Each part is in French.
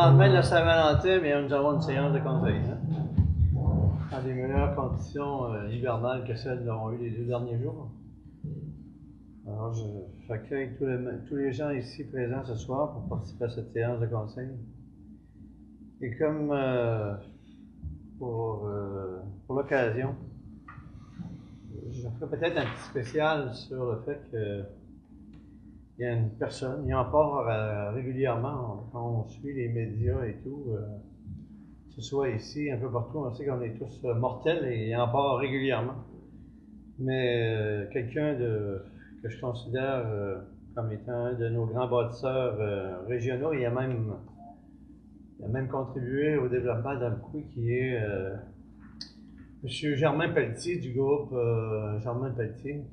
lendemain de la Saint-Valentin, bien, nous avons une séance de conseil. Hein? Dans des meilleures conditions hivernales que celles que nous avons eues les 2 derniers jours. Alors, j'accueille tous les gens ici présents ce soir pour participer à cette séance de conseil. Et comme pour l'occasion, je ferai peut-être un petit spécial sur le fait que il y a une personne, il y en parle régulièrement quand on suit les médias et tout, que ce soit ici, un peu partout, on sait qu'on est tous mortels et il en parle régulièrement. Mais quelqu'un que je considère comme étant un de nos grands bâtisseurs régionaux, il a même contribué au développement d'Amkoui, qui est M. Germain Pelletier du groupe Germain Pelletier.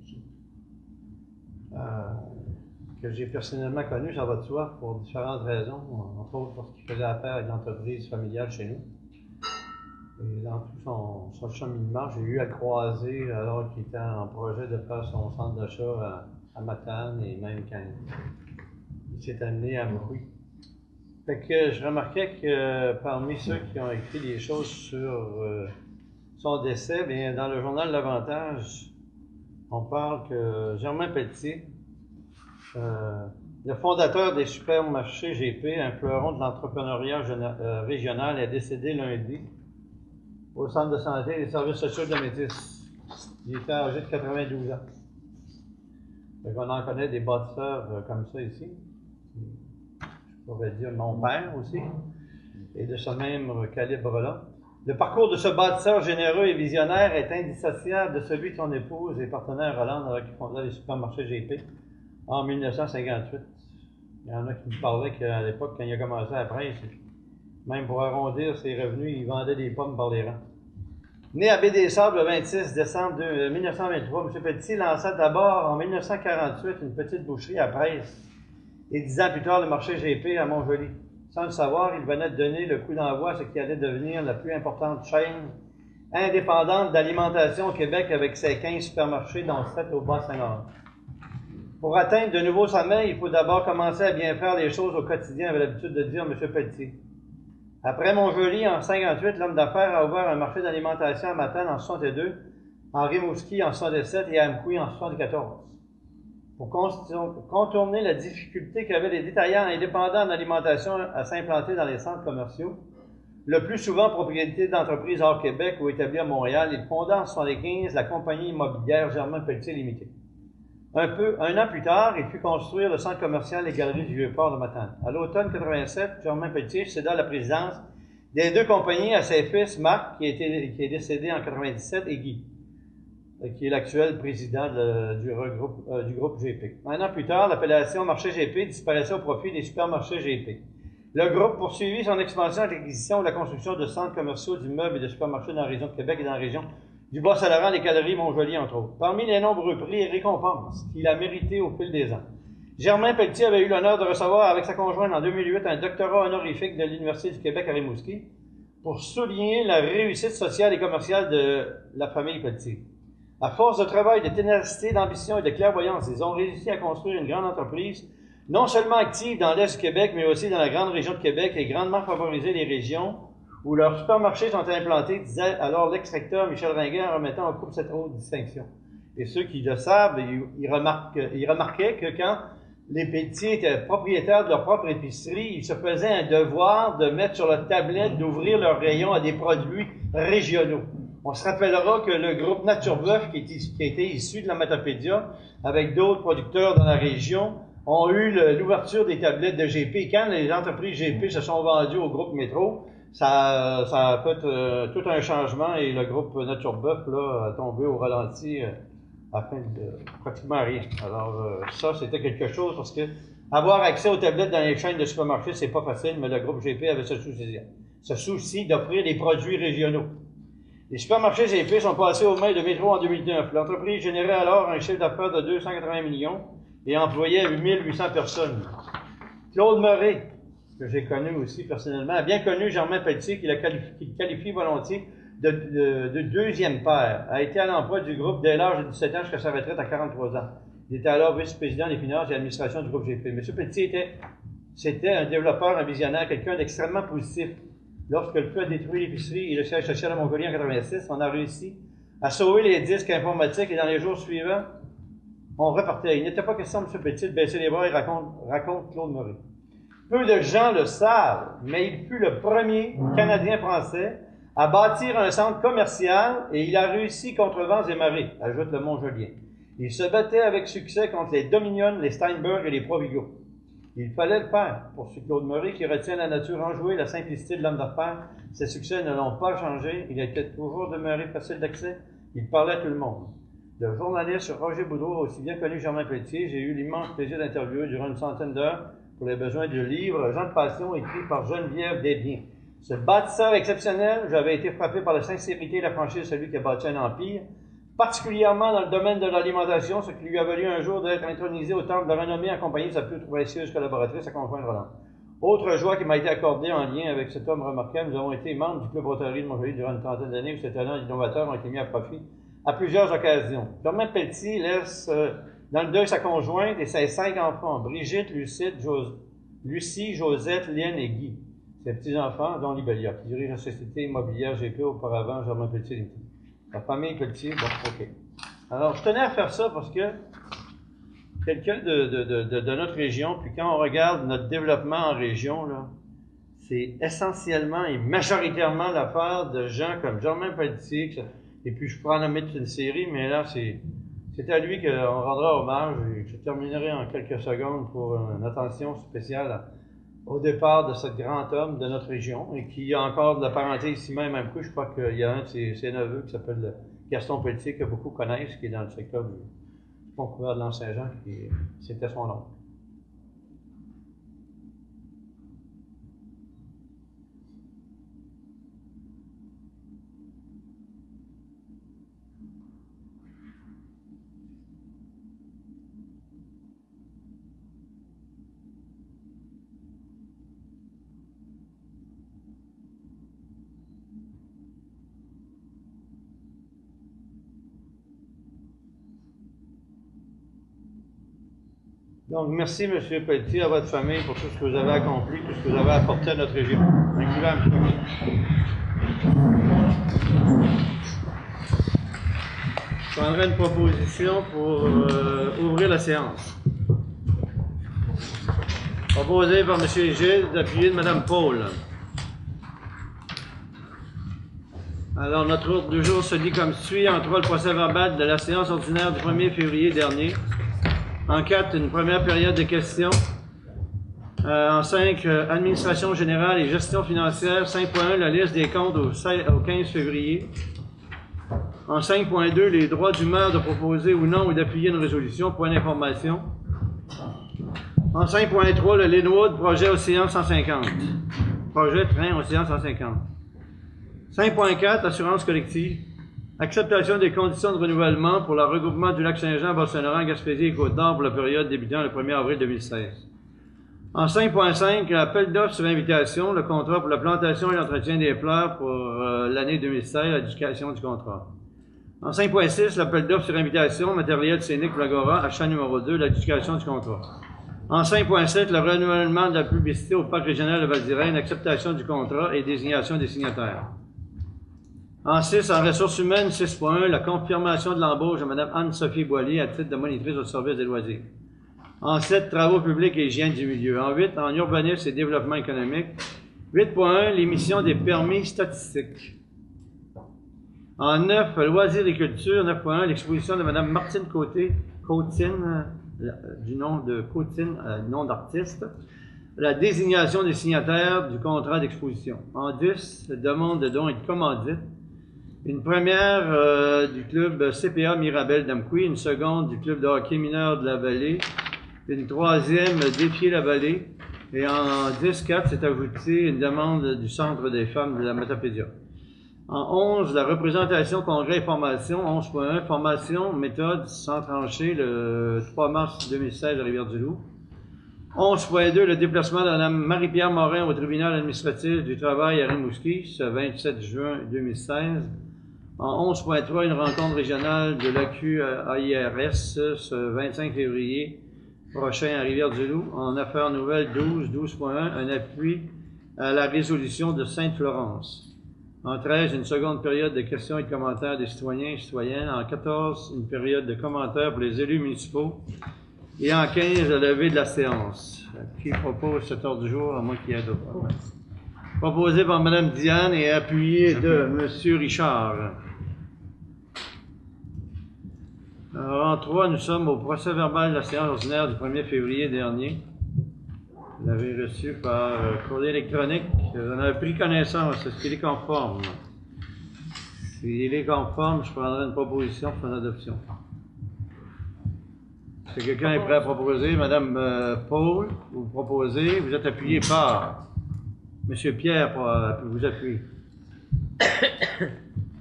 Que j'ai personnellement connu, ça va de soi, pour différentes raisons, entre autres parce qu'il faisait affaire avec l'entreprise familiale chez nous. Et dans tout son cheminement, j'ai eu à le croiser alors qu'il était en projet de faire son centre d'achat à Matane et même quand il s'est amené à Amkoui. Fait que je remarquais que parmi ceux qui ont écrit des choses sur son décès, bien, dans le journal L'Avantage, on parle que Germain Pelletier, le fondateur des supermarchés GP, un fleuron de l'entrepreneuriat régional, est décédé lundi au centre de santé et des services sociaux de Métis. Il était âgé de 92 ans. Donc on en connaît des bâtisseurs comme ça ici. Je pourrais dire mon père aussi, et de ce même calibre-là. Le parcours de ce bâtisseur généreux et visionnaire est indissociable de celui de son épouse et partenaire Rolande avec qui fonda les supermarchés GP. En 1958, il y en a qui me parlaient qu'à l'époque, quand il a commencé à la presse, même pour arrondir ses revenus, il vendait des pommes par les rangs. Né à Baie-des-Sables le 26 décembre 1923, M. Pelletier lança d'abord en 1948 une petite boucherie à Presse et 10 ans plus tard le marché GP à Montjoly. Sans le savoir, il venait de donner le coup d'envoi à ce qui allait devenir la plus importante chaîne indépendante d'alimentation au Québec avec ses 15 supermarchés, dont 7 au Bas-Saint-Laurent. Pour atteindre de nouveaux sommets, il faut d'abord commencer à bien faire les choses au quotidien, avait l'habitude de dire M. Pelletier. Après Montjoly, en 1958, l'homme d'affaires a ouvert un marché d'alimentation à Matane en 1962, en Rimouski en 1967 et à Amkoui en 1974. Pour contourner la difficulté qu'avaient les détaillants indépendants d'alimentation à s'implanter dans les centres commerciaux, le plus souvent propriété d'entreprises hors Québec ou établies à Montréal, il fonda en 1975 la compagnie immobilière Germain Pelletier Limitée. Un an plus tard, il fut construire le centre commercial Les Galeries du Vieux-Port de Matane. À l'automne 87, Germain Pelletier céda la présidence des 2 compagnies à ses fils, Marc, qui est décédé en 97, et Guy, qui est l'actuel président du groupe GP. Un an plus tard, l'appellation marché GP disparaissait au profit des supermarchés GP. Le groupe poursuivit son expansion avec l'acquisition ou la construction de centres commerciaux, d'immeubles et de supermarchés dans la région de Québec et dans la région du Bas-Saint-Laurent, les Galeries Montjoly, entre autres. Parmi les nombreux prix et récompenses qu'il a mérités au fil des ans, Germain Pelletier avait eu l'honneur de recevoir avec sa conjointe en 2008 un doctorat honorifique de l'Université du Québec à Rimouski pour souligner la réussite sociale et commerciale de la famille Pelletier. À force de travail, de ténacité, d'ambition et de clairvoyance, ils ont réussi à construire une grande entreprise, non seulement active dans l'Est du Québec, mais aussi dans la grande région de Québec et grandement favoriser les régions où leurs supermarchés sont implantés, disait alors l'ex-recteur Michel Ringuet en remettant au groupe cette haute distinction. Et ceux qui le savent, ils remarquaient que quand les Pelletiers étaient propriétaires de leur propre épicerie, ils se faisaient un devoir de mettre sur leur tablette, d'ouvrir leurs rayons à des produits régionaux. On se rappellera que le groupe Natureboeuf, qui était issu de la Matapédia, avec d'autres producteurs dans la région, ont eu l'ouverture des tablettes de GP. Et quand les entreprises GP se sont vendues au groupe Métro, ça a fait tout un changement et le groupe Natureboeuf là, a tombé au ralenti afin de pratiquement rien. Alors ça, c'était quelque chose parce que avoir accès aux tablettes dans les chaînes de supermarchés, c'est pas facile, mais le groupe GP avait ce souci d'offrir des produits régionaux. Les supermarchés GP sont passés aux mains de Métro en 2009. L'entreprise générait alors un chiffre d'affaires de 280 millions et employait 800 personnes. Claude Murray, que j'ai connu aussi personnellement, a bien connu Germain Pelletier, qu'il qualifie volontiers de deuxième père, a été à l'emploi du groupe dès l'âge de 17 ans jusqu'à sa retraite à 43 ans. Il était alors vice-président des finances et de l'administration du groupe GP. M. Pelletier était C'était un développeur, un visionnaire, quelqu'un d'extrêmement positif. Lorsque le feu a détruit l'épicerie et le siège social à Mongolie en 86, on a réussi à sauver les disques informatiques et dans les jours suivants, on repartait. Il n'était pas question, M. Petit, de baisser les bras et raconte Claude Murray. Peu de gens le savent, mais il fut le premier Canadien-Français à bâtir un centre commercial et il a réussi contre vents et marées, ajoute le Montjolien. Il se battait avec succès contre les Dominion, les Steinberg et les Provigo. Il fallait le faire. Pour ce Claude Murray qui retient la nature enjouée, la simplicité de l'homme d'affaires, ses succès ne l'ont pas changé. Il était toujours demeuré facile d'accès. Il parlait à tout le monde. Le journaliste Roger Boudreau, aussi bien connu que Germain Pelletier, j'ai eu l'immense plaisir d'interviewer durant une centaine d'heures pour les besoins du livre Jean de Passion, écrit par Geneviève Desbiens. Ce bâtisseur exceptionnel, j'avais été frappé par la sincérité et la franchise de celui qui a bâti un empire, particulièrement dans le domaine de l'alimentation, ce qui lui a valu un jour d'être intronisé au temple de renommée en compagnie de sa plus précieuse collaboratrice, sa conjointe Roland. Autre joie qui m'a été accordée en lien avec cet homme remarquable, nous avons été membres du Club Rotary de Montjoly durant une trentaine d'années où ces talents innovateurs ont été mis à profit à plusieurs occasions. Germain Pelletier laisse dans le deuil sa conjointe et ses 5 enfants, Brigitte, Lucie, Josette, Liane et Guy. Ses petits-enfants, dont Libélia, qui dirige la société immobilière GP auparavant, Germain Pelletier. La famille Pelletier, bon, OK. Alors, je tenais à faire ça parce que quelqu'un de notre région, puis quand on regarde notre développement en région, là, c'est essentiellement et majoritairement l'affaire de gens comme Germain Pelletier, et puis je pourrais en nommer toute une série, mais là, c'est à lui qu'on rendra hommage, et je terminerai en quelques secondes pour une attention spéciale au départ de ce grand homme de notre région, et qui a encore de la parenté ici même coup. Je crois qu'il y a un de ses neveux qui s'appelle Gaston Pelletier, que beaucoup connaissent, qui est dans le secteur du Pont-Couvert de l'Anse-Saint-Jean, qui c'était son oncle. Donc, merci, M. Pelletier, à votre famille pour tout ce que vous avez accompli, tout ce que vous avez apporté à notre région. Je prendrai une proposition pour ouvrir la séance. Proposée par M. Gilles, appuyée de Mme Paul. Alors, notre ordre du jour se dit comme suit. En 3, le procès-verbal de la séance ordinaire du 1er février dernier. En 4, une première période de questions. En 5, administration générale et gestion financière. 5.1, la liste des comptes au 15 février. En 5.2, les droits du maire de proposer ou non ou d'appuyer une résolution. Point d'information. En 5.3, le Linwood, projet Océan 150. Projet train Océan 150. 5.4, assurance collective. Acceptation des conditions de renouvellement pour le regroupement du lac Saint-Jean, Bas-Saint-Laurent, Gaspésie et Côte-Nord pour la période débutant le 1er avril 2016. En 5.5, l'appel d'offres sur invitation, le contrat pour la plantation et l'entretien des fleurs pour l'année 2016, l'éducation du contrat. En 5.6, l'appel d'offres sur invitation, matériel scénique pour l'Agora, achat numéro 2, l'éducation du contrat. En 5.7, le renouvellement de la publicité au parc régional de Val-d'Irène, acceptation du contrat et désignation des signataires. En 6, en ressources humaines, 6.1, la confirmation de l'embauche de Mme Anne-Sophie Boilly à titre de monitrice au service des loisirs. En 7, travaux publics et hygiène du milieu. En 8, en urbanisme et développement économique. 8.1, l'émission des permis statistiques. En 9, loisirs et culture. 9.1, l'exposition de Mme Martine Cotine, du nom de Cotine, nom d'artiste. La désignation des signataires du contrat d'exposition. En 10, demande de dons et de commandites. Une première du club CPA Mirabel d'Amqui, une seconde du club de hockey mineur de la Vallée, une troisième Défier la Vallée, et en 10-4, c'est ajouté une demande du Centre des femmes de la Matapédia. En 11, la représentation, congrès et formation, 11.1, formation, méthode, sans trancher, le 3 mars 2016 à Rivière-du-Loup. 11.2, le déplacement de Mme Marie-Pierre Morin au tribunal administratif du travail à Rimouski, ce 27 juin 2016. En 11.3, une rencontre régionale de l'AQAIRS ce 25 février prochain à Rivière-du-Loup. En affaires nouvelles 12.1, un appui à la résolution de Sainte-Florence. En 13, une seconde période de questions et de commentaires des citoyens et citoyennes. En 14, une période de commentaires pour les élus municipaux. Et en 15, la levée de la séance. Qui propose cet ordre du jour, à moins qu'il y ait d'autres? Proposé par Mme Diane et appuyé de M. Richard. Alors, en 3, nous sommes au procès-verbal de la séance ordinaire du 1er février dernier. Vous l'avez reçu par courrier électronique. Vous en avez pris connaissance. Est-ce qu'il est conforme? S'il est conforme, je prendrai une proposition pour son adoption. Si quelqu'un est prêt à proposer, Madame Paul, vous proposez, vous êtes appuyé par Monsieur Pierre pour vous appuyer.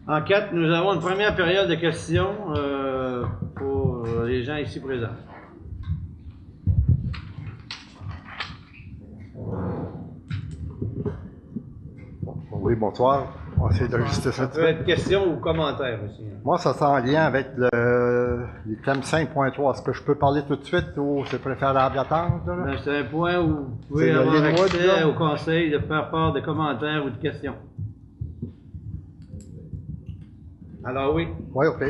En 4, nous avons une première période de questions pour les gens ici présents. Oui, bonsoir. On va essayer d'ajuster ça. Ça peut être question ou commentaire aussi. Moi, ça c'est en lien avec le thème 5.3. Est-ce que je peux parler tout de suite ou c'est préférable d'attendre? Ben, c'est un point où vous pouvez avoir accès au conseil de faire part de commentaires ou de questions. Alors oui. Oui, OK.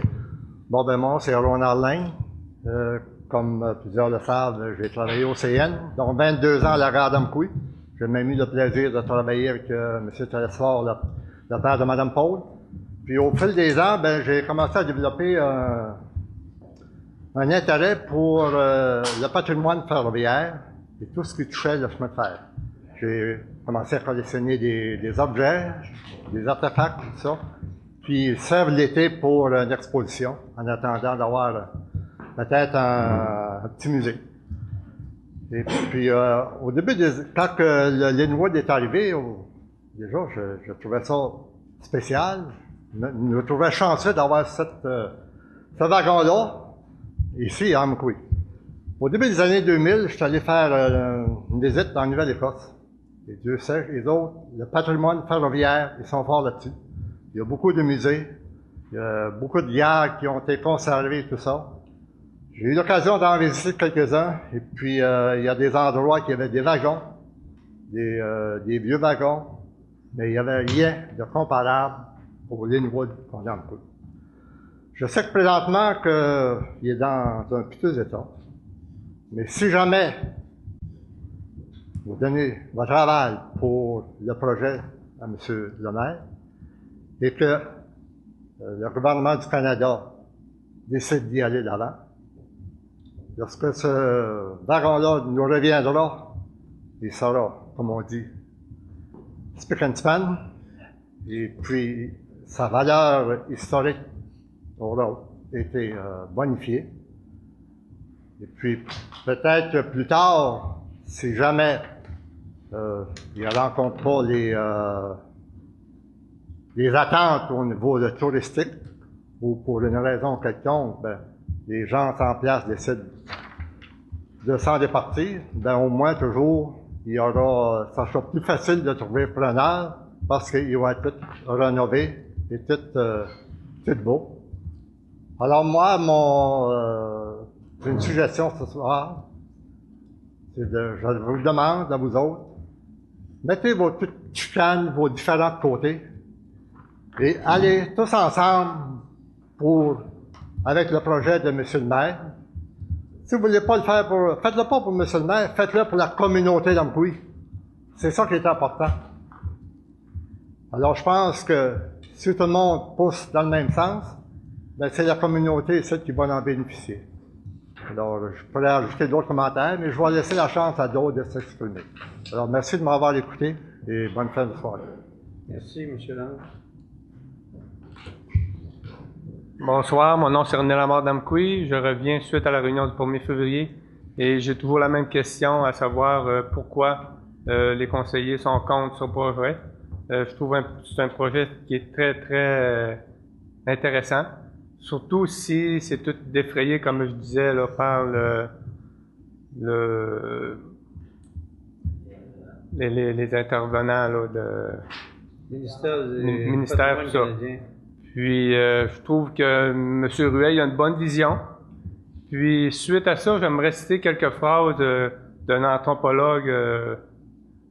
Bon, ben moi, c'est Ronald Lane. Comme plusieurs le savent, j'ai travaillé au CN, donc 22 ans à la gare d'Amqui. J'ai même eu le plaisir de travailler avec M. Telesphore, le père de Mme Paul. Puis au fil des ans, ben, j'ai commencé à développer un intérêt pour le patrimoine ferroviaire et tout ce qui touchait le chemin de fer. J'ai commencé à collectionner des objets, des artefacts, tout ça. Puis serve l'été pour une exposition, en attendant d'avoir peut-être un petit musée. Et puis, au début, quand le Linwood est arrivé, déjà, je trouvais ça spécial. Je me trouvais chanceux d'avoir ce wagon-là, ici, à Amqui. Au début des années 2000, je suis allé faire une visite en Nouvelle-Écosse. Et Dieu sait, les autres, le patrimoine ferroviaire, ils sont forts là-dessus. Il y a beaucoup de musées, il y a beaucoup de gares qui ont été conservées, tout ça. J'ai eu l'occasion d'en visiter quelques-uns, et puis il y a des endroits qui avaient des wagons, des vieux wagons, mais il n'y avait rien de comparable au Linwood qu'on a un peu. Je sais que présentement qu'il est dans un piteux état, mais si jamais vous donnez votre aval pour le projet à M. le maire, et que le gouvernement du Canada décide d'y aller d'avant, lorsque ce wagon-là nous reviendra, il sera, comme on dit, spick and span, et puis sa valeur historique aura été bonifiée. Et puis peut-être plus tard, si jamais il ne rencontre pas les attentes au niveau de touristique, ou pour une raison quelconque, ben, les gens en place décident de s'en départir, ben au moins toujours, ça sera plus facile de trouver preneur parce qu'il va être tout rénové et tout beau. Alors moi, j'ai une suggestion ce soir, je vous demande à vous autres, mettez vos petites chicanes, vos différents côtés, et allez tous ensemble avec le projet de M. le maire. Si vous ne voulez pas le faire faites-le pas pour M. le maire, faites-le pour la communauté d'Amqui. C'est ça qui est important. Alors, je pense que si tout le monde pousse dans le même sens, ben, c'est la communauté celle qui va en bénéficier. Alors, je pourrais ajouter d'autres commentaires, mais je vais laisser la chance à d'autres de s'exprimer. Alors, merci de m'avoir écouté et bonne fin de soirée. Merci, M. Lange. Bonsoir, mon nom c'est René Lamar d'Amqui. Je reviens suite à la réunion du 1er février et j'ai toujours la même question, à savoir pourquoi les conseillers sont contre ce projet. Je trouve c'est un projet qui est très, très intéressant, surtout si c'est tout défrayé, comme je disais, là, par les intervenants là, ministère tout ça. Puis, je trouve que M. Rueil a une bonne vision. Puis, suite à ça, j'aimerais citer quelques phrases d'un anthropologue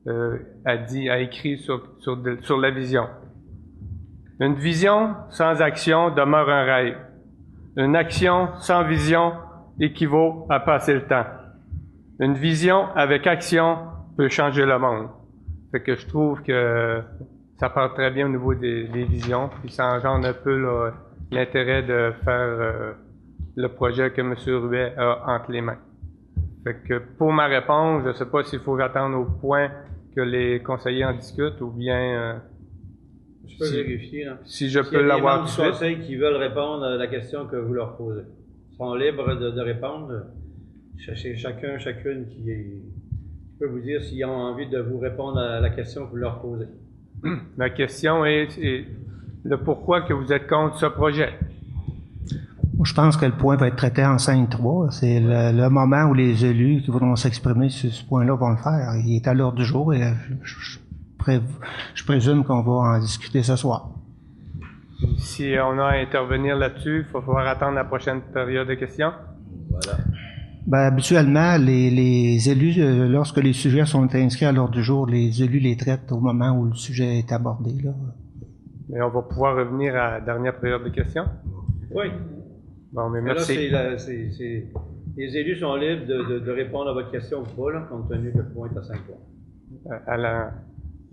a écrit sur la vision. Une vision sans action demeure un rêve. Une action sans vision équivaut à passer le temps. Une vision avec action peut changer le monde. Fait que je trouve que ça part très bien au niveau des visions, puis ça engendre un peu l'intérêt de faire le projet que M. Ruet a entre les mains. Fait que pour ma réponse, je ne sais pas s'il faut attendre au point que les conseillers en discutent ou bien je peux vérifier. Hein. Si je peux l'avoir tout de suite. Il y a des membres du conseil qui veulent répondre à la question que vous leur posez. Ils sont libres de répondre. C'est chacune qui peut vous dire s'ils ont envie de vous répondre à la question que vous leur posez. La question est le pourquoi que vous êtes contre ce projet. Je pense que le point va être traité en 5-3. C'est le moment où les élus qui voudront s'exprimer sur ce point-là vont le faire. Il est à l'ordre du jour et je présume qu'on va en discuter ce soir. Si on a à intervenir là-dessus, il va falloir attendre la prochaine période de questions. Voilà. Ben, habituellement, les élus, lorsque les sujets sont inscrits à l'ordre du jour, les élus les traitent au moment où le sujet est abordé. Là. Mais on va pouvoir revenir à la dernière période de questions. Oui. Bon, mais merci. Là, les élus sont libres de répondre à votre question ou pas, là, compte tenu que le point est à 5 points.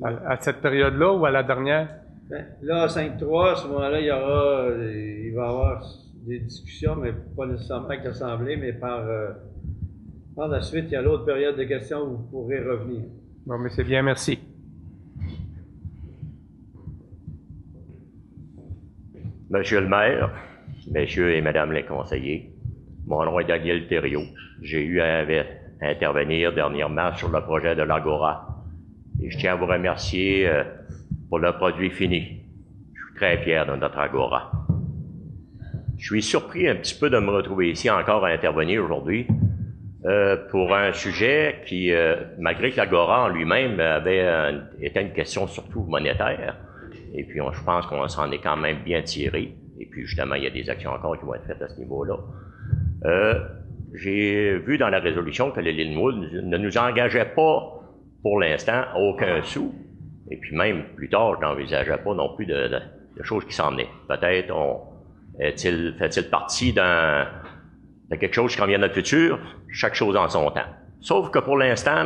À cette période-là ou à la dernière? Ben, là, à 5-3, à ce moment-là, il va y avoir des discussions, mais pas nécessairement avec l'Assemblée, mais par la suite, il y a l'autre période de questions où vous pourrez revenir. Bon, mais c'est bien, merci. Monsieur le maire, messieurs et madame les conseillers, mon nom est Daniel Thériault. J'ai eu à intervenir dernièrement sur le projet de l'Agora. Et je tiens à vous remercier pour le produit fini. Je suis très fier de notre Agora. Je suis surpris un petit peu de me retrouver ici encore à intervenir aujourd'hui pour un sujet qui, malgré que l'Agora en lui-même était une question surtout monétaire, et puis je pense qu'on s'en est quand même bien tiré, et puis justement il y a des actions encore qui vont être faites à ce niveau-là. J'ai vu dans la résolution que le Linwood ne nous engageait pas pour l'instant aucun sou, et puis même plus tard je n'envisageais pas non plus de choses qui s'en venaient. Peut-être fait-il partie de quelque chose qui convient à notre futur, chaque chose en son temps. Sauf que pour l'instant,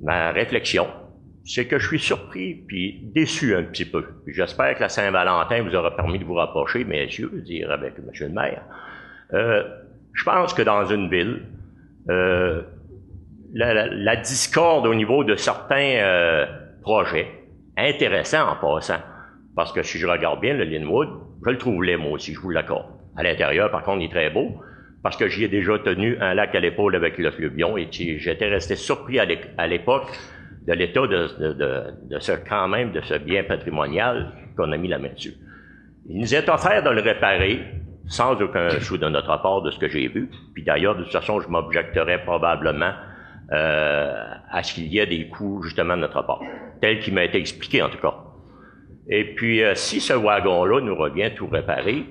ma réflexion, c'est que je suis surpris puis déçu un petit peu. J'espère que la Saint-Valentin vous aura permis de vous rapprocher, messieurs, dire avec M. le maire. Je pense que dans une ville, la discorde au niveau de certains projets, intéressants en passant, parce que si je regarde bien le Linwood, je le trouve laid moi aussi, je vous l'accorde. À l'intérieur, par contre, il est très beau, parce que j'y ai déjà tenu un lac à l'épaule avec le fluvion, et j'étais resté surpris à l'époque de l'état de ce bien patrimonial qu'on a mis la main dessus. Il nous est offert de le réparer sans aucun sou de notre part de ce que j'ai vu. Puis d'ailleurs, de toute façon, je m'objecterais probablement à ce qu'il y ait des coûts justement de notre part, tel qu'il m'a été expliqué en tout cas. Et puis, si ce wagon-là nous revient tout réparé,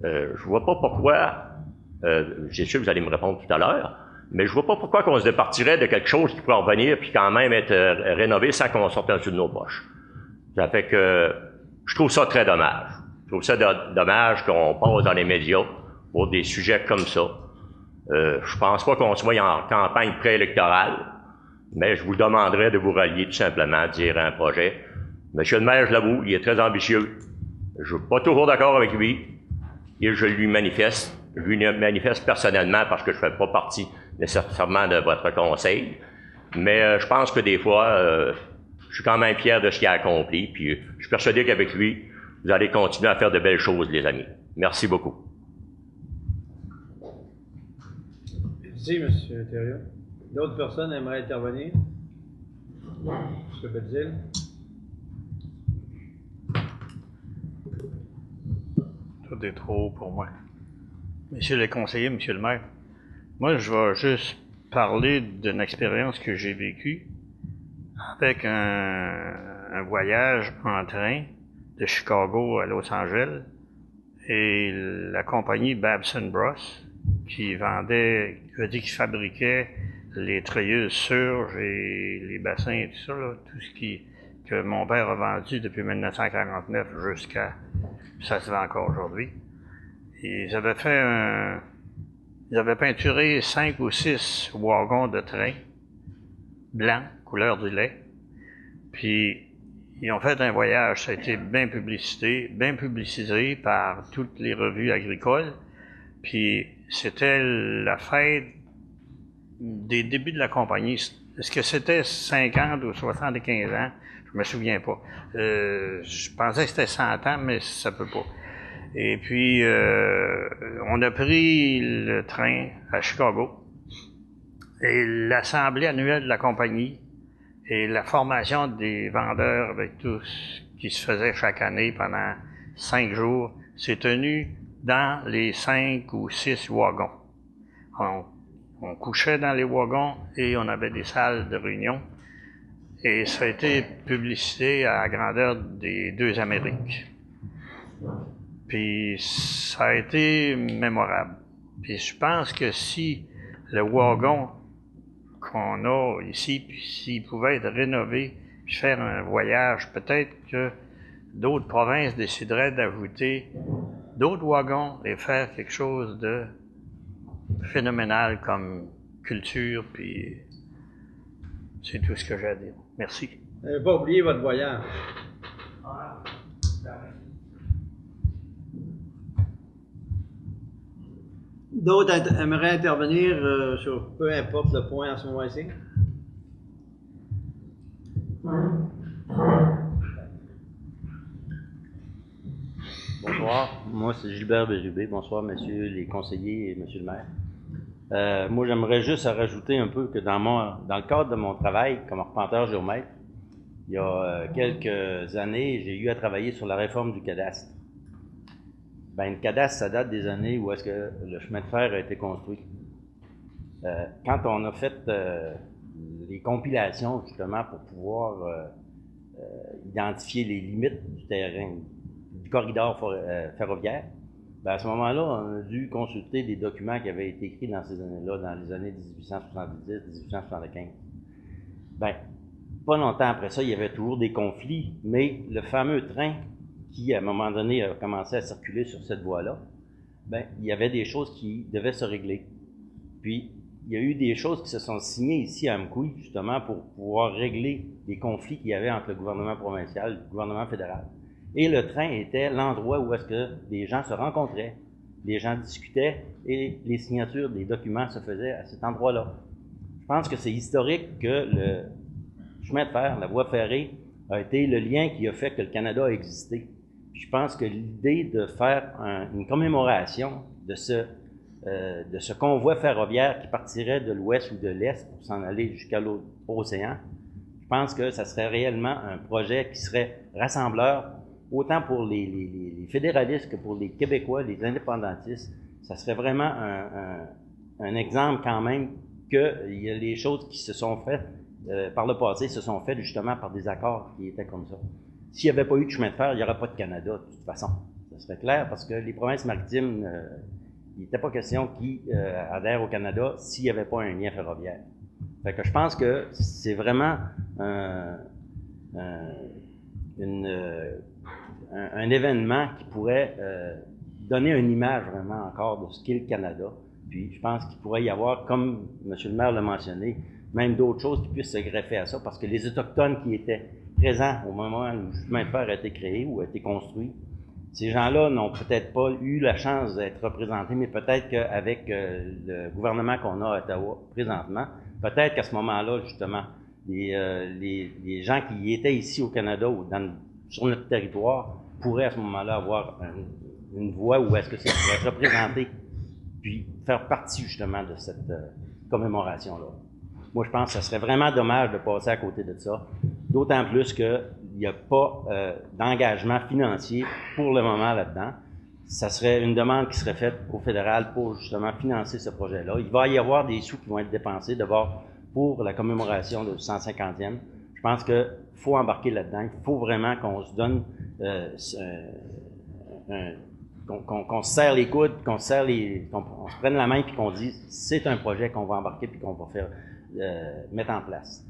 je vois pas pourquoi, j'ai sûr que vous allez me répondre tout à l'heure, mais je vois pas pourquoi qu'on se départirait de quelque chose qui pourrait revenir puis quand même être rénové sans qu'on sorte un sou de nos poches. Ça fait que je trouve ça très dommage. Je trouve ça dommage qu'on passe dans les médias pour des sujets comme ça. Je pense pas qu'on soit en campagne préélectorale, mais je vous demanderais de vous rallier tout simplement, dire un projet. Monsieur le maire, je l'avoue, il est très ambitieux. Je suis pas toujours d'accord avec lui. Et je lui manifeste. Je lui manifeste personnellement parce que je fais pas partie nécessairement de votre conseil. Mais je pense que des fois, je suis quand même fier de ce qu'il a accompli. Puis je suis persuadé qu'avec lui, vous allez continuer à faire de belles choses, les amis. Merci beaucoup. Merci, M. Thériault. D'autres personnes aimeraient intervenir? M. Belzile? Tout est trop haut pour moi. Monsieur le conseiller, monsieur le maire, moi, je vais juste parler d'une expérience que j'ai vécue avec un voyage en train de Chicago à Los Angeles. et la compagnie Babson Bros, qui qui fabriquait les treilleuses surges et les bassins et tout ça, là, tout ce que mon père a vendu depuis 1949 jusqu'à... ça se vend encore aujourd'hui. Ils avaient peinturé 5 ou 6 wagons de train, blancs, couleur du lait, puis ils ont fait un voyage, ça a été bien publicisé par toutes les revues agricoles, puis c'était la fête des débuts de la compagnie. Est-ce que c'était 50 ou 75 ans? Je me souviens pas. Je pensais que c'était 100 ans, mais ça peut pas. Et puis, on a pris le train à Chicago, et l'assemblée annuelle de la compagnie, et la formation des vendeurs avec tout ce qui se faisait chaque année pendant 5 jours, s'est tenu dans les 5 ou 6 wagons. On couchait dans les wagons et on avait des salles de réunion. Et ça a été publicité à la grandeur des 2 Amériques. Puis ça a été mémorable. Puis je pense que si le wagon qu'on a ici, puis s'il pouvait être rénové, puis faire un voyage, peut-être que d'autres provinces décideraient d'ajouter d'autres wagons et faire quelque chose de phénoménal comme culture, puis c'est tout ce que j'ai à dire. Merci. N'avez pas oublié votre voyage. D'autres aimeraient intervenir sur peu importe le point à ce moment-ci? Bonsoir, moi c'est Gilbert Bérubé. Bonsoir, messieurs les conseillers et monsieur le maire. Moi, j'aimerais juste rajouter un peu que dans le cadre de mon travail comme arpenteur géomètre, il y a quelques années, j'ai eu à travailler sur la réforme du cadastre. Le cadastre, ça date des années où est-ce que le chemin de fer a été construit. Quand on a fait les compilations, justement, pour pouvoir identifier les limites du terrain, du corridor ferroviaire, à ce moment-là, on a dû consulter des documents qui avaient été écrits dans ces années-là, dans les années 1870-1875. Pas longtemps après ça, il y avait toujours des conflits, mais le fameux train qui, à un moment donné, a commencé à circuler sur cette voie-là, il y avait des choses qui devaient se régler. Puis, il y a eu des choses qui se sont signées ici à Amkoui, justement, pour pouvoir régler les conflits qu'il y avait entre le gouvernement provincial et le gouvernement fédéral. Et le train était l'endroit où est-ce que les gens se rencontraient, les gens discutaient et les signatures des documents se faisaient à cet endroit-là. Je pense que c'est historique que le chemin de fer, la voie ferrée, a été le lien qui a fait que le Canada a existé. Puis je pense que l'idée de faire une commémoration de ce convoi ferroviaire qui partirait de l'ouest ou de l'est pour s'en aller jusqu'à l'océan, je pense que ça serait réellement un projet qui serait rassembleur, autant pour les fédéralistes que pour les Québécois, les indépendantistes. Ça serait vraiment un exemple quand même qu'il y a les choses qui se sont faites par le passé, se sont faites justement par des accords qui étaient comme ça. S'il n'y avait pas eu de chemin de fer, il n'y aurait pas de Canada, de toute façon. Ça serait clair, parce que les provinces maritimes, il n'était pas question qu'ils adhèrent au Canada s'il n'y avait pas un lien ferroviaire. Fait que je pense que c'est vraiment un événement qui pourrait donner une image vraiment encore de ce qu'est le Canada. Puis je pense qu'il pourrait y avoir, comme M. le maire l'a mentionné, même d'autres choses qui puissent se greffer à ça, parce que les Autochtones qui étaient présents au moment où le chemin de fer a été créé ou a été construit, ces gens-là n'ont peut-être pas eu la chance d'être représentés, mais peut-être qu'avec le gouvernement qu'on a à Ottawa présentement, peut-être qu'à ce moment-là, justement, les gens qui étaient ici au Canada ou sur notre territoire pourraient à ce moment-là avoir une voix où est-ce que ça pourrait être représenté, puis faire partie justement de cette commémoration-là. Moi, je pense que ce serait vraiment dommage de passer à côté de ça, d'autant plus qu'il n'y a pas d'engagement financier pour le moment là-dedans. Ça serait une demande qui serait faite au fédéral pour justement financer ce projet-là. Il va y avoir des sous qui vont être dépensés d'abord pour la commémoration de 150e. Je pense qu'il faut embarquer là-dedans. Il faut vraiment qu'on se donne qu'on se serre les coudes, qu'on se prenne la main puis qu'on dise c'est un projet qu'on va embarquer puis qu'on va faire mettre en place.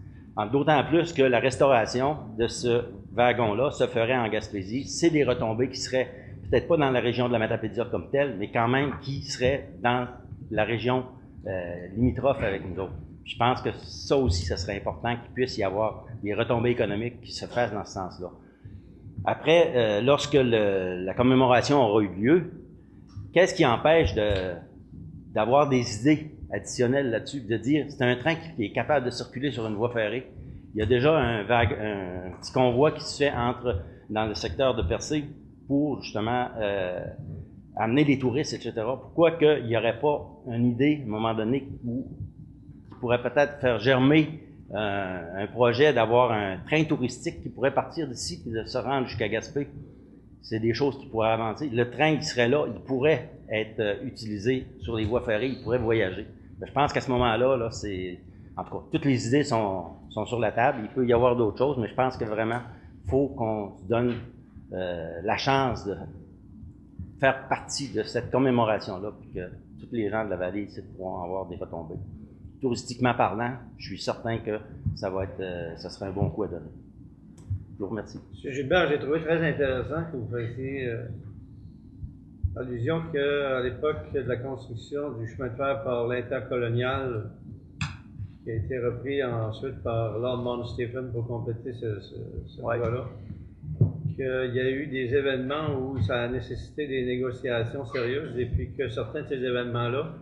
D'autant plus que la restauration de ce wagon-là se ferait en Gaspésie. C'est des retombées qui seraient peut-être pas dans la région de la Matapédia comme telle, mais quand même qui seraient dans la région limitrophe avec nous autres. Je pense que ça aussi, ça serait important qu'il puisse y avoir des retombées économiques qui se fassent dans ce sens-là. Après, lorsque la commémoration aura eu lieu, qu'est-ce qui empêche d'avoir des idées additionnelles là-dessus, de dire c'est un train qui est capable de circuler sur une voie ferrée. Il y a déjà un petit convoi qui se fait dans le secteur de Percé pour justement amener les touristes, etc. Pourquoi qu'il n'y aurait pas une idée, à un moment donné, qui pourrait peut-être faire germer un projet d'avoir un train touristique qui pourrait partir d'ici et de se rendre jusqu'à Gaspé. C'est des choses qui pourraient avancer. Le train qui serait là, il pourrait être utilisé sur les voies ferrées, il pourrait voyager. Mais je pense qu'à ce moment-là, en tout cas, toutes les idées sont sur la table. Il peut y avoir d'autres choses, mais je pense que vraiment, il faut qu'on se donne la chance de faire partie de cette commémoration-là, puis que tous les gens de la vallée ici pourront avoir des retombées. Touristiquement parlant, je suis certain que ça sera un bon coup à donner. Je vous remercie. M. Gilbert, j'ai trouvé très intéressant que vous fassiez allusion qu'à l'époque de la construction du chemin de fer par l'intercolonial, qui a été repris ensuite par Lord Mount Stephen pour compléter ce voie-là, qu'il y a eu des événements où ça a nécessité des négociations sérieuses et puis que certains de ces événements-là,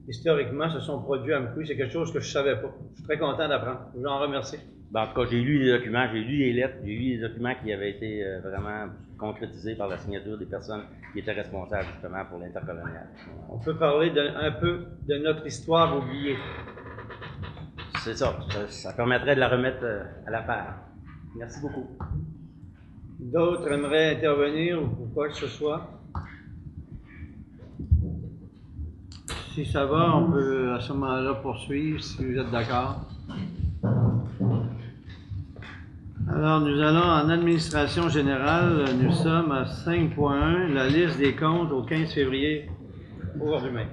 historiquement, se sont produits à Amqui. C'est quelque chose que je ne savais pas. Je suis très content d'apprendre. Je vous en remercie. En tout cas, j'ai lu les documents, j'ai lu les lettres, j'ai lu les documents qui avaient été vraiment concrétisés par la signature des personnes qui étaient responsables justement pour l'intercolonial. On peut parler un peu de notre histoire oubliée. C'est ça. Ça permettrait de la remettre à la part. Merci beaucoup. D'autres aimeraient intervenir ou quoi que ce soit? Si ça va, on peut à ce moment-là poursuivre, si vous êtes d'accord. Alors, nous allons en administration générale. Nous sommes à 5.1, la liste des comptes au 15 février, aujourd'hui même.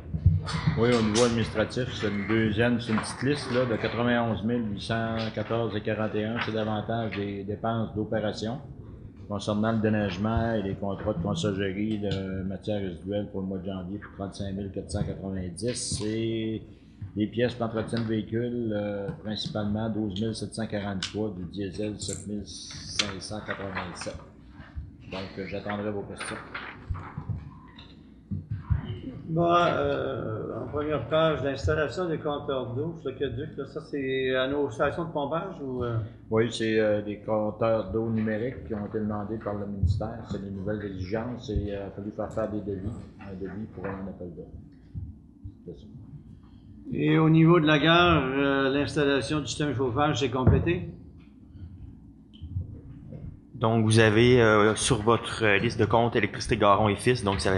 Oui, au niveau administratif, c'est une petite liste là, de 91 814,41. C'est davantage des dépenses d'opération concernant le déneigement et les contrats de conciergerie de matières résiduelles pour le mois de janvier pour 35 490. C'est les pièces d'entretien de véhicules, principalement 12 743, du diesel 7 587. Donc, j'attendrai vos questions. Bon, en première page, l'installation des compteurs d'eau, ce aqueduc, ça c'est à nos stations de pompage ou... Oui, c'est des compteurs d'eau numériques qui ont été demandés par le ministère. C'est des nouvelles exigences et il a fallu faire des devis. Un devis pour un appel d'eau. Et au niveau de la gare, l'installation du système de chauffage, c'est complété? Donc, vous avez sur votre liste de compte électricité Garon et Fils, donc c'est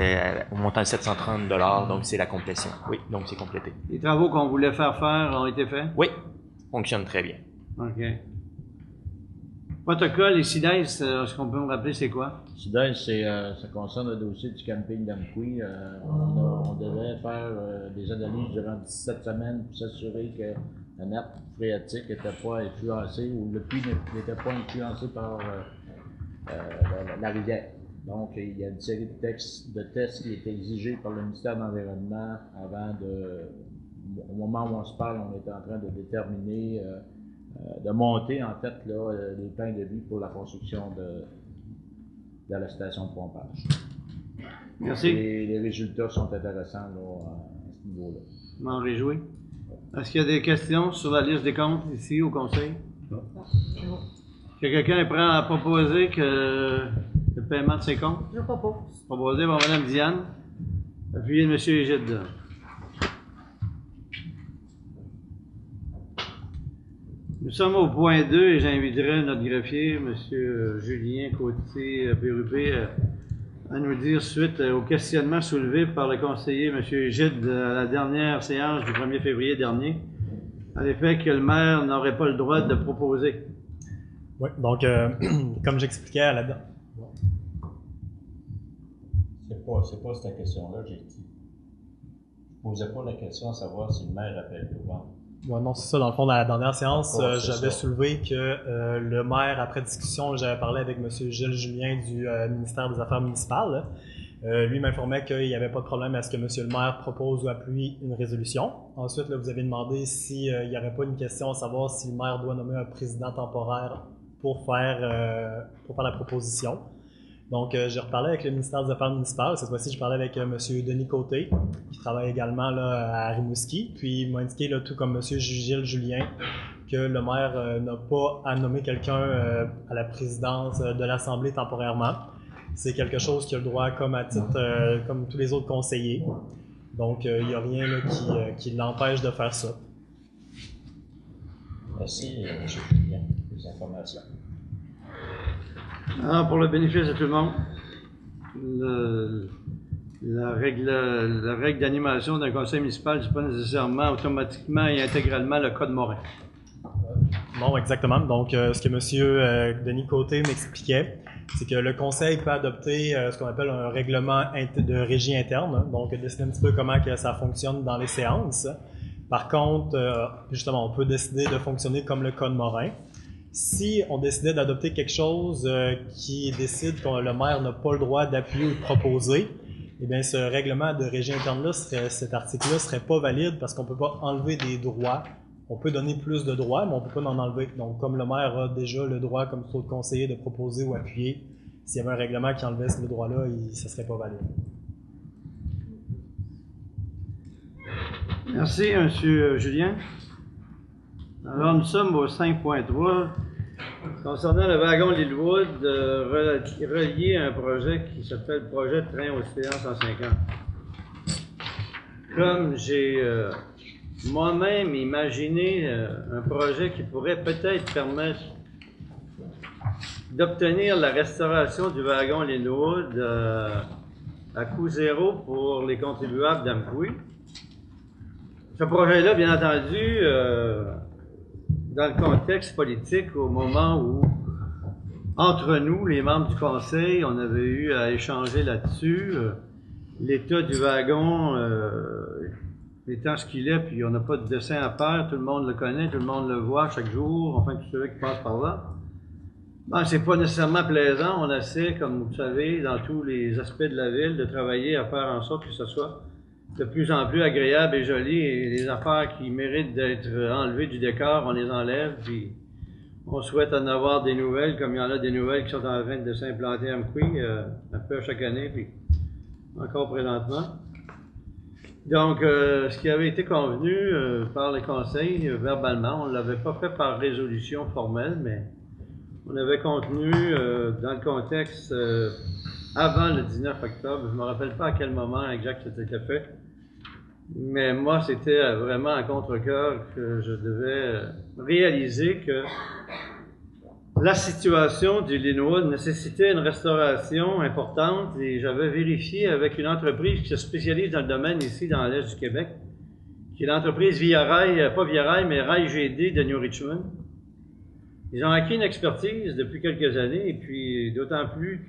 au montant de 730 $, donc c'est la complétion. Oui, donc c'est complété. Les travaux qu'on voulait faire ont été faits? Oui, fonctionne très bien. OK. Protocole et CIDES, est-ce qu'on peut me rappeler c'est quoi? CIDES, ça concerne le dossier du camping d'Amqui. On devait faire des analyses durant 17 semaines pour s'assurer que la nappe phréatique n'était pas influencée ou le puits n'était pas influencé par la rivière. Donc, il y a une série de tests qui étaient exigés par le ministère de l'Environnement au moment où on se parle, on est en train de déterminer, de monter en fait là, les plans de vie pour la construction de la station de pompage. Merci. Et les résultats sont intéressants là, à ce niveau-là. Je m'en réjouis. Est-ce qu'il y a des questions sur la liste des comptes ici au Conseil? Non. Que quelqu'un est prêt à proposer que le paiement de ces comptes? Je propose. Proposé par Mme Diane, appuyé de M. Égide. Nous sommes au point 2 et j'inviterai notre greffier, M. Julien Côté-Pérupé, à nous dire suite au questionnement soulevé par le conseiller M. Égide à la dernière séance du 1er février dernier, à l'effet que le maire n'aurait pas le droit de proposer. Oui, donc, comme j'expliquais à la... c'est pas cette question-là que j'ai dit. Je posais pas la question à savoir si le maire appelle au vent. Ouais, non, c'est ça. Dans le fond, dans la dernière séance, j'avais ça. soulevé que le maire, après discussion, j'avais parlé avec M. Gilles Julien du ministère des Affaires municipales. Lui m'informait qu'il n'y avait pas de problème à ce que M. le maire propose ou appuie une résolution. Ensuite, là, vous avez demandé s'il n'y aurait pas une question à savoir si le maire doit nommer un président temporaire pour faire la proposition. Donc, j'ai reparlé avec le ministère des Affaires municipales. Cette fois-ci, je parlais avec M. Denis Côté, qui travaille également là, à Rimouski. Puis, il m'a indiqué, là, tout comme M. Gilles Julien, que le maire n'a pas à nommer quelqu'un à la présidence de l'Assemblée temporairement. C'est quelque chose qu'il a le droit comme à titre, comme tous les autres conseillers. Donc, il n'y a rien là, qui l'empêche de faire ça. Merci, M. Julien, pour les informations. Alors, pour le bénéfice de tout le monde, la règle d'animation d'un conseil municipal n'est pas nécessairement automatiquement et intégralement le code Morin. Non, exactement. Donc, ce que M. Denis Côté m'expliquait, c'est que le conseil peut adopter ce qu'on appelle un règlement de régie interne, donc décider un petit peu comment que ça fonctionne dans les séances. Par contre, justement, on peut décider de fonctionner comme le code Morin. Si on décidait d'adopter quelque chose qui décide que le maire n'a pas le droit d'appuyer ou de proposer, eh bien, ce règlement de régie interne-là, cet article-là, serait pas valide parce qu'on peut pas enlever des droits. On peut donner plus de droits, mais on peut pas en enlever. Donc, comme le maire a déjà le droit, comme tout autre conseiller, de proposer ou appuyer, s'il y avait un règlement qui enlevait ce droit-là, ça serait pas valide. Merci, M. Julien. Alors, nous sommes au 5.3. Concernant le wagon Lillwood, relié à un projet qui s'appelle Projet de train Océan 150. Comme j'ai moi-même imaginé un projet qui pourrait peut-être permettre d'obtenir la restauration du wagon Lillwood à coût zéro pour les contribuables d'Amqui. Ce projet-là, bien entendu, dans le contexte politique, au moment où, entre nous, les membres du Conseil, on avait eu à échanger là-dessus, l'état du wagon étant ce qu'il est, puis on n'a pas de dessin à faire, tout le monde le connaît, tout le monde le voit chaque jour, enfin tous ceux qui passent par là. Ben, c'est pas nécessairement plaisant, on essaie, comme vous savez, dans tous les aspects de la ville, de travailler à faire en sorte que ce soit de plus en plus agréable et joli, et les affaires qui méritent d'être enlevées du décor, on les enlève, puis on souhaite en avoir des nouvelles, comme il y en a des nouvelles qui sont en train de s'implanter à Amqui, un peu chaque année, puis encore présentement. Donc, ce qui avait été convenu par les conseils, verbalement, on ne l'avait pas fait par résolution formelle, mais on avait contenu dans le contexte avant le 19 octobre, je ne me rappelle pas à quel moment exact c'était fait, mais moi, c'était vraiment à contre-cœur que je devais réaliser que la situation du Linwood nécessitait une restauration importante et j'avais vérifié avec une entreprise qui se spécialise dans le domaine ici dans l'Est du Québec, qui est l'entreprise Via Rail, pas Via Rail, mais Rail GD de New Richmond. Ils ont acquis une expertise depuis quelques années et puis d'autant plus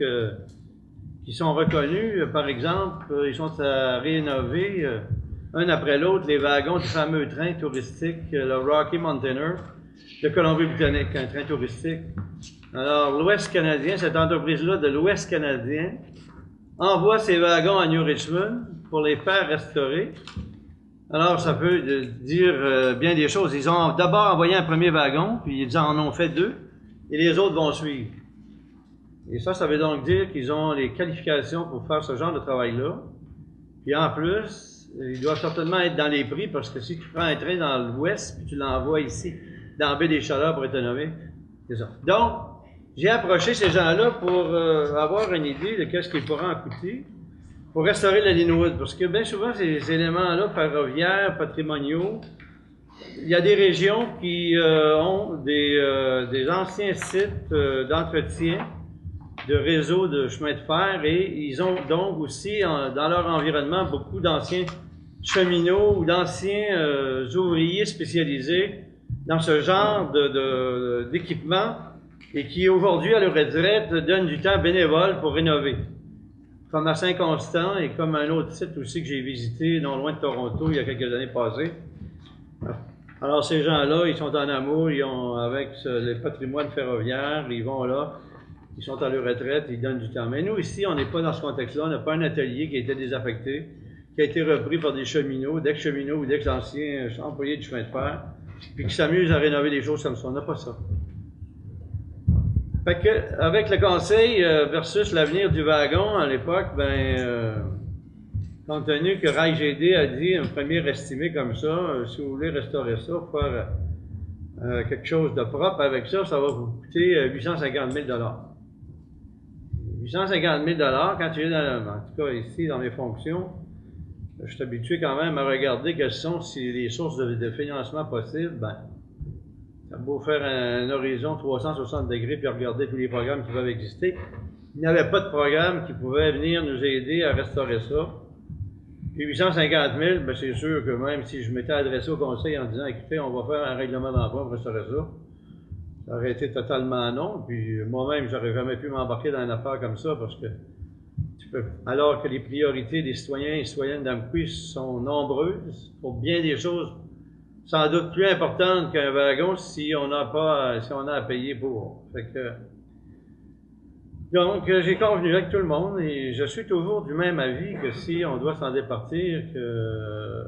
qu'ils sont reconnus. Par exemple, ils sont à rénover un après l'autre les wagons du fameux train touristique, le Rocky Mountainer de Colombie-Britannique, un train touristique. Alors, l'Ouest canadien, cette entreprise-là de l'Ouest canadien, envoie ses wagons à New Richmond pour les faire restaurer. Alors, ça peut dire bien des choses. Ils ont d'abord envoyé un premier wagon, puis ils en ont fait deux, et les autres vont suivre. Et ça veut donc dire qu'ils ont les qualifications pour faire ce genre de travail-là. Puis en plus, ils doivent certainement être dans les prix, parce que si tu prends un train dans l'Ouest, puis tu l'envoies ici, dans la baie des Chaleurs pour être nommé, c'est ça. Donc, j'ai approché ces gens-là pour avoir une idée de qu'est-ce qu'il pourrait en coûter pour restaurer la Linwood. Parce que bien souvent, ces éléments-là, ferroviaires, patrimoniaux, il y a des régions qui ont des anciens sites d'entretien de réseaux de chemin de fer et ils ont donc aussi dans leur environnement beaucoup d'anciens cheminots ou d'anciens ouvriers spécialisés dans ce genre d'équipement et qui aujourd'hui à leur retraite donnent du temps bénévole pour rénover. comme à Saint-Constant et comme un autre site aussi que j'ai visité non loin de Toronto il y a quelques années passées. Alors ces gens-là, ils sont en amour, ils ont avec le patrimoine ferroviaire, ils vont là, ils sont à leur retraite, ils donnent du temps. Mais nous ici, on n'est pas dans ce contexte-là, on n'a pas un atelier qui a été désaffecté, qui a été repris par des cheminots, d'ex-cheminots ou d'ex-anciens employés du chemin de fer, puis qui s'amusent à rénover des choses comme ça. On n'a pas ça. Fait que, avec le conseil versus l'avenir du wagon à l'époque, compte tenu que Rail GD a dit un premier estimé comme ça, si vous voulez restaurer ça, faire quelque chose de propre avec ça, ça va vous coûter 850 000 850 000 quand tu es en tout cas ici dans mes fonctions, je suis habitué quand même à regarder quelles sont les sources de financement possibles. Ça beau faire un horizon 360 degrés puis regarder tous les programmes qui peuvent exister. Il n'y avait pas de programme qui pouvait venir nous aider à restaurer ça. Puis 850 000, c'est sûr que même si je m'étais adressé au conseil en disant, écoutez, on va faire un règlement d'emprunt pour restaurer ça, ça aurait été totalement non. Puis moi-même, j'aurais jamais pu m'embarquer dans une affaire comme ça parce que alors que les priorités des citoyens et citoyennes d'Amqui sont nombreuses pour bien des choses sans doute plus importantes qu'un wagon si on a à payer pour. Fait que, donc, j'ai convenu avec tout le monde et je suis toujours du même avis que si on doit s'en départir, que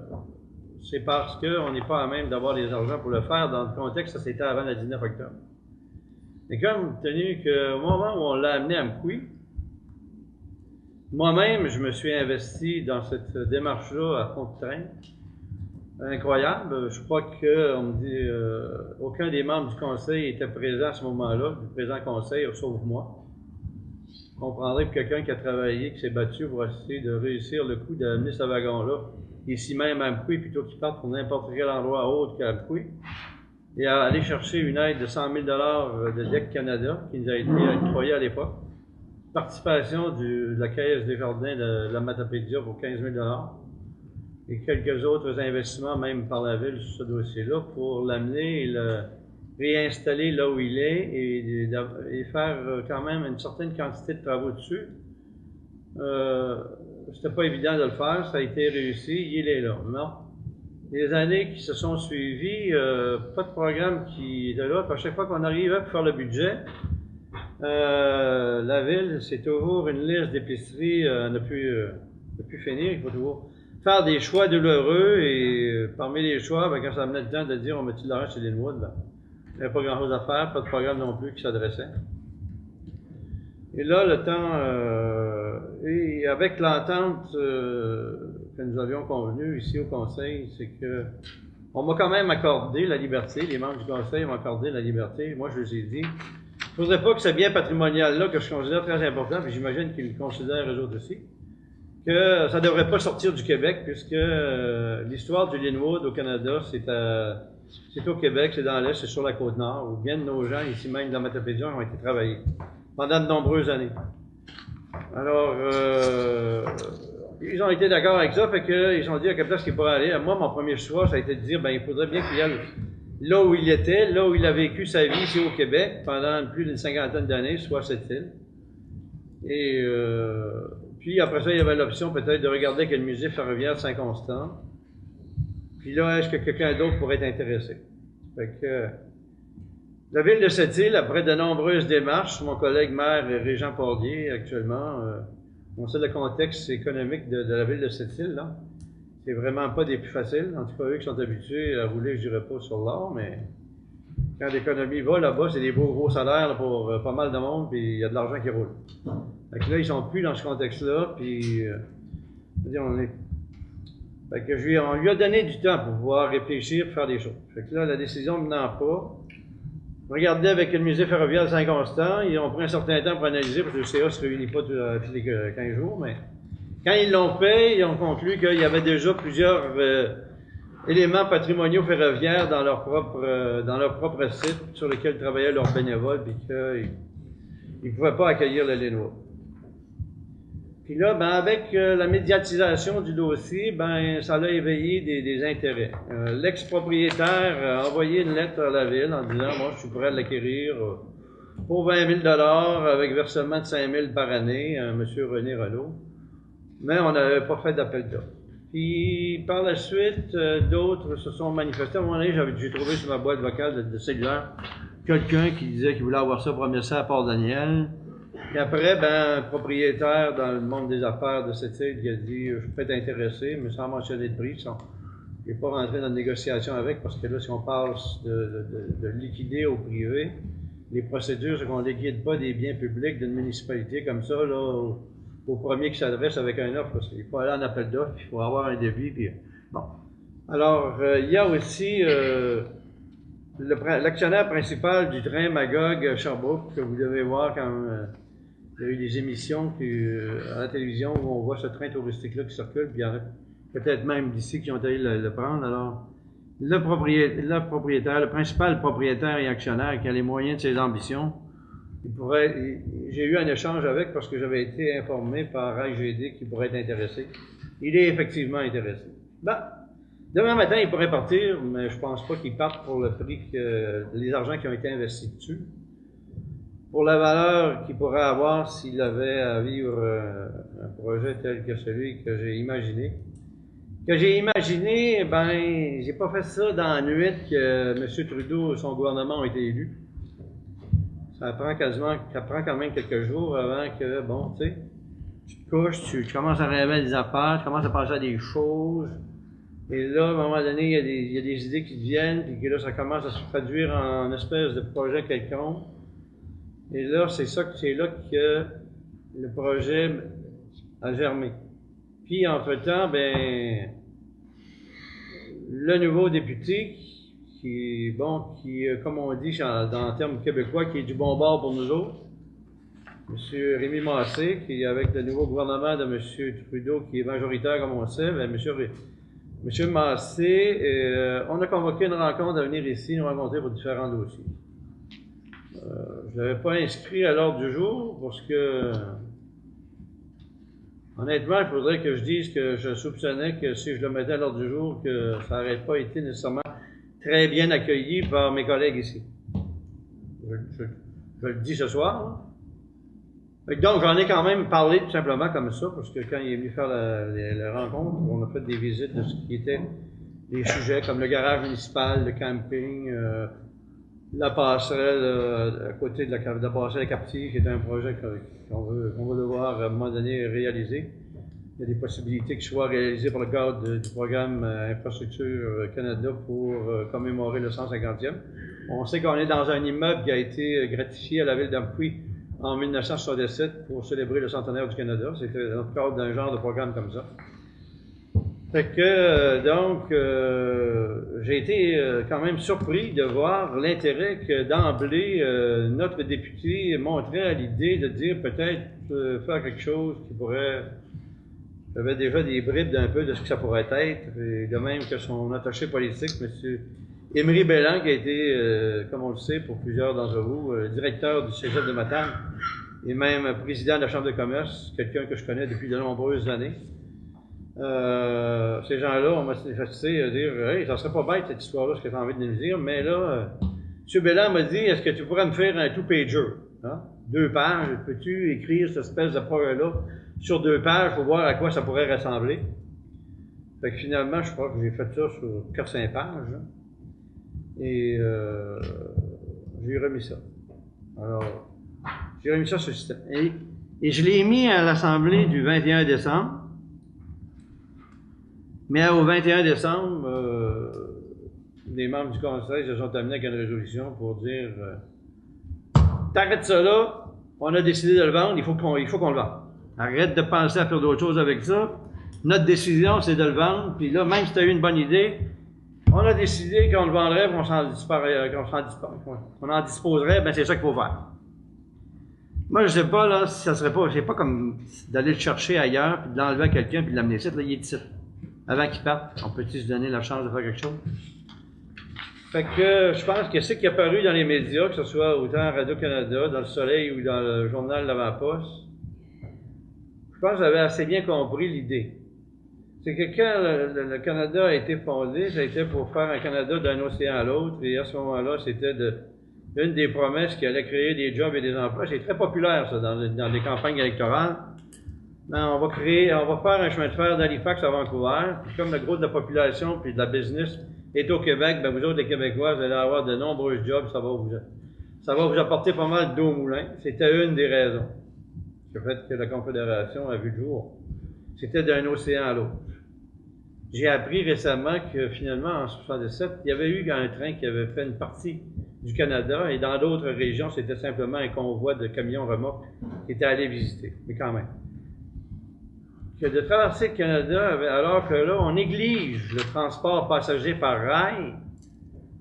c'est parce qu'on n'est pas à même d'avoir les argents pour le faire. Dans le contexte, ça c'était avant le 19 octobre. Et comme tenu qu'au moment où on l'a amené à Amqui, moi-même, je me suis investi dans cette démarche-là à fond de train. Incroyable. Je crois que, on me dit, aucun des membres du conseil était présent à ce moment-là, du présent conseil, sauf moi. Vous comprendrez que quelqu'un qui a travaillé, qui s'est battu pour essayer de réussir le coup d'amener ce wagon-là, ici même à Amqui, plutôt qu'il parte pour n'importe quel endroit autre qu'à Amqui, et à aller chercher une aide de 100 000 de DEC Canada, qui nous a été octroyée à l'époque. Participation de la Caisse des Jardins de la Matapédia pour 15 000 et quelques autres investissements, même par la ville, sur ce dossier-là, pour l'amener et le réinstaller là où il est et faire quand même une certaine quantité de travaux dessus. C'était pas évident de le faire, ça a été réussi, il est là. Non. Les années qui se sont suivies, pas de programme qui était là. À chaque fois qu'on arrivait pour faire le budget, la ville, c'est toujours une liste d'épiceries, ne plus finir. Il faut toujours faire des choix douloureux et parmi les choix, quand ça venait le temps de dire on met-tu de l'argent chez Linwood, il n'y avait pas grand-chose à faire, pas de programme non plus qui s'adressait. Et là, le temps, et avec l'entente que nous avions convenue ici au Conseil, c'est que on m'a quand même accordé la liberté, les membres du Conseil m'ont accordé la liberté. Moi, je les ai dit, il ne faudrait pas que ce bien patrimonial-là, que je considère très important, puis j'imagine qu'ils le considèrent eux autres aussi, que ça ne devrait pas sortir du Québec, puisque l'histoire du Linwood au Canada, c'est au Québec, c'est dans l'Est, c'est sur la Côte-Nord, où bien de nos gens, ici même dans Matapédia, ont été travaillés pendant de nombreuses années. Alors, ils ont été d'accord avec ça, fait qu'ils ont dit à quelle place qu'il pourrait aller. Moi, mon premier choix, ça a été de dire, il faudrait bien qu'il y aille là où il était, là où il a vécu sa vie ici au Québec, pendant plus d'une cinquantaine d'années, soit cette île. Et puis après ça, il y avait l'option peut-être de regarder avec le musée ferroviaire de Saint-Constant. Puis là, est-ce que quelqu'un d'autre pourrait être intéressé? Fait que la ville de Sept-Îles, après de nombreuses démarches, mon collègue maire Régent Pordier, actuellement, on sait le contexte économique de la ville de Sept-Îles, là. C'est vraiment pas des plus faciles. En tout cas, eux qui sont habitués à rouler, je dirais pas sur l'or, mais quand l'économie va là-bas, c'est des gros salaires là, pour pas mal de monde, puis il y a de l'argent qui roule. Fait que là, ils sont plus dans ce contexte-là, puis fait que on lui a donné du temps pour pouvoir réfléchir, faire des choses. Fait que là, la décision menant pas, regardez avec le musée ferroviaire de Saint-Constant, ils ont pris un certain temps pour analyser, parce que le CA se réunit pas tous les 15 jours, mais quand ils l'ont fait, ils ont conclu qu'il y avait déjà plusieurs éléments patrimoniaux ferroviaires dans leur propre site sur lesquels travaillaient leurs bénévoles, puis qu'ils ne pouvaient pas accueillir le Linwood. Puis là, avec la médiatisation du dossier, ça a éveillé des intérêts. L'ex-propriétaire a envoyé une lettre à la ville en disant, moi, je suis prêt à l'acquérir pour 20 000 avec versement de 5 000 par année, M. René Renaud. mais on n'avait pas fait d'appel d'offres. Puis par la suite, d'autres se sont manifestés. À un moment donné, j'ai trouvé sur ma boîte vocale de cellulaire quelqu'un qui disait qu'il voulait avoir ça pour amener ça à Port-Daniel. Puis après, ben, un propriétaire dans le monde des affaires de cette île qui a dit « Je peux être intéressé, mais sans mentionner de prix. » Je n'ai pas rentré dans une négociation avec, parce que là, si on passe de liquider au privé, les procédures, c'est qu'on ne liquide pas des biens publics d'une municipalité comme ça, là, au premier qui s'adresse avec un offre. Il faut aller en appel d'offres, il faut avoir un devis. Puis, bon. Alors, il y a aussi l'actionnaire principal du train Magog Sherbrooke, que vous devez voir quand il y a eu des émissions à la télévision où on voit ce train touristique-là qui circule, puis il y en a peut-être même d'ici qui ont allé le prendre. Alors, le propriétaire, le principal propriétaire et actionnaire qui a les moyens de ses ambitions, j'ai eu un échange avec parce que j'avais été informé par AGD qu'il pourrait être intéressé. Il est effectivement intéressé. Ben, demain matin, il pourrait partir, mais je pense pas qu'il parte pour le prix les argents qui ont été investis dessus. Pour la valeur qu'il pourrait avoir s'il avait à vivre un projet tel que celui que j'ai imaginé. Ben, j'ai pas fait ça dans la nuit que M. Trudeau et son gouvernement ont été élus. Ça prend quand même quelques jours avant que, bon, tu sais, tu te couches, tu commences à rêver des affaires, tu commences à penser à des choses. Et là, à un moment donné, il y a des idées qui te viennent, puis que là, ça commence à se traduire en espèce de projet quelconque. Et là, c'est là que le projet a germé. Puis, entre-temps, ben, le nouveau député, qui, comme on dit dans le terme québécois, qui est du bon bord pour nous autres, M. Rémi Massé, qui, avec le nouveau gouvernement de M. Trudeau, qui est majoritaire, comme on sait, ben, M. Massé, on a convoqué une rencontre à venir ici, nous rencontrer pour différents dossiers. Je ne l'avais pas inscrit à l'ordre du jour parce que, honnêtement, il faudrait que je dise que je soupçonnais que si je le mettais à l'ordre du jour, que ça n'aurait pas été nécessairement très bien accueilli par mes collègues ici. Je le dis ce soir. Donc, j'en ai quand même parlé tout simplement comme ça, parce que quand il est venu faire la rencontre, on a fait des visites de ce qui était des sujets comme le garage municipal, le camping, la passerelle à côté de la passerelle captive, qui est un projet qu'on va devoir à un moment donné réaliser. Il y a des possibilités qui soient réalisées par le cadre du programme Infrastructure Canada pour commémorer le 150e. On sait qu'on est dans un immeuble qui a été gratifié à la ville d'Amqui en 1967 pour célébrer le centenaire du Canada. C'était dans le cadre d'un genre de programme comme ça. Fait que, j'ai été quand même surpris de voir l'intérêt que d'emblée notre député montrait à l'idée de dire peut-être faire quelque chose qui pourrait... J'avais déjà des bribes d'un peu de ce que ça pourrait être, et de même que son attaché politique, M. Émery Belland, qui a été, comme on le sait pour plusieurs d'entre vous, directeur du Cégep de Matane, et même président de la Chambre de commerce, quelqu'un que je connais depuis de nombreuses années. Ces gens-là, on m'a fait dire « Hey, ça serait pas bête cette histoire-là, ce que tu as envie de nous dire, mais là, M. Belland m'a dit « Est-ce que tu pourrais me faire un two-pager? Hein? 2 pages, peux-tu écrire cette espèce de projet-là sur 2 pages pour voir à quoi ça pourrait ressembler? » Fait que finalement, je crois que j'ai fait ça sur 4-5 pages. Hein? Et j'ai remis ça. Alors, j'ai remis ça sur le système. Et je l'ai mis à l'Assemblée du 21 décembre. Mais au 21 décembre, les membres du Conseil se sont amenés avec une résolution pour dire t'arrêtes ça là, on a décidé de le vendre, il faut qu'on le vende. Arrête de penser à faire d'autres choses avec ça. Notre décision, c'est de le vendre, puis là, même si tu as eu une bonne idée, on a décidé qu'on le vendrait, qu'on en disposerait, ben c'est ça qu'il faut faire. Moi, je sais pas, là, si ça serait pas, c'est pas comme d'aller le chercher ailleurs, puis de l'enlever à quelqu'un, puis de l'amener ici, là, il est ici. Avant qu'il parte, on peut-il se donner la chance de faire quelque chose? Fait que je pense que ce qui est apparu dans les médias, que ce soit autant à Radio-Canada, dans le Soleil ou dans le journal L'Avant-Poste, je pense que j'avais assez bien compris l'idée. C'est que quand le Canada a été fondé, ça a été pour faire un Canada d'un océan à l'autre, et à ce moment-là, c'était une des promesses qui allait créer des jobs et des emplois. C'est très populaire, ça, dans les campagnes électorales. Ben, on va faire un chemin de fer d'Halifax à Vancouver. Puis comme le gros de la population puis de la business est au Québec, ben vous autres, les Québécois, vous allez avoir de nombreux jobs, ça va vous apporter pas mal d'eau au moulin. C'était une des raisons du fait que la Confédération a vu le jour. C'était d'un océan à l'autre. J'ai appris récemment que finalement, en 1977, il y avait eu un train qui avait fait une partie du Canada et dans d'autres régions, c'était simplement un convoi de camions remorques qui était allé visiter. Mais quand même. Que de traverser le Canada, alors que là, on néglige le transport passager par rail,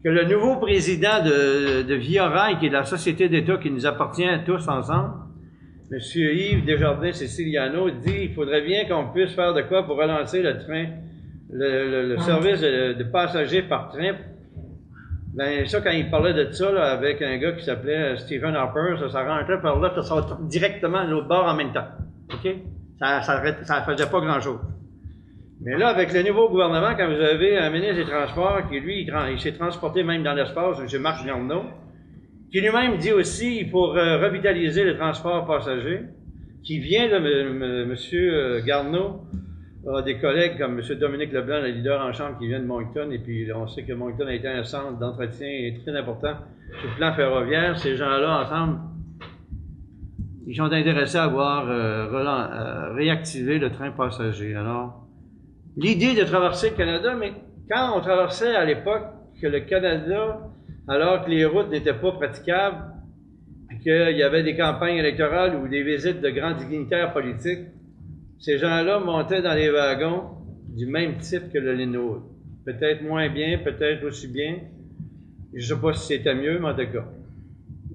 que le nouveau président de Via Rail, qui est la société d'État qui nous appartient à tous ensemble, M. Yves Desjardins-Siciliano, dit qu'il faudrait bien qu'on puisse faire de quoi pour relancer le train, le service de passagers par train. Ben, ça, quand il parlait de ça, là, avec un gars qui s'appelait Stephen Harper, ça rentrait par là, ça sortait directement à l'autre bord en même temps. OK? Ça faisait pas grand-chose. Mais là, avec le nouveau gouvernement, quand vous avez un ministre des Transports qui, lui, il s'est transporté même dans l'espace, M. Marc Garneau, qui lui-même dit aussi qu'il faut revitaliser le transport passager, qui vient de M. Garneau, a des collègues comme M. Dominique Leblanc, le leader en chambre, qui vient de Moncton, et puis on sait que Moncton a été un centre d'entretien très important sur le plan ferroviaire. Ces gens-là, ensemble, ils sont intéressés à voir réactiver le train passager. Alors, l'idée de traverser le Canada, mais quand on traversait à l'époque que le Canada, alors que les routes n'étaient pas praticables, puis qu'il y avait des campagnes électorales ou des visites de grands dignitaires politiques, ces gens-là montaient dans les wagons du même type que le Linwood. Peut-être moins bien, peut-être aussi bien. Je ne sais pas si c'était mieux, mais en tout cas.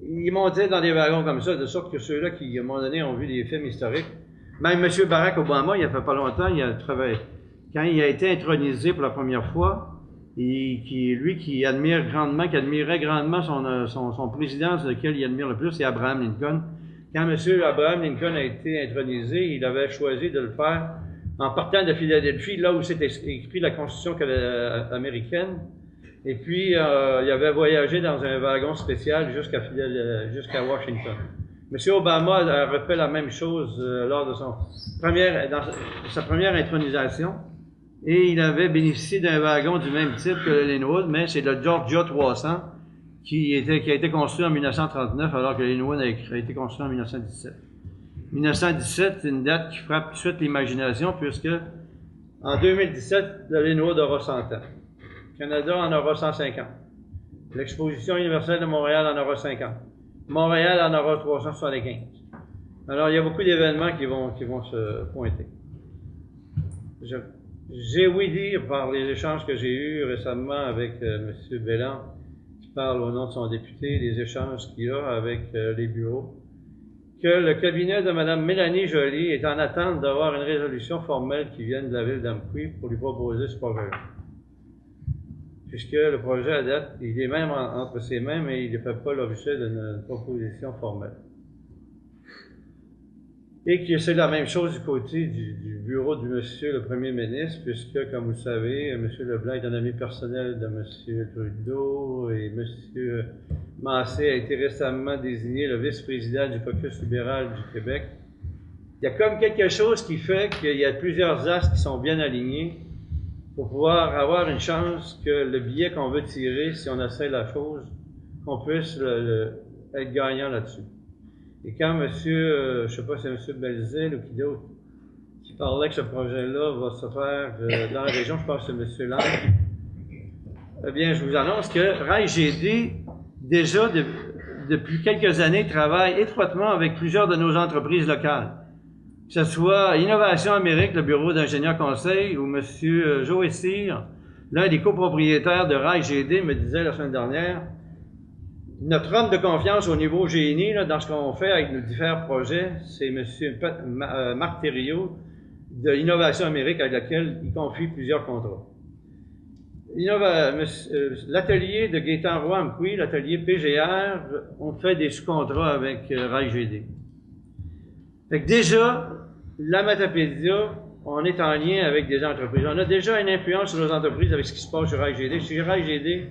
Ils montaient dans des wagons comme ça, de sorte que ceux-là qui, à un moment donné, ont vu des films historiques, même M. Barack Obama, il y a fait pas longtemps, il a travaillé. Quand il a été intronisé pour la première fois, lui qui admirait grandement son président, lequel il admire le plus, c'est Abraham Lincoln. Quand M. Abraham Lincoln a été intronisé, il avait choisi de le faire en partant de Philadelphie, là où c'était écrit la Constitution américaine. Et puis, il avait voyagé dans un wagon spécial jusqu'à Washington. M. Obama a refait la même chose lors de sa première intronisation. Et il avait bénéficié d'un wagon du même type que le Linwood, mais c'est le Georgia 300 qui a été construit en 1939 alors que le Linwood a été construit en 1917. 1917, c'est une date qui frappe tout de suite l'imagination puisque en 2017, le Linwood aura 100 ans. Le Canada en aura 150. L'Exposition universelle de Montréal en aura 50. Montréal en aura 375. Alors, il y a beaucoup d'événements qui vont se pointer. J'ai ouï dire par les échanges que j'ai eus récemment avec M. Belland, qui parle au nom de son député, les échanges qu'il a avec les bureaux, que le cabinet de Mme Mélanie Joly est en attente d'avoir une résolution formelle qui vienne de la ville d'Amqui pour lui proposer ce projet-là. Puisque le projet à date, il est même entre ses mains, mais il ne fait pas l'objet d'une proposition formelle. Et que c'est la même chose du côté du bureau du monsieur le premier ministre, puisque, comme vous le savez, M. Leblanc est un ami personnel de M. Trudeau et M. Massé a été récemment désigné le vice-président du caucus libéral du Québec. Il y a comme quelque chose qui fait qu'il y a plusieurs astres qui sont bien alignés pour pouvoir avoir une chance que le billet qu'on veut tirer, si on essaie la chose, qu'on puisse être gagnant là-dessus. Et quand monsieur, je sais pas si c'est M. Belzile ou qui d'autre, qui parlait que ce projet-là va se faire dans la région, je pense que c'est M. Lang, eh bien, je vous annonce que Rail GD, déjà depuis quelques années, travaille étroitement avec plusieurs de nos entreprises locales. Que ce soit Innovation Amérique, le bureau d'ingénieurs conseil, ou M. Joe Cyr, l'un des copropriétaires de Rail GD, me disait la semaine dernière, notre homme de confiance au niveau génie, là, dans ce qu'on fait avec nos différents projets, c'est M. Marc Thériault de Innovation Amérique, avec laquelle il confie plusieurs contrats. L'atelier de Gaétan Roy Amqui, l'atelier PGR, on fait des sous-contrats avec Rail GD. Fait que déjà, la Matapédia, on est en lien avec des entreprises. On a déjà une influence sur nos entreprises avec ce qui se passe sur Rail GD. Si Rail GD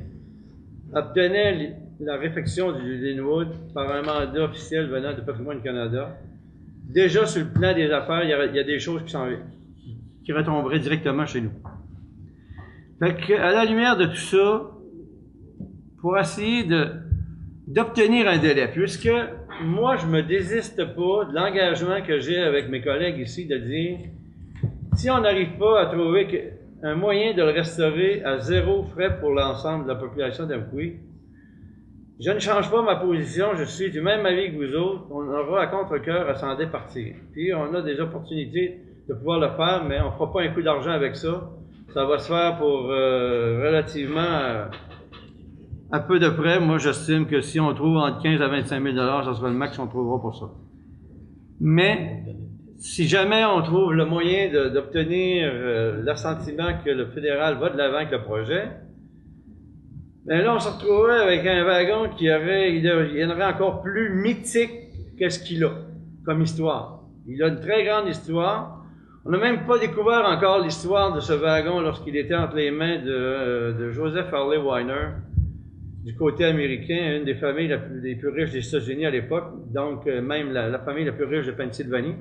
obtenait la réfection du Linwood par un mandat officiel venant de Patrimoine Canada, déjà sur le plan des affaires, il y a des choses qui retomberaient directement chez nous. Fait que, à la lumière de tout ça, pour essayer d'obtenir un délai, puisque moi, je me désiste pas de l'engagement que j'ai avec mes collègues ici de dire, si on n'arrive pas à trouver un moyen de le restaurer à 0 frais pour l'ensemble de la population d'Amqui, je ne change pas ma position, je suis du même avis que vous autres, on aura à contre-cœur à s'en départir. Puis on a des opportunités de pouvoir le faire, mais on fera pas un coup d'argent avec ça. Ça va se faire pour relativement à peu de près. Moi, j'estime que si on trouve entre 15 à 25 000 $, ça sera le max qu'on trouvera pour ça. Mais si jamais on trouve le moyen d'obtenir l'assentiment que le fédéral va de l'avant avec le projet, ben là, on se retrouverait avec un wagon il y en aurait encore plus mythique que ce qu'il a comme histoire. Il a une très grande histoire. On n'a même pas découvert encore l'histoire de ce wagon lorsqu'il était entre les mains de Joseph Harley Weiner, du côté américain, une des familles les plus riches des États-Unis à l'époque, donc même la famille la plus riche de Pennsylvanie,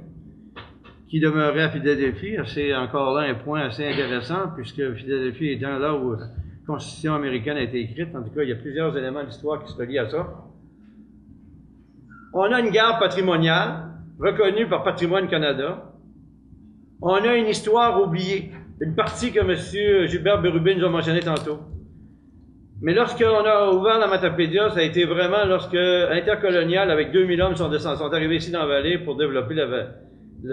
qui demeurait à Philadelphie. C'est encore là un point assez intéressant, puisque Philadelphie étant là où la Constitution américaine a été écrite. En tout cas, il y a plusieurs éléments d'histoire qui se relient à ça. On a une gare patrimoniale, reconnue par Patrimoine Canada. On a une histoire oubliée, une partie que M. Gilbert Bérubé nous a mentionné tantôt. Mais lorsqu'on a ouvert la Matapédia, ça a été vraiment lorsque Intercolonial, avec 2000 hommes, sont arrivés ici dans la vallée pour développer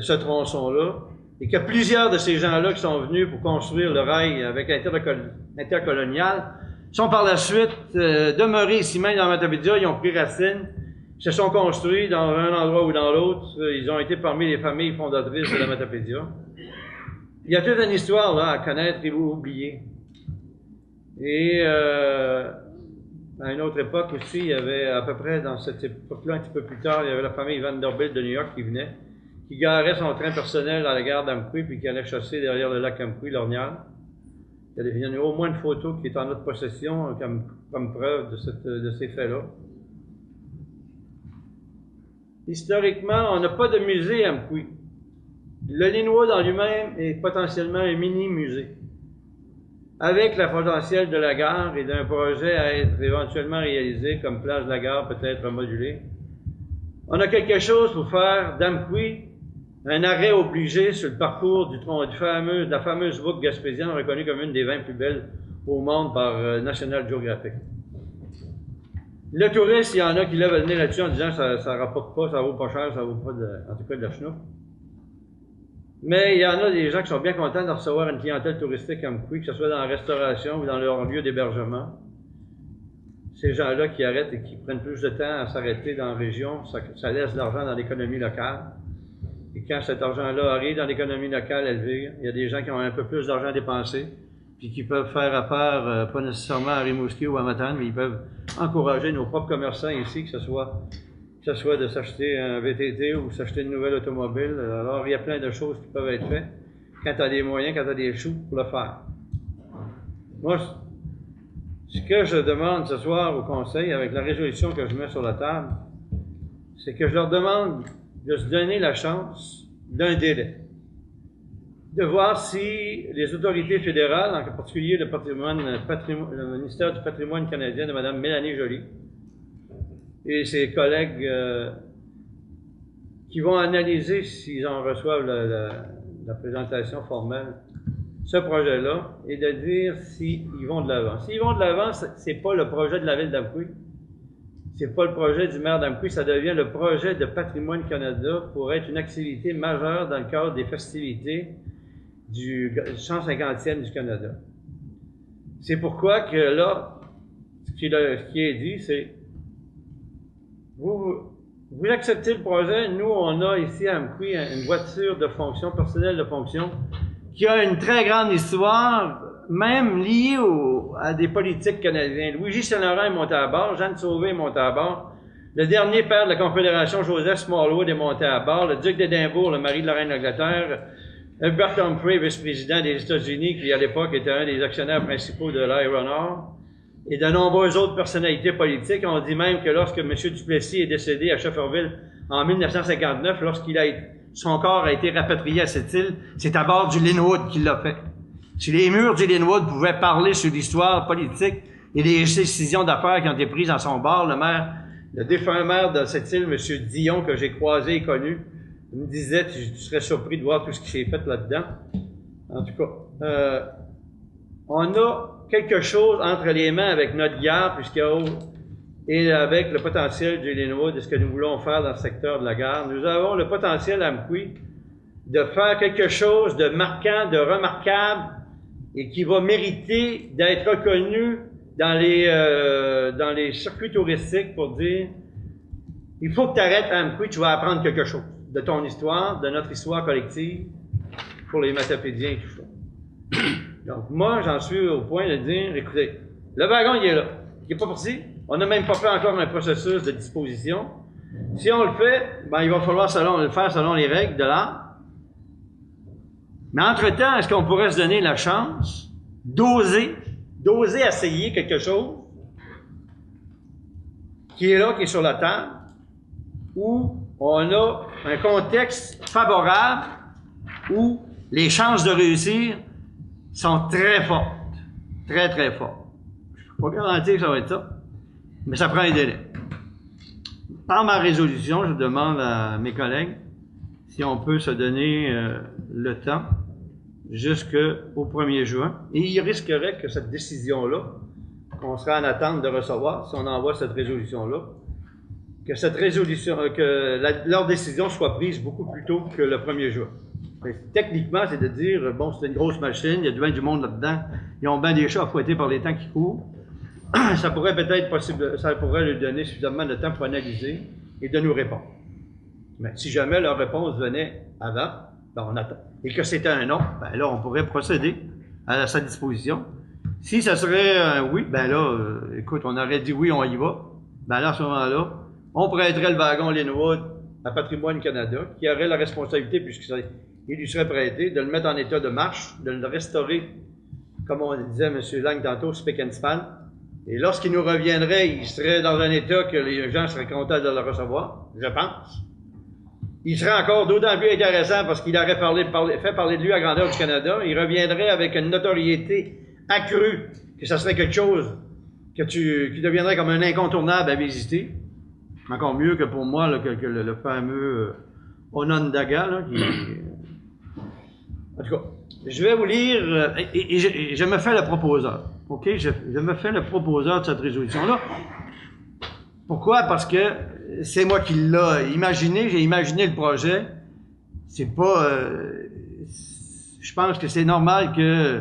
ce tronçon-là, et qu'il y a plusieurs de ces gens-là qui sont venus pour construire le rail avec Intercolonial, sont par la suite demeurés ici même dans la Matapédia, ils ont pris racine, se sont construits dans un endroit ou dans l'autre, ils ont été parmi les familles fondatrices de la Matapédia. Il y a toute une histoire là à connaître et oublier. Et à une autre époque aussi, il y avait à peu près dans cette époque-là, un petit peu plus tard, il y avait la famille Vanderbilt de New York qui venait, qui garait son train personnel à la gare d'Amqui, puis qui allait chasser derrière le lac Amqui, l'Ornial. Il y en a au moins une photo qui est en notre possession comme preuve de ces faits-là. Historiquement, on n'a pas de musée à Amqui. Le Linwood en lui-même est potentiellement un mini-musée. Avec le potentiel de la gare et d'un projet à être éventuellement réalisé comme place de la gare peut-être modulée, on a quelque chose pour faire d'Amqui un arrêt obligé sur le parcours de la fameuse boucle gaspésienne reconnue comme une des 20 plus belles au monde par National Geographic. Le touriste, il y en a qui lèvent le nez là-dessus en disant que ça rapporte pas, ça vaut pas cher, ça vaut pas en tout cas de la chenoute. Mais il y en a des gens qui sont bien contents de recevoir une clientèle touristique comme Amqui, que ce soit dans la restauration ou dans leur lieu d'hébergement. Ces gens-là qui arrêtent et qui prennent plus de temps à s'arrêter dans la région, ça laisse de l'argent dans l'économie locale. Et quand cet argent-là arrive dans l'économie locale, elle vire. Il y a des gens qui ont un peu plus d'argent à dépenser, puis qui peuvent faire affaire, pas nécessairement à Rimouski ou à Matane, mais ils peuvent encourager nos propres commerçants ici, que ce soit de s'acheter un VTT ou s'acheter une nouvelle automobile. Alors, il y a plein de choses qui peuvent être faites quand tu as des moyens, quand tu as des choux pour le faire. Moi, ce que je demande ce soir au Conseil, avec la résolution que je mets sur la table, c'est que je leur demande de se donner la chance d'un délai. De voir si les autorités fédérales, en particulier le ministère du Patrimoine canadien de Mme Mélanie Joly, et ses collègues qui vont analyser s'ils en reçoivent la présentation formelle, ce projet-là, et de dire s'ils vont de l'avant. S'ils vont de l'avant, c'est pas le projet de la ville d'Amqui, c'est pas le projet du maire d'Amqui, ça devient le projet de Patrimoine Canada pour être une activité majeure dans le cadre des festivités du 150e du Canada. C'est pourquoi que là, ce qui est dit, c'est vous acceptez le projet. Nous, on a ici à Amqui une voiture de fonction, personnel de fonction, qui a une très grande histoire, même liée à des politiques canadiens. Louis-J. Saint-Laurent est monté à bord, Jeanne Sauvé est monté à bord, le dernier père de la Confédération, Joseph Smallwood, est monté à bord, le duc d'Édimbourg, le mari de la reine d'Angleterre, Hubert Humphrey, vice-président des États-Unis, qui à l'époque était un des actionnaires principaux de l'Aéronor, et de nombreuses autres personnalités politiques. On dit même que lorsque M. Duplessis est décédé à Shefferville en 1959, son corps a été rapatrié à cette île. C'est à bord du Linwood qu'il l'a fait. Si les murs du Linwood pouvaient parler sur l'histoire politique et les décisions d'affaires qui ont été prises à son bord, le défunt maire de cette île, M. Dion, que j'ai croisé et connu, me disait, tu serais surpris de voir tout ce qui s'est fait là-dedans. En tout cas, on a quelque chose entre les mains avec notre gare, et avec le potentiel du Linwood et ce que nous voulons faire dans le secteur de la gare. Nous avons le potentiel à Amqui de faire quelque chose de marquant, de remarquable, et qui va mériter d'être reconnu dans les circuits touristiques pour dire, il faut que tu arrêtes à Amqui, tu vas apprendre quelque chose de ton histoire, de notre histoire collective, pour les matapédiens et tout ça. Donc, moi, j'en suis au point de dire, écoutez, le wagon, il est là. Il n'est pas parti. On n'a même pas fait encore un processus de disposition. Si on le fait, ben, il va falloir le faire selon les règles de l'art. Mais entre-temps, est-ce qu'on pourrait se donner la chance d'oser essayer quelque chose qui est là, qui est sur la table, où on a un contexte favorable, où les chances de réussir sont très fortes. Très, très fortes. Je ne peux pas garantir que ça va être ça, mais ça prend un délai. Par ma résolution, je demande à mes collègues si on peut se donner le temps jusqu'au 1er juin. Et il risquerait que cette décision-là, qu'on sera en attente de recevoir, si on envoie cette résolution-là, que leur décision soit prise beaucoup plus tôt que le 1er juin. Techniquement, c'est de dire, bon, c'est une grosse machine, il y a bien du monde là-dedans, ils ont bien des chats à fouetter par les temps qui courent. Ça pourrait peut-être possible, ça pourrait leur donner suffisamment de temps pour analyser et de nous répondre. Mais si jamais leur réponse venait avant, ben on attend. Et que c'était un non, ben là, on pourrait procéder à sa disposition. Si ça serait un oui, ben là, écoute, on aurait dit oui, on y va. Ben là, à ce moment-là, on prêterait le wagon Linwood à Patrimoine Canada, qui aurait la responsabilité, puisqu'il lui serait prêté, de le mettre en état de marche, de le restaurer, comme on disait M. Lang tantôt, spick and span. Et lorsqu'il nous reviendrait, il serait dans un état que les gens seraient contents de le recevoir, je pense. Il serait encore d'autant plus intéressant parce qu'il aurait fait parler de lui à grandeur du Canada. Il reviendrait avec une notoriété accrue, que ça serait quelque chose qui deviendrait comme un incontournable à visiter. Encore mieux que pour moi, là, que le fameux Onondaga, là, qui... En tout cas, je vais vous lire, et je me fais le proposeur. OK? Je me fais le proposeur de cette résolution-là. Pourquoi? Parce que c'est moi qui l'ai imaginé, j'ai imaginé le projet. C'est pas... je pense que c'est normal que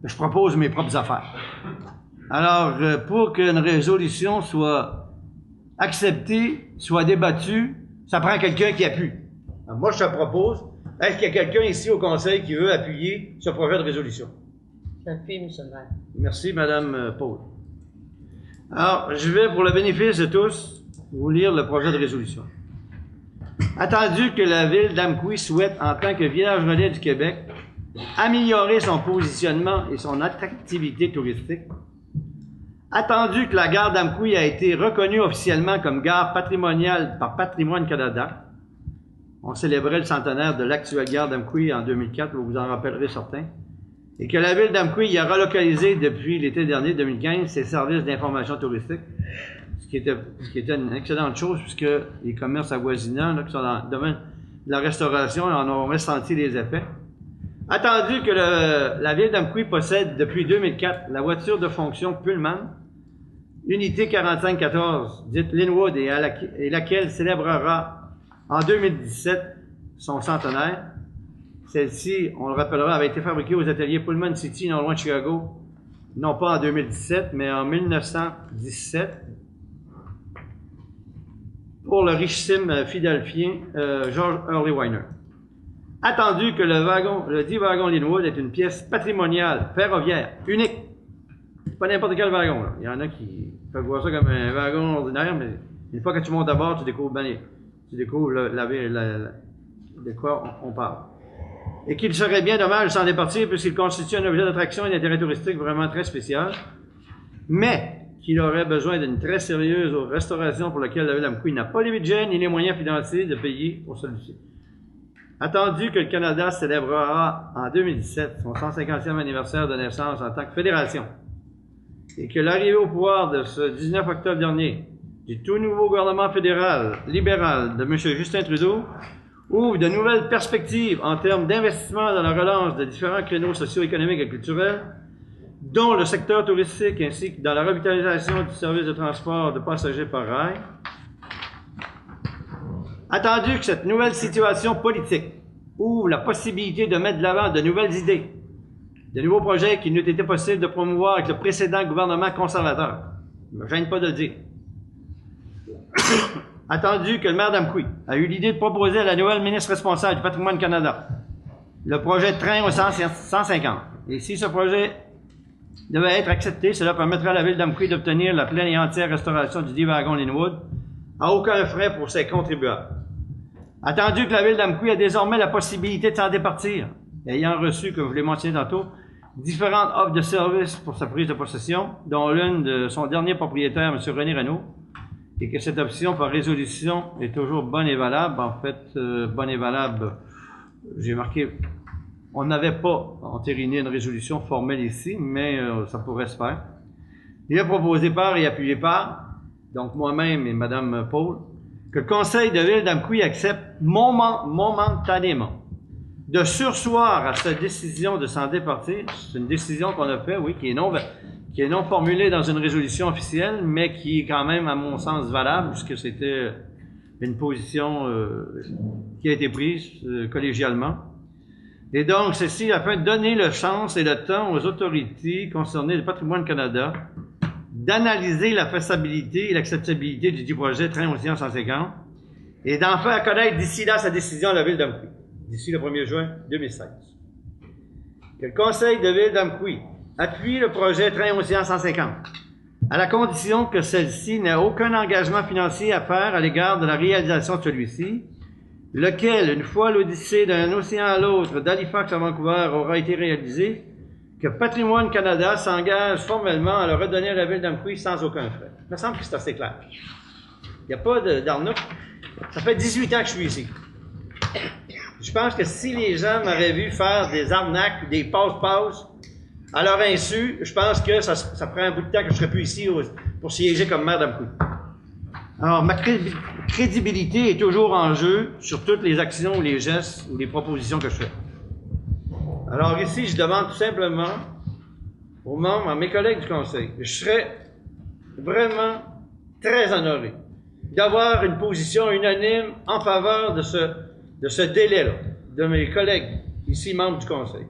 je propose mes propres affaires. Alors, pour qu'une résolution soit acceptée, soit débattue, ça prend quelqu'un qui appuie. Alors, moi, je te propose, est-ce qu'il y a quelqu'un ici au Conseil qui veut appuyer ce projet de résolution? J'appuie, M. le maire. Merci, Mme Paul. Alors, je vais, pour le bénéfice de tous, vous lire le projet de résolution. Attendu que la ville d'Amqui souhaite, en tant que village relais du Québec, améliorer son positionnement et son attractivité touristique, attendu que la gare d'Amqui a été reconnue officiellement comme gare patrimoniale par Patrimoine Canada, on célébrait le centenaire de l'actuelle gare d'Amqui en 2004, vous vous en rappellerez certains, et que la ville d'Amqui y a relocalisé depuis l'été dernier, 2015, ses services d'information touristique, ce qui était une excellente chose, puisque les commerces avoisinants, là, qui sont dans le domaine de la restauration, en ont ressenti les effets. Attendu que la ville d'Amqui possède depuis 2004 la voiture de fonction Pullman, unité 4514, dite Linwood, et laquelle célébrera en 2017 son centenaire. Celle-ci, on le rappellera, avait été fabriquée aux ateliers Pullman City, non loin de Chicago, non pas en 2017, mais en 1917, pour le richissime philadelphien George Early Weiner. Attendu que le dit wagon Linwood est une pièce patrimoniale, ferroviaire, unique. Pas n'importe quel wagon, là. Il y en a qui peuvent voir ça comme un wagon ordinaire, mais une fois que tu montes à bord, tu découvres de quoi on parle. Et qu'il serait bien dommage de s'en départir puisqu'il constitue un objet d'attraction et d'intérêt touristique vraiment très spécial, mais qu'il aurait besoin d'une très sérieuse restauration pour laquelle la ville d'Amqui n'a pas les budgets ni les moyens financiers de payer pour celui-ci. Attendu que le Canada célébrera en 2017 son 150e anniversaire de naissance en tant que fédération et que l'arrivée au pouvoir de ce 19 octobre dernier du tout nouveau gouvernement fédéral libéral de M. Justin Trudeau ouvre de nouvelles perspectives en termes d'investissement dans la relance de différents créneaux socio-économiques et culturels, dont le secteur touristique ainsi que dans la revitalisation du service de transport de passagers par rail. Attendu que cette nouvelle situation politique ouvre la possibilité de mettre de l'avant de nouvelles idées, de nouveaux projets qu'il n'eût été possible de promouvoir avec le précédent gouvernement conservateur. Je ne me gêne pas de le dire. Attendu que le maire d'Amqui a eu l'idée de proposer à la nouvelle ministre responsable du Patrimoine Canada le projet de train au 150. Et si ce projet devait être accepté, cela permettrait à la ville d'Amqui d'obtenir la pleine et entière restauration du 10 wagons Linwood à aucun frais pour ses contribuables. Attendu que la ville d'Amqui a désormais la possibilité de s'en départir, ayant reçu, comme je l'ai mentionné tantôt, différentes offres de services pour sa prise de possession, dont l'une de son dernier propriétaire, M. René Renaud, et que cette option par résolution est toujours bonne et valable. En fait, bonne et valable, j'ai marqué, on n'avait pas entériné une résolution formelle ici, mais ça pourrait se faire. Il est proposé par et appuyé par, donc moi-même et Mme Paul, que le Conseil de ville d'Amqui accepte momentanément de surseoir à sa décision de s'en départir. C'est une décision qu'on a faite, oui, qui est non formulée dans une résolution officielle, mais qui est quand même, à mon sens, valable, puisque c'était une position qui a été prise collégialement. Et donc, ceci afin de donner le chance et le temps aux autorités concernées du Patrimoine Canada d'analyser la faisabilité et l'acceptabilité du projet Train Océan 150 et d'en faire connaître d'ici là sa décision à la ville d'Amqui, d'ici le 1er juin 2016. Que le Conseil de ville d'Amqui appuie le projet Train Océan 150 à la condition que celle-ci n'ait aucun engagement financier à faire à l'égard de la réalisation de celui-ci, lequel, une fois l'odyssée d'un océan à l'autre d'Halifax à Vancouver aura été réalisé, que Patrimoine Canada s'engage formellement à le redonner à la ville d'Amqui sans aucun frais. Il me semble que c'est assez clair. Il n'y a pas d'arnaque. Ça fait 18 ans que je suis ici. Je pense que si les gens m'auraient vu faire des arnaques ou des passe-passe à leur insu, je pense que ça prend un bout de temps que je ne serais plus ici pour siéger comme maire d'Amqui. Alors, ma crédibilité est toujours en jeu sur toutes les actions ou les gestes ou les propositions que je fais. Alors ici, je demande tout simplement aux membres, à mes collègues du Conseil, je serais vraiment très honoré d'avoir une position unanime en faveur de ce délai-là, de mes collègues ici, membres du Conseil.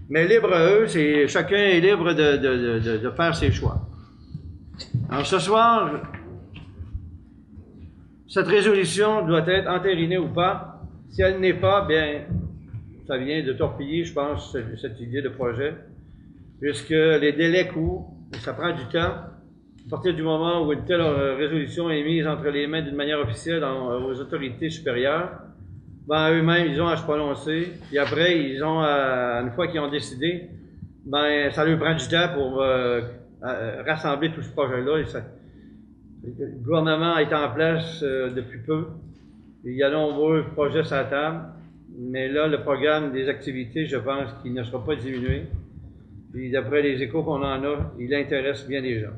Mais libre à eux, chacun est libre de faire ses choix. Alors ce soir, cette résolution doit être entérinée ou pas. Si elle n'est pas, bien, ça vient de torpiller, je pense, cette idée de projet, puisque les délais courent, et ça prend du temps. À partir du moment où une telle résolution est mise entre les mains d'une manière officielle aux autorités supérieures, ben, eux-mêmes, ils ont à se prononcer, puis après, ils ont une fois qu'ils ont décidé, ben, ça leur prend du temps pour rassembler tout ce projet-là. Le gouvernement est en place depuis peu. Il y a nombreux projets sur la table. Mais là, le programme des activités, je pense qu'il ne sera pas diminué. Puis d'après les échos qu'on en a, il intéresse bien les gens.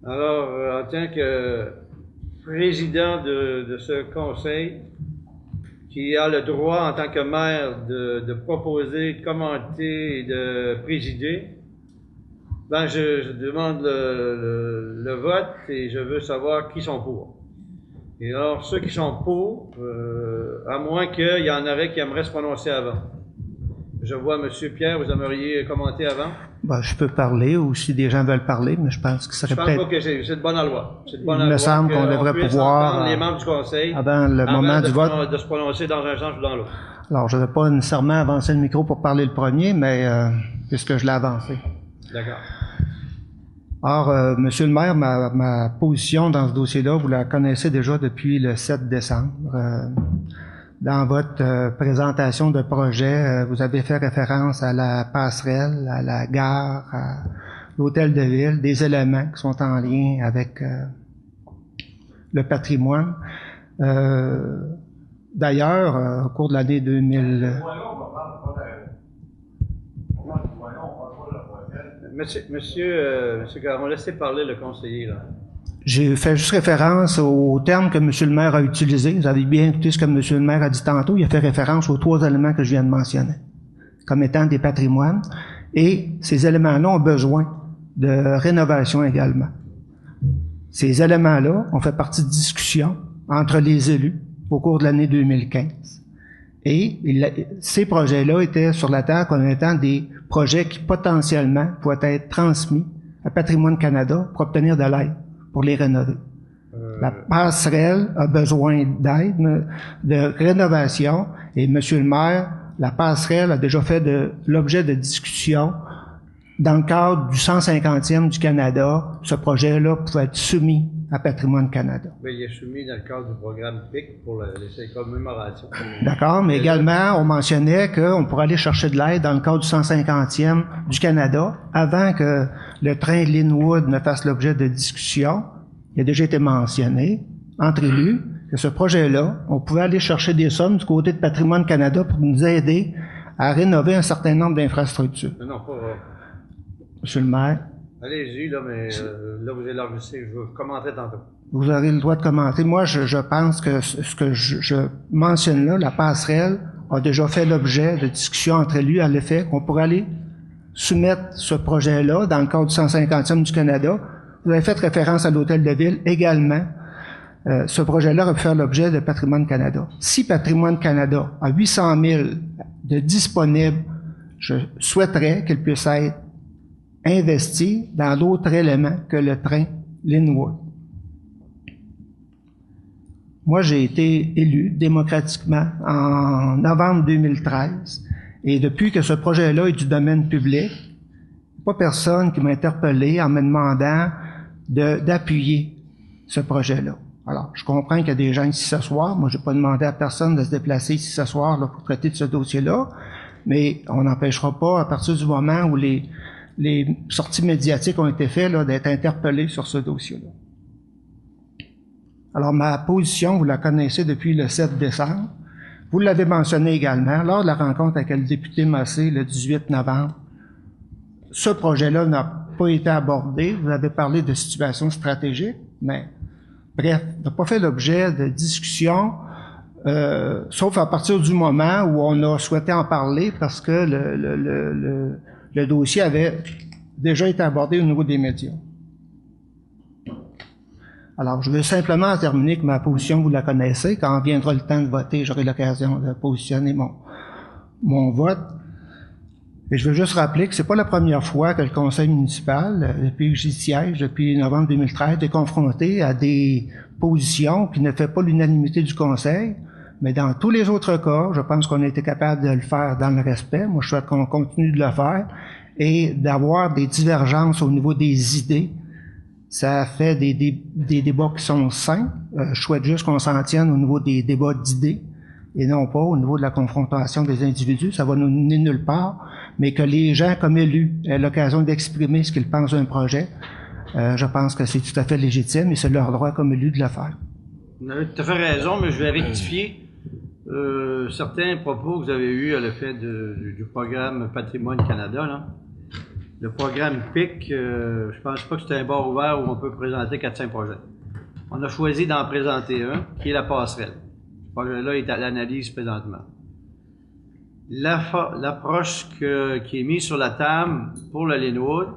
Alors, en tant que président de ce conseil, qui a le droit en tant que maire de proposer, de commenter et de présider, ben je demande le vote et je veux savoir qui sont pour. Et alors, ceux qui sont pour, à moins qu'il y en aurait qui aimeraient se prononcer avant. Je vois M. Pierre, vous aimeriez commenter avant? Ben, je peux parler, ou si des gens veulent parler, mais je pense que ça serait peut-être... Je pense pas que c'est de bonne loi. Il me semble qu'on devrait pouvoir, les membres du conseil, avant le moment du vote, de se prononcer dans un sens ou dans l'autre. Alors, je ne vais pas nécessairement avancer le micro pour parler le premier, mais puisque je l'ai avancé. D'accord. Or, Monsieur le maire, ma position dans ce dossier-là, vous la connaissez déjà depuis le 7 décembre. Dans votre présentation de projet, vous avez fait référence à la passerelle, à la gare, l'hôtel de ville, des éléments qui sont en lien avec le patrimoine. D'ailleurs, au cours de l'année 2000... Monsieur Garon, laissez parler le conseiller, là. J'ai fait juste référence aux termes que M. le maire a utilisés. Vous avez bien écouté ce que M. le maire a dit tantôt. Il a fait référence aux 3 éléments que je viens de mentionner, comme étant des patrimoines. Et ces éléments-là ont besoin de rénovation également. Ces éléments-là ont fait partie de discussions entre les élus au cours de l'année 2015. Et ces projets-là étaient sur la table comme étant des projets qui potentiellement pouvaient être transmis à Patrimoine Canada pour obtenir de l'aide pour les rénover. La passerelle a besoin d'aide, de rénovation, et Monsieur le maire, la passerelle a déjà fait l'objet de discussions dans le cadre du 150e du Canada. Ce projet-là pouvait être soumis à Patrimoine Canada. Mais il est soumis dans le cadre du programme PIC pour les commémorations. D'accord, mais également, on mentionnait qu'on pourrait aller chercher de l'aide dans le cadre du 150e du Canada avant que le train Linwood ne fasse l'objet de discussions. Il a déjà été mentionné entre élus que ce projet-là, on pouvait aller chercher des sommes du côté de Patrimoine Canada pour nous aider à rénover un certain nombre d'infrastructures. Non, pas vrai. Monsieur le maire. Allez-y, là, mais là, vous élargissez. Je vais commenter tantôt. Vous aurez le droit de commenter. Moi, je pense que ce que je mentionne là, la passerelle, a déjà fait l'objet de discussions entre élus à l'effet qu'on pourrait aller soumettre ce projet-là dans le cadre du 150e du Canada. Vous avez fait référence à l'hôtel de ville également. Ce projet-là va faire l'objet de Patrimoine Canada. Si Patrimoine Canada a 800 000 de disponibles, je souhaiterais qu'il puisse être investi dans d'autres éléments que le train Linwood. Moi, j'ai été élu démocratiquement en novembre 2013, et depuis que ce projet-là est du domaine public, pas personne qui m'a interpellé en me demandant d'appuyer ce projet-là. Alors, je comprends qu'il y a des gens ici ce soir. Moi, je n'ai pas demandé à personne de se déplacer ici ce soir là, pour traiter de ce dossier-là, mais on n'empêchera pas, à partir du moment où les sorties médiatiques ont été faites, là, d'être interpellés sur ce dossier-là. Alors, ma position, vous la connaissez depuis le 7 décembre. Vous l'avez mentionné également lors de la rencontre avec le député Massé le 18 novembre. Ce projet-là n'a pas été abordé. Vous avez parlé de situation stratégique, mais bref, n'a pas fait l'objet de discussion, sauf à partir du moment où on a souhaité en parler parce que le dossier avait déjà été abordé au niveau des médias. Alors, je veux simplement terminer que ma position, vous la connaissez. Quand viendra le temps de voter, j'aurai l'occasion de positionner mon vote. Et je veux juste rappeler que c'est pas la première fois que le conseil municipal, depuis que j'y siège, depuis novembre 2013, est confronté à des positions qui ne fait pas l'unanimité du conseil. Mais dans tous les autres cas, je pense qu'on a été capable de le faire dans le respect. Moi, je souhaite qu'on continue de le faire et d'avoir des divergences au niveau des idées. Ça fait des débats qui sont sains. Je souhaite juste qu'on s'en tienne au niveau des débats d'idées et non pas au niveau de la confrontation des individus. Ça va nous mener nulle part, mais que les gens, comme élus, aient l'occasion d'exprimer ce qu'ils pensent d'un projet. Je pense que c'est tout à fait légitime et c'est leur droit comme élus de le faire. Vous avez tout à fait raison, mais je vais rectifier certains propos que vous avez eus à l'effet du programme Patrimoine Canada, là. Le programme PIC, je pense pas que c'est un bar ouvert où on peut présenter 4-5 projets. On a choisi d'en présenter un, qui est la passerelle. Ce projet-là est à l'analyse présentement. L'approche qui est mise sur la table pour le Linwood,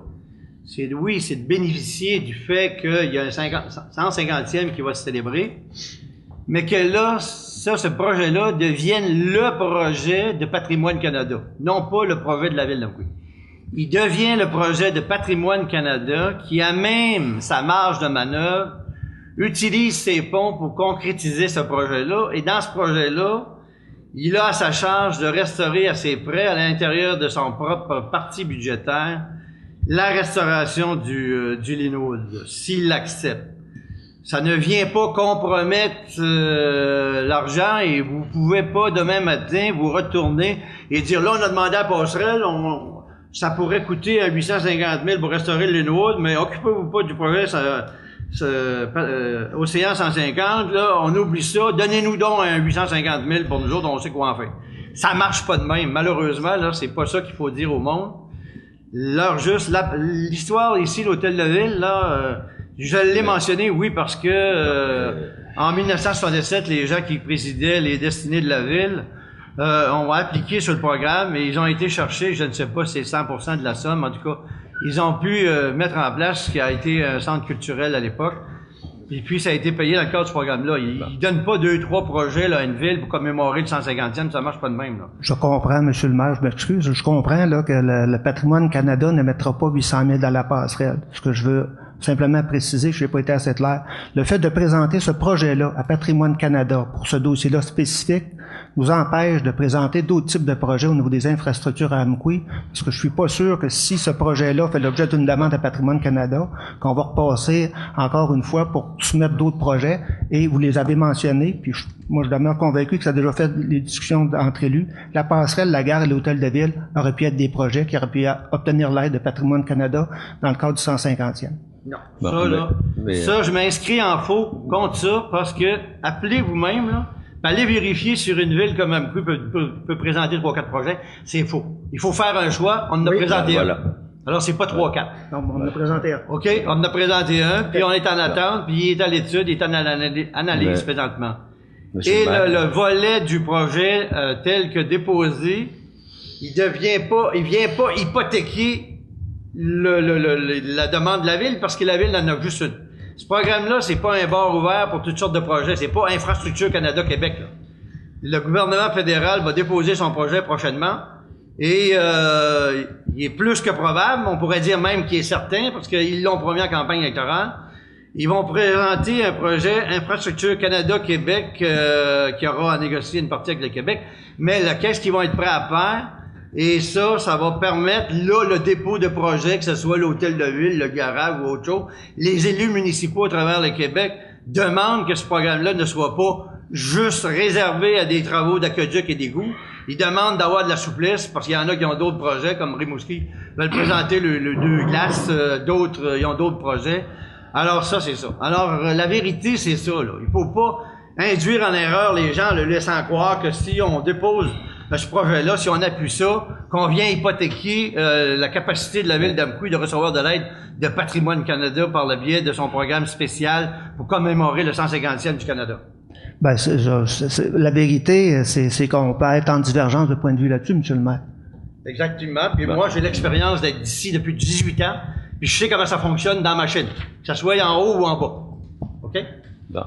c'est de bénéficier du fait qu'il y a un 150e qui va se célébrer, mais que là, ce projet-là devienne le projet de Patrimoine Canada, non pas le projet de la Ville d'Amqui. Il devient le projet de Patrimoine Canada qui a même sa marge de manœuvre, utilise ses ponts pour concrétiser ce projet-là. Et dans ce projet-là, il a à sa charge de restaurer à ses frais, à l'intérieur de son propre parti budgétaire, la restauration du Linwood, s'il l'accepte. Ça ne vient pas compromettre l'argent et vous pouvez pas demain matin vous retourner et dire là on a demandé à la passerelle, ça pourrait coûter à 850 000 pour restaurer le Linwood, mais occupez-vous pas du projet Océan 150, là, on oublie ça, donnez-nous donc un 850 000 pour nous autres, on sait quoi en faire. Ça marche pas de même, malheureusement, là, c'est pas ça qu'il faut dire au monde. L'histoire ici, l'Hôtel de Ville, là, je l'ai mentionné, oui, parce que en 1967, les gens qui présidaient les destinées de la ville ont appliqué sur le programme et ils ont été chercher, je ne sais pas si c'est 100% de la somme, en tout cas, ils ont pu mettre en place ce qui a été un centre culturel à l'époque. Et puis, ça a été payé dans le cadre de ce programme-là. Ils donnent pas 2-3 projets là, à une ville pour commémorer le 150e, ça marche pas de même. Là. Je comprends, Monsieur le maire, je m'excuse. Je comprends là que le Patrimoine Canada ne mettra pas 800 000 dans la passerelle. Ce que je veux simplement préciser, je n'ai pas été assez clair. Le fait de présenter ce projet-là à Patrimoine Canada pour ce dossier-là spécifique nous empêche de présenter d'autres types de projets au niveau des infrastructures à Amqui, parce que je suis pas sûr que si ce projet-là fait l'objet d'une demande à Patrimoine Canada, qu'on va repasser encore une fois pour soumettre d'autres projets, et vous les avez mentionnés, puis moi je demeure convaincu que ça a déjà fait les discussions entre élus. La passerelle, la gare et l'hôtel de ville auraient pu être des projets qui auraient pu obtenir l'aide de Patrimoine Canada dans le cadre du 150e. Non. Bon, Ça, je m'inscris en faux contre ça, parce que, appelez vous-même, là, allez vérifier sur une ville comme Amqui peut présenter 3-4 projets, c'est faux. Il faut faire un choix, on en a présenté un. Alors, c'est pas 3-4. Non, on en a présenté un. OK, on en a présenté un, puis on est en attente, puis il est à l'étude, il est en analyse présentement. Et le volet du projet tel que déposé, il vient pas hypothéquer la demande de la ville, parce que la ville en a juste une. Ce programme-là, c'est pas un bar ouvert pour toutes sortes de projets. C'est pas Infrastructure Canada-Québec. Le gouvernement fédéral va déposer son projet prochainement. Et il est plus que probable, on pourrait dire même qu'il est certain, parce qu'ils l'ont promis en campagne électorale. Ils vont présenter un projet Infrastructure Canada-Québec qui aura à négocier une partie avec le Québec. Mais qu'est-ce qu'ils vont être prêts à faire? Et ça va permettre, là, le dépôt de projet, que ce soit l'hôtel de ville, le garage ou autre chose. Les élus municipaux à travers le Québec demandent que ce programme-là ne soit pas juste réservé à des travaux d'aqueduc et d'égouts. Ils demandent d'avoir de la souplesse, parce qu'il y en a qui ont d'autres projets, comme Rimouski veulent présenter le 2 glaces, d'autres, ils ont d'autres projets. Alors ça, c'est ça. Alors, la vérité, c'est ça, là. Il faut pas induire en erreur les gens, le laissant croire que si on dépose ce projet-là, si on appuie ça, qu'on vient hypothéquer la capacité de la ville d'Amqui de recevoir de l'aide de Patrimoine Canada par le biais de son programme spécial pour commémorer le 150e du Canada. Ben, la vérité, c'est qu'on peut être en divergence de point de vue là-dessus, M. le maire. Exactement. Puis moi, j'ai l'expérience d'être d'ici depuis 18 ans, puis je sais comment ça fonctionne dans ma chaîne, que ça soit en haut ou en bas. OK? Bon.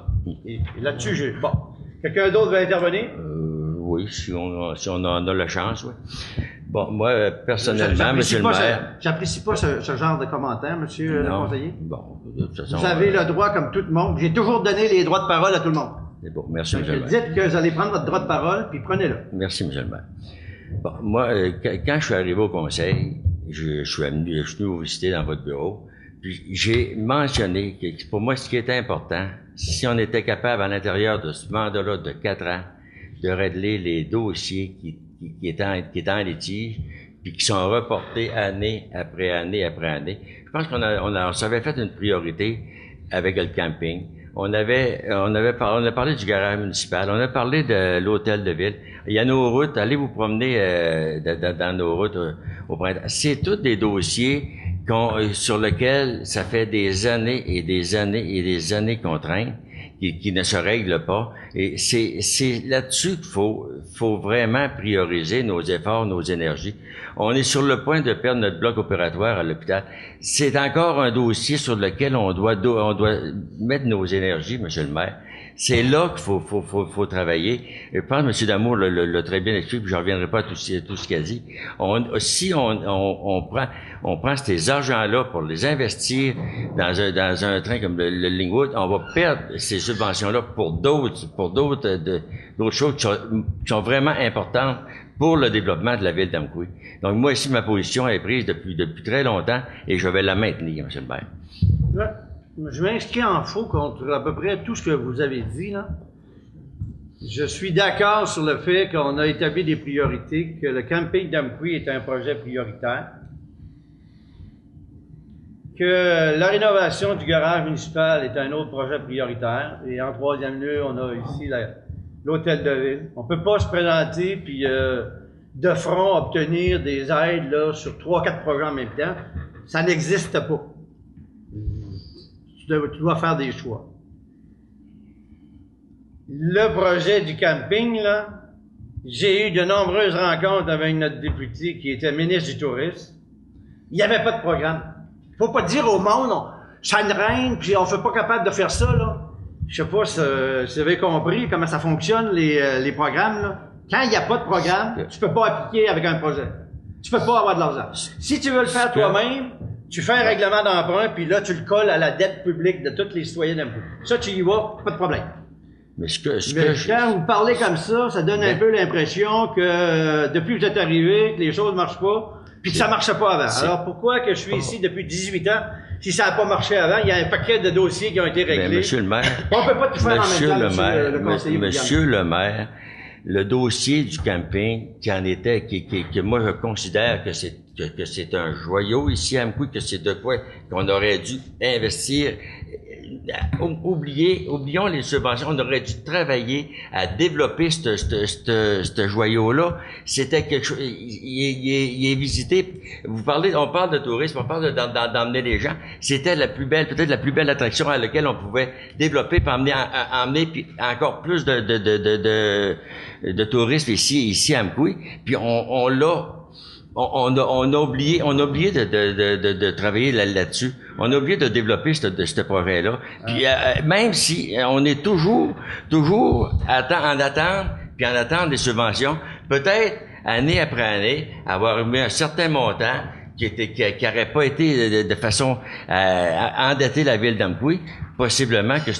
Et là-dessus, Bon. Quelqu'un d'autre veut intervenir? Oui, si on en a la chance, oui. Bon, moi, personnellement, monsieur le maire... J'apprécie pas ce genre de commentaire, monsieur le conseiller. Bon, de toute façon... Vous avez le droit, comme tout le monde. J'ai toujours donné les droits de parole à tout le monde. C'est bon, merci, monsieur le maire. Dites que vous allez prendre votre droit de parole, puis prenez-le. Merci, monsieur le maire. Bon, moi, quand je suis arrivé au conseil, je suis venu vous visiter dans votre bureau, puis j'ai mentionné que pour moi, ce qui était important, si on était capable, à l'intérieur de ce mandat-là de 4 ans, de régler les dossiers qui étaient en litige, puis qui sont reportés année après année après année. Je pense qu'on s'avait fait une priorité avec le camping. On a parlé du garage municipal, on a parlé de l'hôtel de ville. Il y a nos routes, allez vous promener dans nos routes au printemps. C'est tous des dossiers sur lesquels ça fait des années et des années et des années qu'on traîne, qui ne se règlent pas. Et c'est là-dessus qu'il faut vraiment prioriser nos efforts, nos énergies. On est sur le point de perdre notre bloc opératoire à l'hôpital. C'est encore un dossier sur lequel on doit mettre nos énergies, monsieur le maire. C'est là qu'il faut travailler. Je pense que M. Damour l'a très bien expliqué, puis je ne reviendrai pas à tout ce qu'il a dit. Si on prend ces argents-là pour les investir dans un train comme le Linwood, on va perdre ces subventions-là pour d'autres choses qui sont vraiment importantes pour le développement de la ville d'Amqui. Donc, moi, ici, ma position est prise depuis très longtemps et je vais la maintenir, M. le maire. Là, je m'inscris en faux contre à peu près tout ce que vous avez dit, là. Je suis d'accord sur le fait qu'on a établi des priorités, que le camping d'Amqui est un projet prioritaire. que la rénovation du garage municipal est un autre projet prioritaire. Et en troisième lieu, on a ici l'hôtel de ville. On peut pas se présenter puis de front obtenir des aides là, sur 3-4 programmes en même temps. Ça n'existe pas. Tu dois faire des choix. Le projet du camping, là, j'ai eu de nombreuses rencontres avec notre député qui était ministre du Tourisme. Il n'y avait pas de programme. Faut pas dire au monde, ça ne règne, puis on fait pas capable de faire ça, là. Je sais pas si vous avez compris comment ça fonctionne, les programmes, là. Quand il n'y a pas de programme, tu peux pas appliquer avec un projet. Tu peux pas avoir de l'argent. Si tu veux le faire toi-même, tu fais un règlement d'emprunt, puis là, tu le colles à la dette publique de tous les citoyens d'impôt. Ça, tu y vas, pas de problème. Mais quand vous parlez comme ça donne un peu l'impression que depuis que vous êtes arrivé, que les choses marchent pas, puis que ça marchait pas avant. Alors pourquoi que je suis ici depuis 18 ans, si ça n'a pas marché avant, il y a un paquet de dossiers qui ont été réglés. Monsieur le maire, on peut pas tout faire en même temps, le conseiller. Monsieur le maire, le dossier du camping qui en était, que moi je considère que c'est un joyau ici à Amqui, que c'est de quoi qu'on aurait dû investir. Oublions les subventions, on aurait dû travailler à développer ce joyau-là. C'était quelque chose, il est visité. On parle de tourisme, on parle d'emmener les gens. C'était peut-être la plus belle attraction à laquelle on pouvait développer, puis emmener puis encore plus de touristes ici à Amqui. Puis on a oublié de travailler là-dessus. On a oublié de développer ce projet-là. Puis même si on est toujours en attente des subventions, peut-être année après année avoir mis un certain montant qui n'aurait pas été de façon à endetter la ville d'Amqui. Possiblement que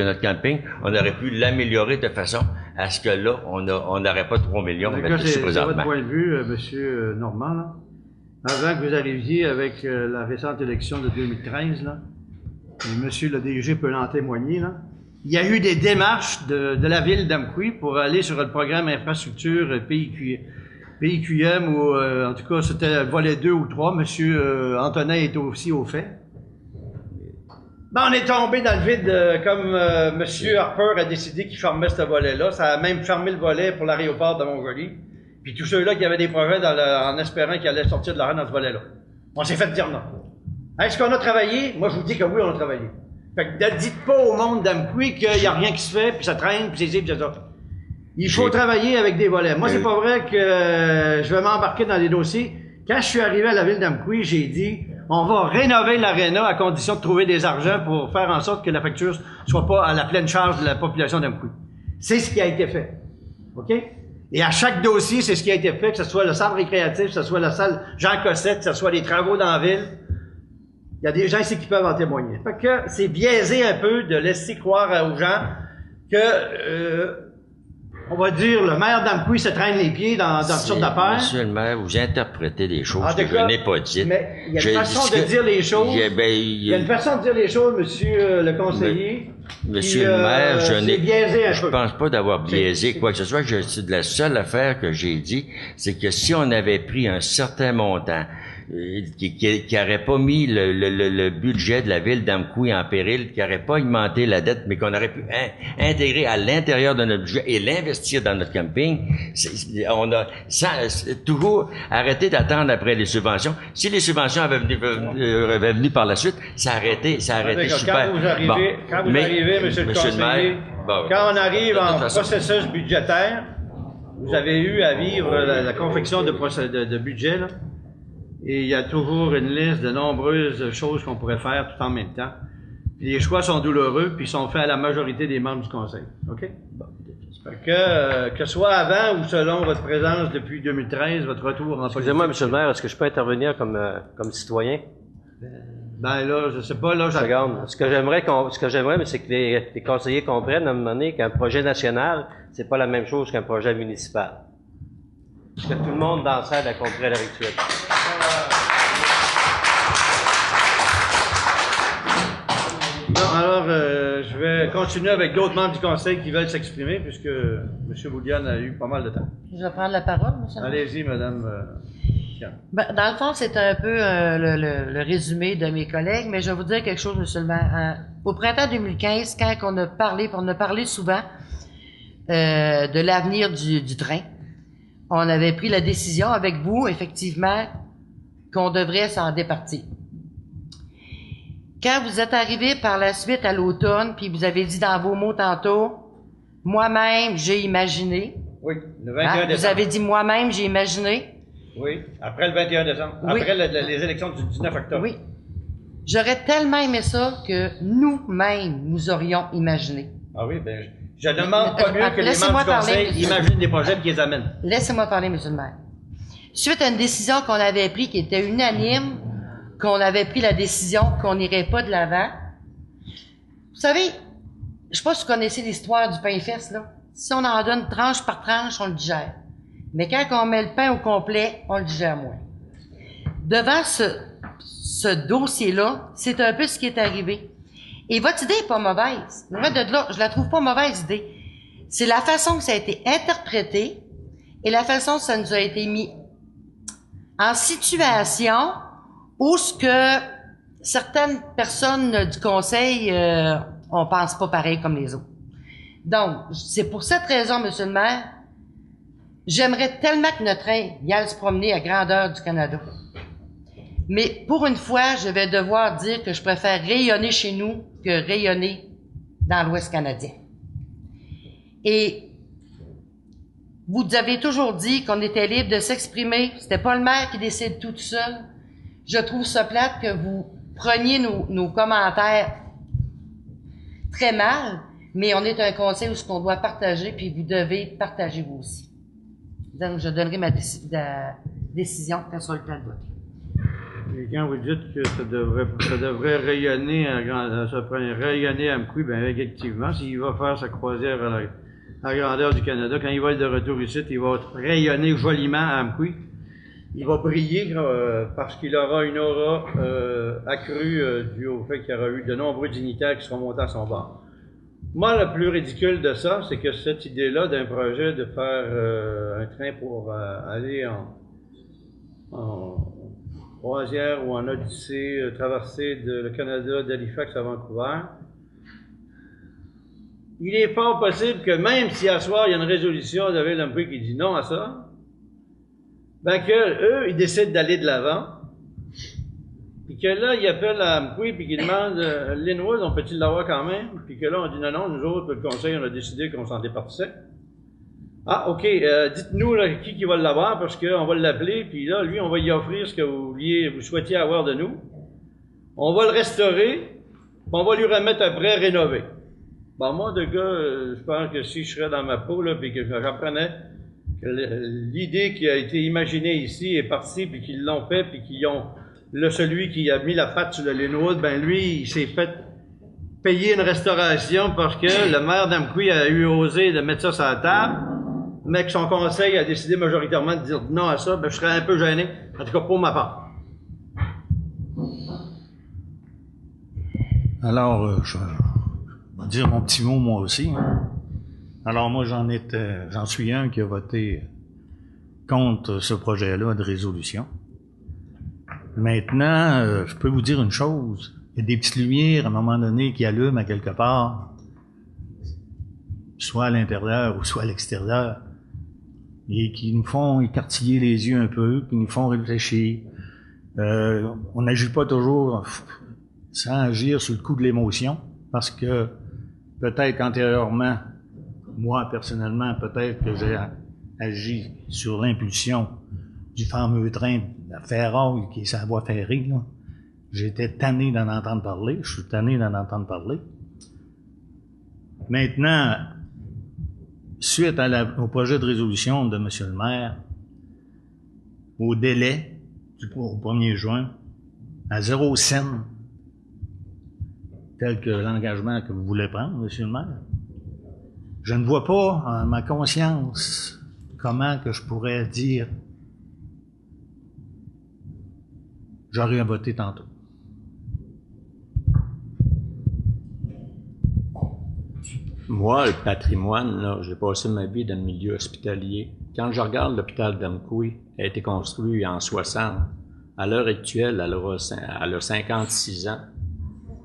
notre camping, on aurait pu l'améliorer de façon à ce que là, on n'aurait pas 3 millions de mettre dessus présentement. C'est votre point de vue, Monsieur Normand, là. Avant que vous arriviez avec la récente élection de 2013, là, et Monsieur le DG peut en témoigner, là, il y a eu des démarches de la ville d'Amqui pour aller sur le programme infrastructure PIQM, ou en tout cas, c'était volet 2 ou 3. Monsieur Antonin est aussi au fait. Ben, on est tombé dans le vide, comme M. Harper a décidé qu'il fermait ce volet-là. Ça a même fermé le volet pour l'aéroport de Montjoly. Puis tous ceux-là qui avaient des projets en espérant qu'ils allaient sortir de l'argent dans ce volet-là. On s'est fait dire non. Est-ce qu'on a travaillé? Moi, je vous dis que oui, on a travaillé. Fait que ne dites pas au monde d'Amqui qu'il n'y a rien qui se fait, puis ça traîne, puis c'est ci, puis c'est ça. Il faut travailler avec des volets. Moi, c'est pas vrai que je vais m'embarquer dans les dossiers. Quand je suis arrivé à la ville d'Amqui, j'ai dit... On va rénover l'aréna à condition de trouver des argents pour faire en sorte que la facture soit pas à la pleine charge de la population d'Amqui. C'est ce qui a été fait. OK? Et à chaque dossier, c'est ce qui a été fait, que ce soit le centre récréatif, que ce soit la salle Jean Cossette, que ce soit les travaux dans la ville. Il y a des gens ici qui peuvent en témoigner. Fait que c'est biaisé un peu de laisser croire aux gens que on va dire, le maire d'Amqui se traîne les pieds dans toutes sortes d'affaires. Monsieur le maire, vous interprétez des choses que je n'ai pas dites. Mais il y a une façon de dire les choses. Il y a une façon de dire les choses, monsieur le conseiller. Monsieur le maire, je pense pas d'avoir biaisé quoi que ce soit. La seule affaire que j'ai dit, c'est que si on avait pris un certain montant, qui n'aurait pas mis le budget de la ville d'Amqui en péril, qui n'aurait pas augmenté la dette, mais qu'on aurait pu intégrer à l'intérieur de notre budget et l'investir dans notre camping, on a toujours arrêté d'attendre après les subventions. Si les subventions avaient venu par la suite, ça aurait été super. Quand vous arrivez, monsieur le conseiller, quand on arrive en processus budgétaire, vous avez eu à vivre la confection de budget, là. Et il y a toujours une liste de nombreuses choses qu'on pourrait faire tout en même temps. Puis les choix sont douloureux, puis sont faits à la majorité des membres du conseil. OK? Fait que ce soit avant ou selon votre présence depuis 2013, votre retour en... Excusez-moi, monsieur le maire, est-ce que je peux intervenir comme citoyen? Ben là, je sais pas, là... Regarde, ce que j'aimerais, c'est que les conseillers comprennent à un moment donné qu'un projet national, c'est pas la même chose qu'un projet municipal. Est-ce que tout le monde dans la salle a compris à l'heure actuelle? Non, alors, je vais continuer avec d'autres membres du conseil qui veulent s'exprimer, puisque M. Boulian a eu pas mal de temps. Je vais prendre la parole, monsieur. Allez-y, madame Ben, dans le fond, c'est un peu le résumé de mes collègues, mais je vais vous dire quelque chose, monsieur le maire. Au printemps 2015, quand on a parlé souvent de l'avenir du train, on avait pris la décision avec vous, effectivement, qu'on devrait s'en départir. Quand vous êtes arrivé par la suite à l'automne, puis vous avez dit dans vos mots tantôt, moi-même, j'ai imaginé. Oui, le 21 décembre. Vous avez dit moi-même, j'ai imaginé. Oui, après le 21 décembre. Oui. Après les élections du 19 octobre. Oui. J'aurais tellement aimé ça que nous-mêmes, nous aurions imaginé. Ah oui, ben, je ne demande pas mieux que les Laissez-moi membres du conseil parler. imaginent des projets et qu'ils les amènent. Laissez-moi parler, monsieur le maire. Suite à une décision qu'on avait prise qui était unanime, qu'on avait pris la décision qu'on n'irait pas de l'avant. Vous savez, je sais pas si vous connaissez l'histoire du pain fesse, là. Si on en donne tranche par tranche, on le digère. Mais quand on met le pain au complet, on le digère moins. Devant ce dossier-là, c'est un peu ce qui est arrivé. Et votre idée est pas mauvaise. Loin de là, je la trouve pas mauvaise idée. C'est la façon que ça a été interprété et la façon que ça nous a été mis en situation où ce que certaines personnes du conseil, on pense pas pareil comme les autres. Donc, c'est pour cette raison, monsieur le maire, j'aimerais tellement que notre train y aille se promener à grandeur du Canada. Mais pour une fois, je vais devoir dire que je préfère rayonner chez nous que rayonner dans l'Ouest canadien. Et vous avez toujours dit qu'on était libre de s'exprimer. C'était pas le maire qui décide tout seul. Je trouve ça plate que vous preniez nos commentaires très mal, mais on est un conseil où ce qu'on doit partager, puis vous devez partager vous aussi. Donc, je donnerai ma décision quand sera le temps de voter. Et quand vous dites que ça devrait rayonner rayonner à Amqui, bien effectivement, s'il va faire sa croisière à la grandeur du Canada, quand il va être de retour ici, il va rayonner joliment à Amqui. Il va briller parce qu'il aura une aura accrue due au fait qu'il y aura eu de nombreux dignitaires qui seront montés à son bord. Moi, le plus ridicule de ça, c'est que cette idée-là d'un projet de faire un train pour aller en croisière ou en odyssée, traverser le Canada d'Halifax à Vancouver, il est fort possible que même si à soir il y a une résolution de Ville qui dit non à ça, ben que eux, ils décident d'aller de l'avant, puis que là, ils appellent à Amqui, puis qu'ils demandent Linwood, on peut-il l'avoir quand même? Puis que là, on dit non, nous autres, le conseil, on a décidé qu'on s'en départissait. Ah, OK, dites-nous là, qui va l'avoir, parce qu'on va l'appeler, puis là, lui, on va y offrir ce que vous souhaitiez avoir de nous. On va le restaurer, puis on va lui remettre après rénové. Bon, moi, de gars, je pense que si je serais dans ma peau, là, puis que j'apprenais que l'idée qui a été imaginée ici est partie, puis qu'ils l'ont fait, puis qu'ils ont... Là, celui qui a mis la patte sur le Linwood, ben lui, il s'est fait payer une restauration parce que le maire d'Amqui a eu osé de mettre ça sur la table, mais que son conseil a décidé majoritairement de dire non à ça, ben je serais un peu gêné, en tout cas pour ma part. Alors, je vais dire mon petit mot moi aussi. Hein. Alors moi, j'en suis un qui a voté contre ce projet-là de résolution. Maintenant, je peux vous dire une chose. Il y a des petites lumières, à un moment donné, qui allument à quelque part, soit à l'intérieur ou soit à l'extérieur, et qui nous font écartiller les yeux un peu, qui nous font réfléchir. On n'agit pas toujours sans agir sur le coup de l'émotion, parce que peut-être qu'antérieurement, moi, personnellement, peut-être que j'ai agi sur l'impulsion du fameux train de ferraille qui est sa voie ferrée, là. J'étais tanné d'en entendre parler. Je suis tanné d'en entendre parler. Maintenant, suite au projet de résolution de M. le maire, au délai au 1er juin, à 0 cent, tel que l'engagement que vous voulez prendre, M. le maire, je ne vois pas en ma conscience comment que je pourrais dire j'aurais voté tantôt. Moi, le patrimoine, là, j'ai passé ma vie dans le milieu hospitalier. quand je regarde l'hôpital d'Amqui, a été construit en 60. À l'heure actuelle, elle a 56 ans.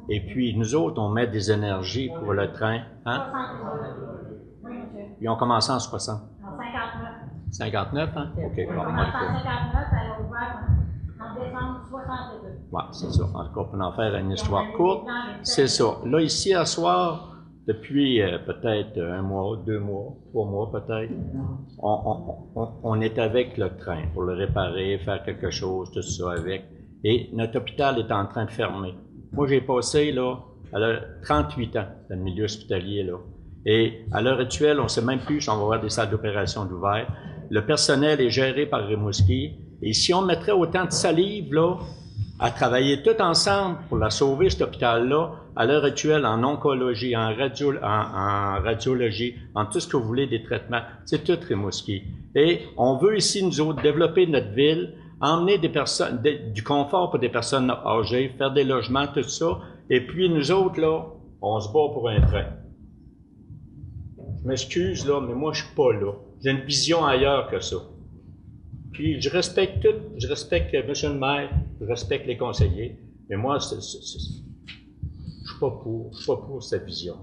Et puis, nous autres, on met des énergies pour le train. Hein? Ils ont commencé en 60. En 59. 59, hein? OK. Bon, On commence en 59, elle a ouvert en décembre 62. Ouais, c'est ça. En tout cas, pour en faire une histoire courte, c'est ça. Là, ici, à soir, depuis peut-être 1 mois, 2 mois, 3 mois peut-être, on est avec le train pour le réparer, faire quelque chose, tout ça avec. Et notre hôpital est en train de fermer. Moi, j'ai passé, là, 38 ans dans le milieu hospitalier, là. Et à l'heure actuelle, on ne sait même plus si on va avoir des salles d'opération d'ouvert. Le personnel est géré par Rimouski. Et si on mettrait autant de salive, là, à travailler tout ensemble pour la sauver, cet hôpital-là, à l'heure actuelle, en oncologie, en radiologie, en tout ce que vous voulez, des traitements, c'est tout Rimouski. Et on veut ici, nous autres, développer notre ville, emmener des personnes, du confort pour des personnes âgées, faire des logements, tout ça. Et puis, nous autres, là, on se bat pour un train. Je m'excuse, là, mais moi, je suis pas là. J'ai une vision ailleurs que ça. Puis, je respecte tout. Je respecte M. le maire, je respecte les conseillers. Mais moi, je suis pas pour cette vision.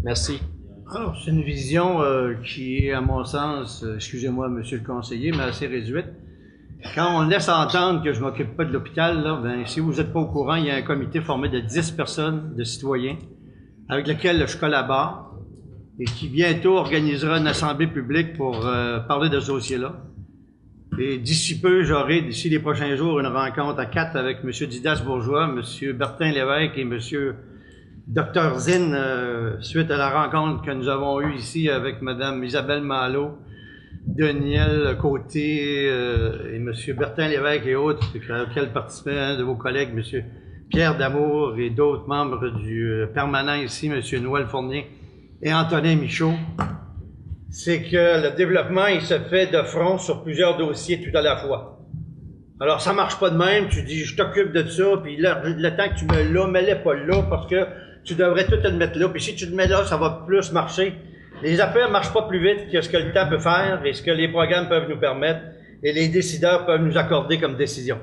Merci. Alors, c'est une vision qui est, à mon sens, excusez-moi, monsieur le conseiller, mais assez réduite. Quand on laisse entendre que je m'occupe pas de l'hôpital, là, ben, si vous n'êtes pas au courant, il y a un comité formé de 10 personnes, de citoyens, avec lequel je collabore, et qui bientôt organisera une assemblée publique pour parler de ce dossier-là. Et d'ici peu, j'aurai, d'ici les prochains jours, une rencontre à 4 avec M. Didas Bourgeois, M. Bertin Lévesque et M. Dr Zinn, suite à la rencontre que nous avons eue ici avec Mme Isabelle Malo, Daniel Côté et M. Bertin Lévesque et autres, auxquels participaient un de vos collègues, M. Pierre Damour et d'autres membres du permanent ici, M. Noël Fournier et Antonin Michaud. C'est que le développement, il se fait de front sur plusieurs dossiers tout à la fois. Alors, ça marche pas de même. Tu dis, je t'occupe de ça, puis le temps que tu mets là, mets-le pas là, parce que tu devrais tout te le mettre là. Puis si tu le mets là, ça va plus marcher. Les affaires marchent pas plus vite que ce que le temps peut faire et ce que les programmes peuvent nous permettre et les décideurs peuvent nous accorder comme décision.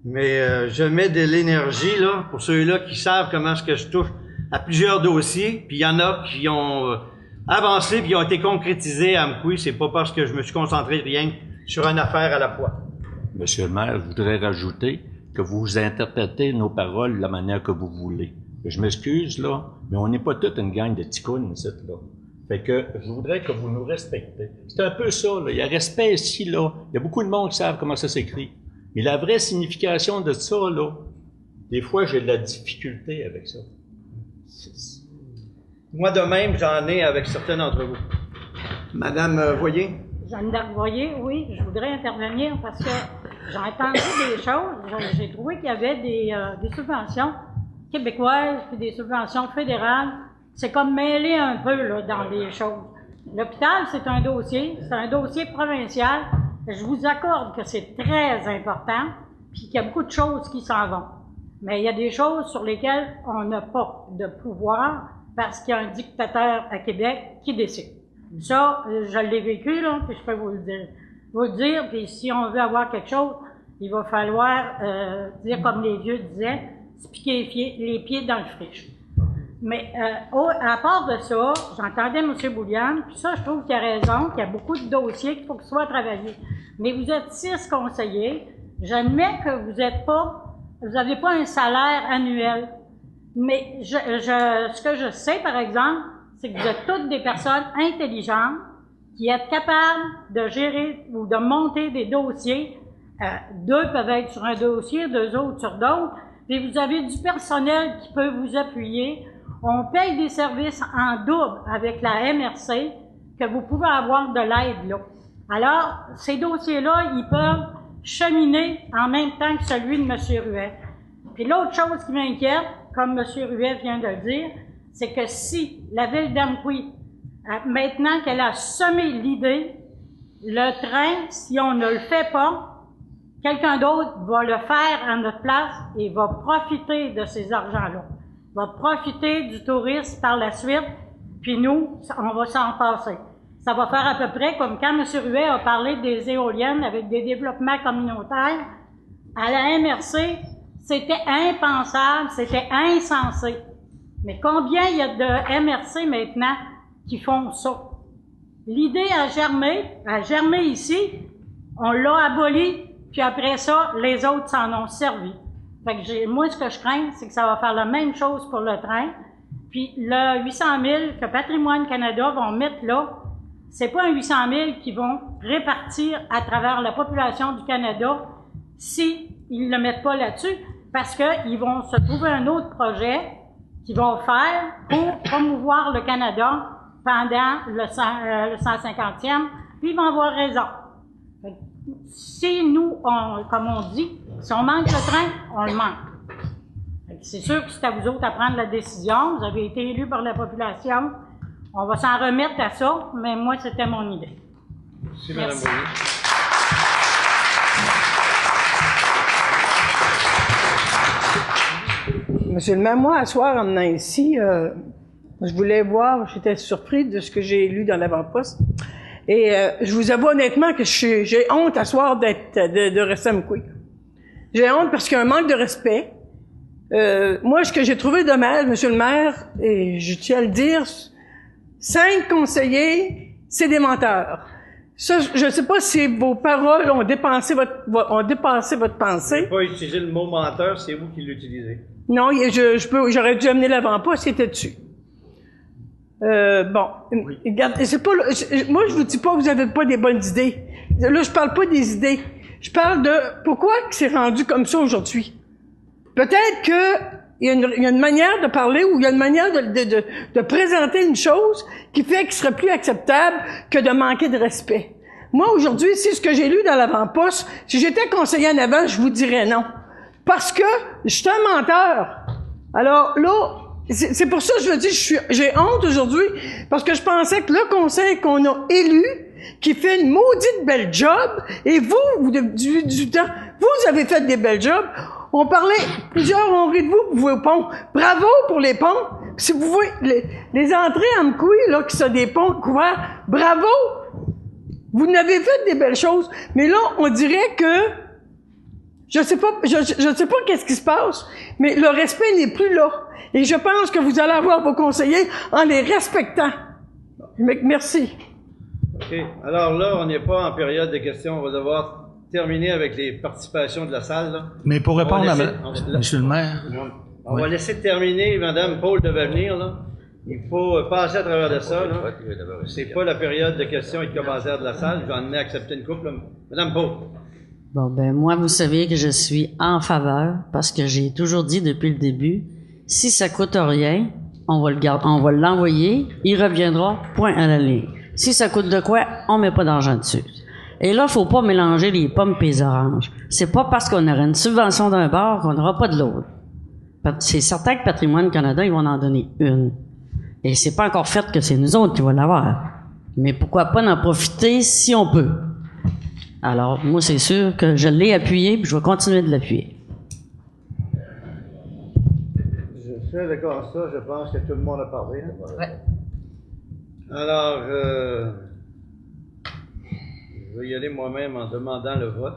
Mais je mets de l'énergie, là, pour ceux-là qui savent comment est-ce que je touche à plusieurs dossiers, puis il y en a qui ont avancé puis qui ont été concrétisés à Amqui. C'est pas parce que je me suis concentré rien sur une affaire à la fois. Monsieur le maire, je voudrais rajouter que vous interprétez nos paroles de la manière que vous voulez. Je m'excuse, là, mais on n'est pas toute une gang de ticounes, ici, là. Fait que je voudrais que vous nous respectez. C'est un peu ça, là. Il y a respect ici, là. Il y a beaucoup de monde qui savent comment ça s'écrit. Mais la vraie signification de ça, là, des fois, j'ai de la difficulté avec ça. Moi, de même, j'en ai avec certains d'entre vous. Madame Voyer? Jeanne d'Arc Voyer, oui, je voudrais intervenir parce que j'ai entendu des choses. J'ai trouvé qu'il y avait des subventions québécoises puis des subventions fédérales. C'est comme mêler un peu là, dans les choses. L'hôpital, c'est un dossier provincial. Je vous accorde que c'est très important puis qu'il y a beaucoup de choses qui s'en vont. Mais il y a des choses sur lesquelles on n'a pas de pouvoir parce qu'il y a un dictateur à Québec qui décide. Ça, je l'ai vécu, là, puis je peux vous le dire, puis si on veut avoir quelque chose, il va falloir dire comme les vieux disaient, se piquer les pieds dans le friche. Mais à part de ça, j'entendais M. Boulian, puis ça, je trouve qu'il a raison, qu'il y a beaucoup de dossiers qu'il faut qu'ils soient travaillés. Mais vous êtes 6 conseillers, j'admets que vous n'avez pas un salaire annuel. Mais ce que je sais, par exemple, c'est que vous êtes toutes des personnes intelligentes qui êtes capables de gérer ou de monter des dossiers. 2 peuvent être sur un dossier, 2 autres sur d'autres. Puis vous avez du personnel qui peut vous appuyer. On paye des services en double avec la MRC que vous pouvez avoir de l'aide là. Alors, ces dossiers-là, ils peuvent cheminer en même temps que celui de M. Ruet. Puis l'autre chose qui m'inquiète, comme M. Ruet vient de le dire, c'est que si la ville d'Amqui, maintenant qu'elle a semé l'idée, le train, si on ne le fait pas, quelqu'un d'autre va le faire à notre place et va profiter de ces argents-là. Va profiter du tourisme par la suite, puis nous, on va s'en passer. ça va faire à peu près comme quand M. Ruet a parlé des éoliennes avec des développements communautaires. À la MRC, c'était impensable, c'était insensé. Mais combien il y a de MRC maintenant qui font ça? L'idée a germé ici, on l'a aboli, puis après ça, les autres s'en ont servi. Fait que moi, ce que je crains, c'est que ça va faire la même chose pour le train. Puis le 800 000 que Patrimoine Canada vont mettre là, c'est pas un 800 000 qu'ils vont répartir à travers la population du Canada si ils le mettent pas là-dessus, parce qu'ils vont se trouver un autre projet qu'ils vont faire pour promouvoir le Canada pendant le 150e, puis ils vont avoir raison. Si nous, comme on dit, si on manque le train, on le manque. C'est sûr que c'est à vous autres à prendre la décision. Vous avez été élus par la population. On va s'en remettre à ça, mais moi, c'était mon idée. Merci, Mme Boyer. Monsieur le maire, moi, à soir, en venant ici, je voulais voir, j'étais surpris de ce que j'ai lu dans l'avant-poste. Et je vous avoue honnêtement que j'ai honte à soir de rester à Amqui. J'ai honte parce qu'il y a un manque de respect. Moi, ce que j'ai trouvé dommage, monsieur le maire, et je tiens à le dire, 5 conseillers, c'est des menteurs. Ça, je ne sais pas si vos paroles ont dépassé votre pensée. Je n'ai pas utilisé le mot menteur, c'est vous qui l'utilisez. Non, j'aurais dû amener l'avant-poste, il était dessus. Bon, regarde, moi je vous dis pas que vous avez pas des bonnes idées. Là, je parle pas des idées. Je parle de pourquoi c'est rendu comme ça aujourd'hui. Peut-être que il y a une manière de parler ou il y a une manière de présenter une chose qui fait qu'il serait plus acceptable que de manquer de respect. Moi, aujourd'hui, c'est ce que j'ai lu dans l'avant-poste. Si j'étais conseiller en avant, je vous dirais non. Parce que je suis un menteur. Alors là, c'est pour ça que je veux dire, j'ai honte aujourd'hui, parce que je pensais que le conseil qu'on a élu, qui fait une maudite belle job, et vous du temps, vous avez fait des belles jobs. On parlait, plusieurs ont ri de vous pour vos ponts. Bravo pour les ponts. Si vous voyez les entrées en Amqui, là, qui sont des ponts couverts, bravo! Vous n'avez fait des belles choses. Mais là, on dirait que, je sais pas qu'est-ce qui se passe, mais le respect n'est plus là. Et je pense que vous allez avoir vos conseillers en les respectant. Merci. OK. Alors là, on n'est pas en période de questions. On va devoir terminer avec les participations de la salle. Là. Mais pour répondre à Monsieur le maire. On va laisser terminer. Mme Paul devait venir. Là. Il faut passer à travers de ça. Là. C'est pas la période de questions et de commentaires de la salle. J'en ai accepté une couple. Mme Paul. Bon, ben moi, vous savez que je suis en faveur parce que j'ai toujours dit depuis le début, si ça coûte rien, on va l'envoyer, il reviendra, point à la ligne. Si ça coûte de quoi, on met pas d'argent dessus. Et là, faut pas mélanger les pommes et les oranges. C'est pas parce qu'on aura une subvention d'un bord qu'on n'aura pas de l'autre. C'est certain que Patrimoine Canada, ils vont en donner une. Et c'est pas encore fait que c'est nous autres qui vont l'avoir. Mais pourquoi pas en profiter si on peut? Alors, moi, c'est sûr que je l'ai appuyé, puis je vais continuer de l'appuyer. Je fais le constat, je pense que tout le monde a parlé. Ouais. Alors, je vais y aller moi-même en demandant le vote.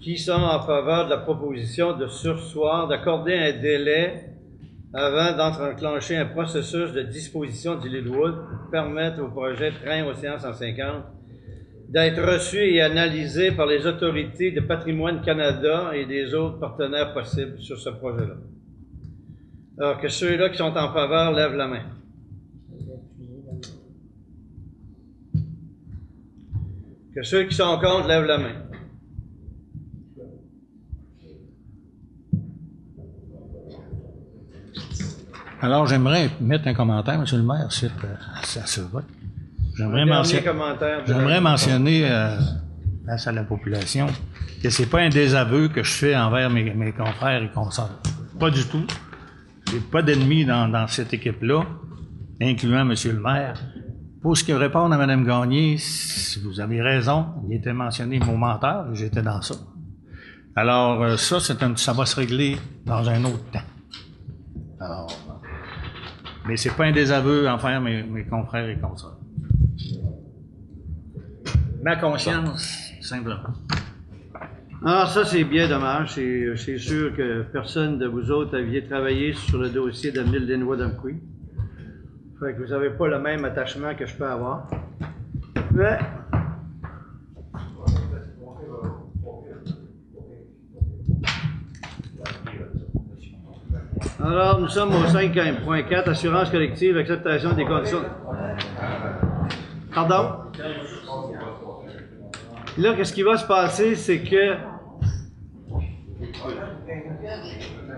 Qui sont en faveur de la proposition de surseoir, d'accorder un délai avant d'enclencher un processus de disposition du Littlewood pour permettre au projet Train Océan 150 d'être reçu et analysé par les autorités de Patrimoine Canada et des autres partenaires possibles sur ce projet-là. Alors que ceux-là qui sont en faveur lèvent la main. Que ceux qui sont contre lèvent la main. Alors, j'aimerais mettre un commentaire, Monsieur le maire, suite à ce vote. J'aimerais mentionner face à la population que c'est pas un désaveu que je fais envers mes confrères et consoeurs. Pas du tout. J'ai pas d'ennemis dans cette équipe-là, incluant Monsieur le maire. Pour ce qui répond à Mme Gagné, si vous avez raison, il était mentionné mon menteur, j'étais dans ça. Alors, ça va se régler dans un autre temps. Alors, mais c'est pas un désaveu envers mes confrères et consoeurs. Ma conscience, simplement. Alors ça, c'est bien dommage. C'est sûr que personne de vous autres aviez travaillé sur le dossier d'amener le Linwood Amqui. Fait que vous n'avez pas le même attachement que je peux avoir. Mais... Alors, nous sommes au 5.4, assurance collective, acceptation des conditions. Pardon? Là, qu'est-ce qui va se passer, c'est que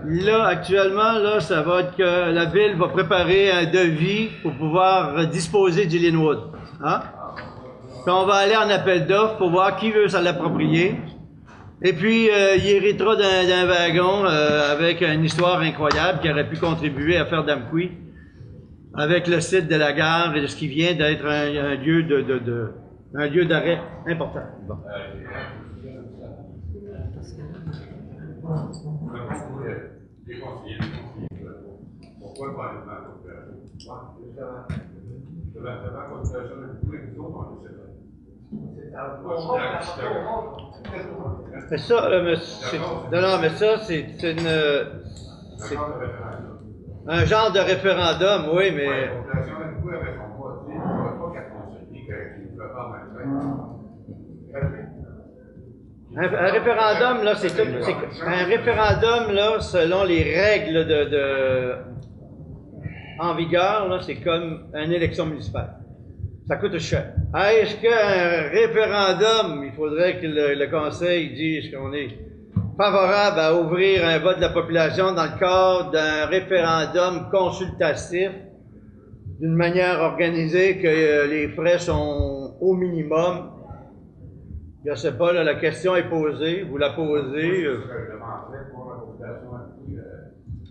là, actuellement, là, ça va être que la Ville va préparer un devis pour pouvoir disposer du Linwood. Hein? Puis on va aller en appel d'offres pour voir qui veut s'en l'approprier. Et puis, il héritera d'un wagon avec une histoire incroyable qui aurait pu contribuer à faire d'Amqui avec le site de la gare et de ce qui vient d'être un lieu un lieu d'arrêt important. Bon. Pourquoi pas aller dans mais ça, non, mais ça, c'est un genre de référendum, oui, mais... Un référendum, là, c'est un référendum, là, selon les règles en vigueur, là, c'est comme une élection municipale. Ça coûte cher. Est-ce qu'un référendum, il faudrait que le Conseil dise qu'on est favorable à ouvrir un vote de la population dans le cadre d'un référendum consultatif, d'une manière organisée que les frais sont au minimum? Je ne sais pas, là, la question est posée, vous la posez.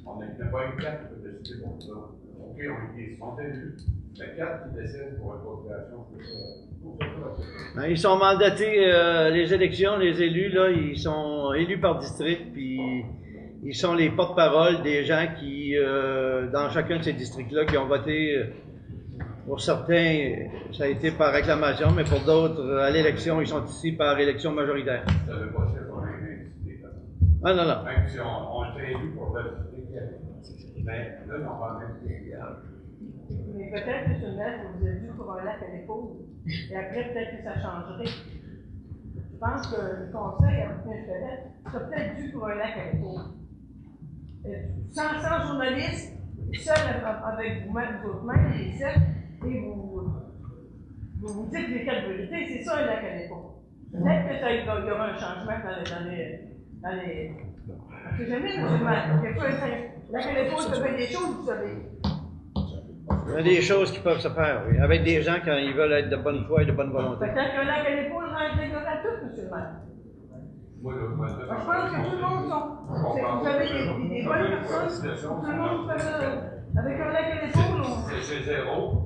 On n'a pas une carte qui peut décider pour ça. OK, ils sont élus. La carte qui décide pour la population, c'est ça. Ils sont mandatés, les élections, les élus, là, ils sont élus par district, puis ils sont les porte-parole des gens qui, dans chacun de ces districts-là, qui ont voté. Pour certains, ça a été par réclamation, mais pour d'autres, à l'élection, ils sont ici par élection majoritaire. Ça veut pas dire qu'on est incité. Ah non, non. Même si on est élu pour le district, mais là, on va même mais peut-être que ce net, vous avez vu pour un lac à l'épaule, et après, peut-être que ça changerait. Je pense que le conseil à Bouquin-Fenêtre, ça peut-être dû pour un lac à l'épaule. Sans journaliste, seul avec vous-même, vous-même, les sept, et vous dites les quatre vérités, c'est ça un lac à l'épaule. Peut-être que il y aura un changement dans les... Parce que jamais, M. Maire, il y a pas un lac à l'épaule, ça fait des choses, vous savez. Il y a des choses qui peuvent se faire, oui, avec des gens quand ils veulent être de bonne foi et de bonne volonté. Peut-être qu'un lac à l'épaule réintégrera tout, M. le maire. Je pense que tout le monde sont. Vous avez des bonnes personnes, tout le monde fait avec un lac à l'épaule. C'est zéro.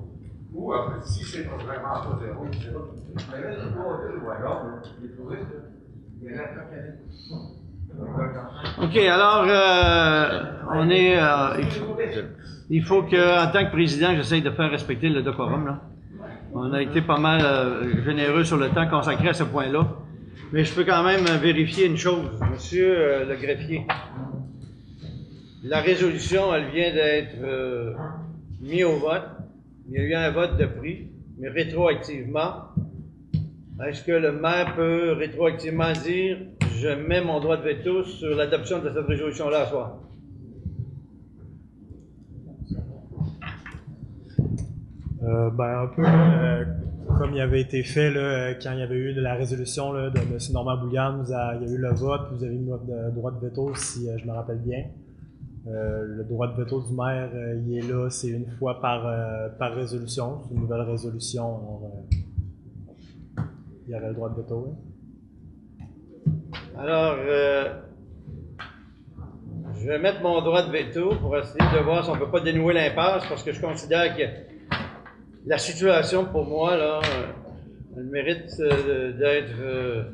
Ou si c'est vraiment pas zéro, c'est zéro. Mais là, c'est pas les touristes, il y en a pas. OK, alors, on est... il faut que, en tant que président, j'essaye de faire respecter le décorum, là. On a été pas mal généreux sur le temps consacré à ce point-là. Mais je peux quand même vérifier une chose, monsieur le greffier. La résolution, elle vient d'être mise au vote. Il y a eu un vote de prix, mais rétroactivement. Est-ce que le maire peut rétroactivement dire « Je mets mon droit de veto sur l'adoption de cette résolution-là à soir » ? Un peu comme il avait été fait là, quand il y avait eu de la résolution là, de M. Normand Bouliane, il y a eu le vote, vous avez eu le droit de veto, si je me rappelle bien. Le droit de veto du maire, il est là, c'est une fois par résolution, c'est une nouvelle résolution, alors, il y aurait le droit de veto. Hein? Alors, je vais mettre mon droit de veto pour essayer de voir si on ne peut pas dénouer l'impasse, parce que je considère que la situation, pour moi, là, elle mérite d'être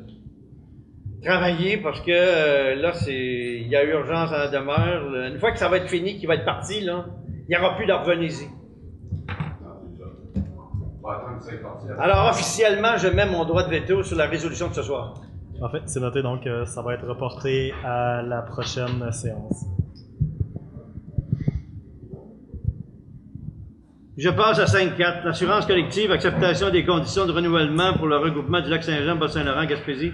travaillée parce que là, il y a urgence à la demeure. Une fois que ça va être fini, qu'il va être parti, là, il n'y aura plus d'en revenir ici. On va attendre Alors, officiellement, je mets mon droit de veto sur la résolution de ce soir. En fait, c'est noté, donc ça va être reporté à la prochaine séance. Je passe à 5.4. L'assurance collective, acceptation des conditions de renouvellement pour le regroupement du Lac-Saint-Jean, Bas-Saint-Laurent, Gaspésie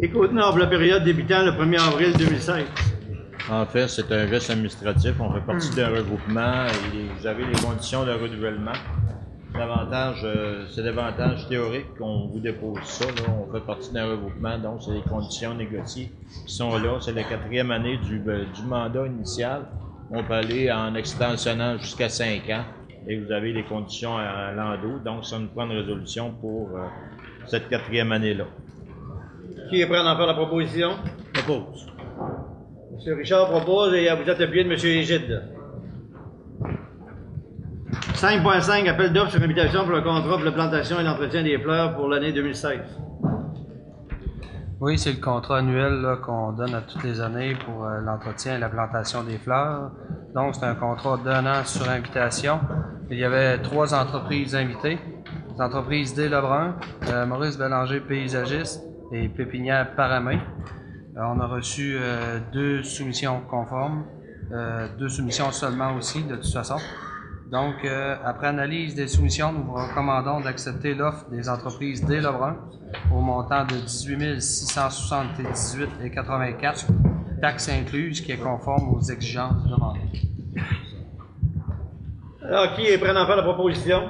et Côte-Nord pour la période débutant le 1er avril 2016. En fait, c'est un geste administratif. On fait partie d'un regroupement et vous avez les conditions de renouvellement. C'est davantage théorique qu'on vous dépose ça. Là. On fait partie d'un regroupement, donc c'est les conditions négociées qui sont là. C'est la 4e année du mandat initial. On peut aller en extensionnant jusqu'à 5 ans. Et vous avez les conditions à l'endos. Donc, ça nous prend une résolution pour cette 4e année-là. Qui est prêt à en faire la proposition? Propose. M. Richard propose et vous êtes appuyé de M. Égide. 5.5, appel d'offres sur invitation pour le contrat pour la plantation et l'entretien des fleurs pour l'année 2016. Oui, c'est le contrat annuel qu'on donne à toutes les années pour l'entretien et la plantation des fleurs. Donc, c'est un contrat d'1 an sur invitation. Il y avait 3 entreprises invitées. Les entreprises D. Lebrun, Maurice Bélanger, paysagiste, et Pépinière Paramé. On a reçu 2 soumissions conformes, 2 soumissions seulement aussi, de toute façon. Donc, après analyse des soumissions, nous vous recommandons d'accepter l'offre des entreprises D. Lebrun au montant de 18 678,84 $, taxes incluses, qui est conforme aux exigences demandées. Alors, qui est prêt à en faire la proposition?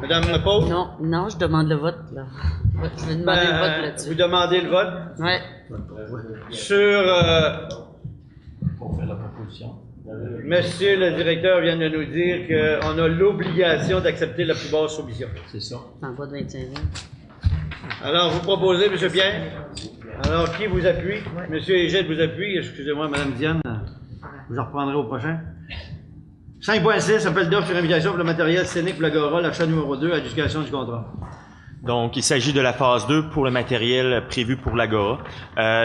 Madame Paul? Non, je demande le vote, là. Je vais demander le vote là-dessus. Vous demandez le vote? Oui. Sur... Pour faire la proposition. Monsieur le directeur vient de nous dire qu'on a l'obligation d'accepter la plus basse soumission. C'est ça. En bas de 25 000. Alors, vous proposez, M. Pierre? Alors, qui vous appuie? M. Égide vous appuie. Excusez-moi, Mme Diane. Vous en reprendrez au prochain. 5.6, appel d'offres sur invitation pour le matériel scénique pour l'Agora, l'achat numéro 2, adjudication du contrat. Donc, il s'agit de la phase 2 pour le matériel prévu pour l'Agora.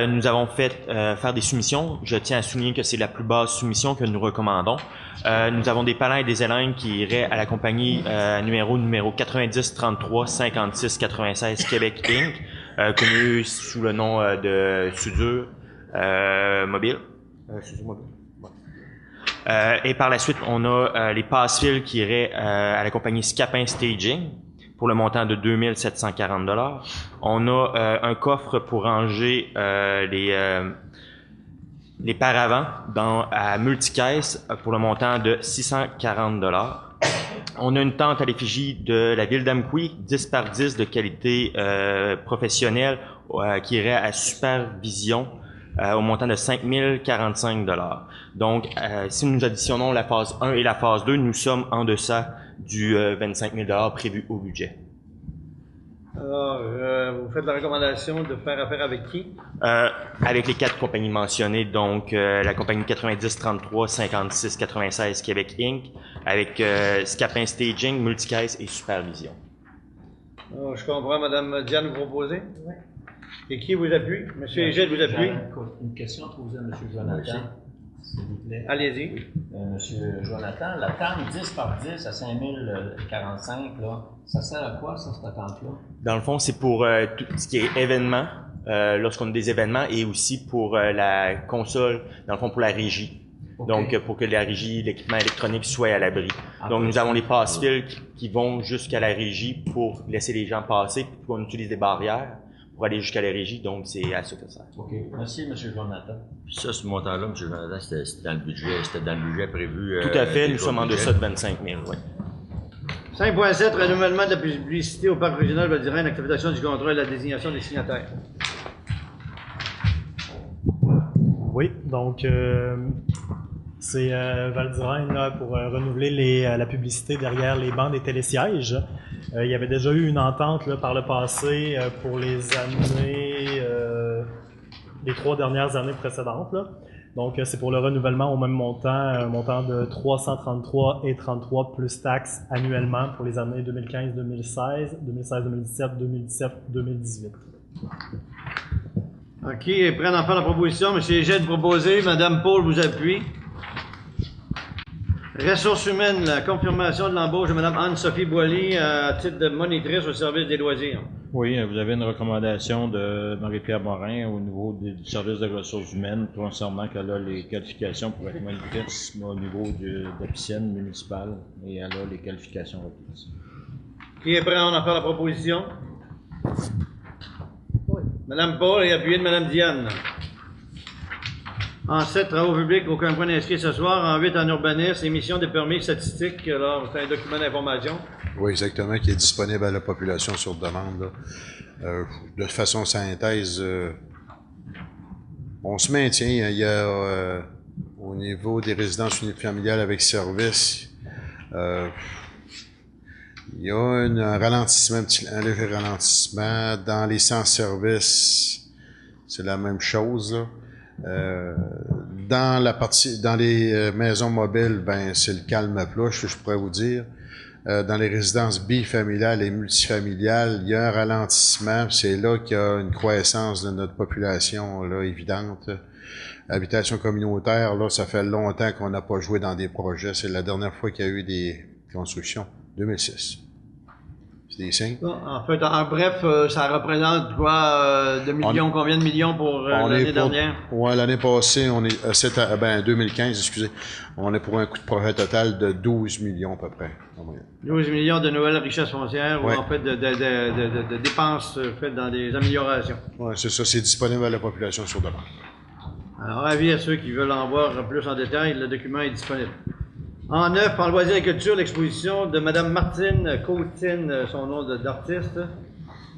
Nous avons fait faire des soumissions. Je tiens à souligner que c'est la plus basse soumission que nous recommandons. Nous avons des palins et des élènes qui iraient à la compagnie numéro 90 33 56 96 Québec Inc., connue sous le nom de Soudure Mobile. Soudure Mobile. Et par la suite, on a les passe-fils qui iraient à la compagnie Scapin Staging pour le montant de 2 740 $. On a un coffre pour ranger les paravents à multicaisse pour le montant de 640 $. On a une tente à l'effigie de la ville d'Amqui, 10 par 10 de qualité professionnelle qui irait à supervision au montant de 5 045 $. Donc, si nous additionnons la phase 1 et la phase 2, nous sommes en deçà du 25 000 $ prévu au budget. Alors, vous faites la recommandation de faire affaire avec qui? Avec les 4 compagnies mentionnées, donc la compagnie 90 33 56 96 Québec Inc., avec Scapin Staging, Multicaisse et Supervision. Alors, je comprends, Mme Diane, vous proposez? Oui. Et qui vous appuie? M. Égide vous appuie? Une question posée à M. Jonathan, s'il vous plaît. Allez-y. M. Jonathan, la tente 10 par 10 à 5045, là, ça sert à quoi, ça, cette tente-là? Dans le fond, c'est pour tout ce qui est événements, lorsqu'on a des événements, et aussi pour la console, dans le fond, pour la régie. Okay. Donc, pour que la régie, l'équipement électronique soit à l'abri. Donc, nous avons les passe-fils qui vont jusqu'à la régie pour laisser les gens passer, puis on utilise des barrières pour aller jusqu'à la régie, donc c'est à ce que ça sert. OK. Merci, M. Jonathan. Puis ça, ce montant-là, M. Jonathan, c'était dans le budget prévu. Tout à fait, nous sommes en deçà de 25 000, oui. 5.7, renouvellement de la publicité au Parc régional Val-d'Irène, acceptation du contrat et la désignation des signataires. Oui, donc c'est Val-d'Irène là, pour renouveler la publicité derrière les bancs des télésièges. Il y avait déjà eu une entente là, par le passé pour les années, les 3 dernières années précédentes. Là. Donc c'est pour le renouvellement au même montant, un montant de 333,33 plus taxes annuellement pour les années 2015-2016, 2016-2017, 2017-2018. OK, et prêt à en faire la proposition. M. Égide proposé, Mme Paul vous appuie. Ressources humaines, la confirmation de l'embauche de Mme Anne-Sophie Boily à titre de monitrice au service des loisirs. Oui, vous avez une recommandation de Marie-Pierre Morin au niveau du service de ressources humaines concernant qu'elle a les qualifications pour être monitrice au niveau de la piscine municipale et elle a les qualifications requises. Qui est prêt à en faire la proposition? Oui. Mme Paul et appuyé de Mme Diane. En 7, travaux publics, aucun point inscrit ce soir. En 8, en urbanisme, émission des permis statistiques. Alors, c'est un document d'information. Oui, exactement, qui est disponible à la population sur demande. De façon synthèse, on se maintient. Il y a, au niveau des résidences unifamiliales avec service, il y a un ralentissement, un léger ralentissement. Dans les sans-service, c'est la même chose, là. Dans les maisons mobiles, ben c'est le calme plat, je pourrais vous dire. Dans les résidences bifamiliales et multifamiliales, il y a un ralentissement. C'est là qu'il y a une croissance de notre population là évidente. Habitation communautaire, là, ça fait longtemps qu'on n'a pas joué dans des projets. C'est la dernière fois qu'il y a eu des constructions, 2006. C'est des signes. En fait, en bref, ça représente quoi, de millions, combien de millions pour l'année dernière? Ouais, l'année passée, on est 2015, excusez. On est pour un coût de projet total de 12 millions à peu près. 12 millions de nouvelles richesses foncières, ouais. Ou en fait de dépenses faites dans des améliorations. Oui, c'est ça, c'est disponible à la population sur demande. Alors, avis à ceux qui veulent en voir plus en détail, le document est disponible. En 9, en loisirs et culture, l'exposition de Mme Martine Côtine, son nom d'artiste,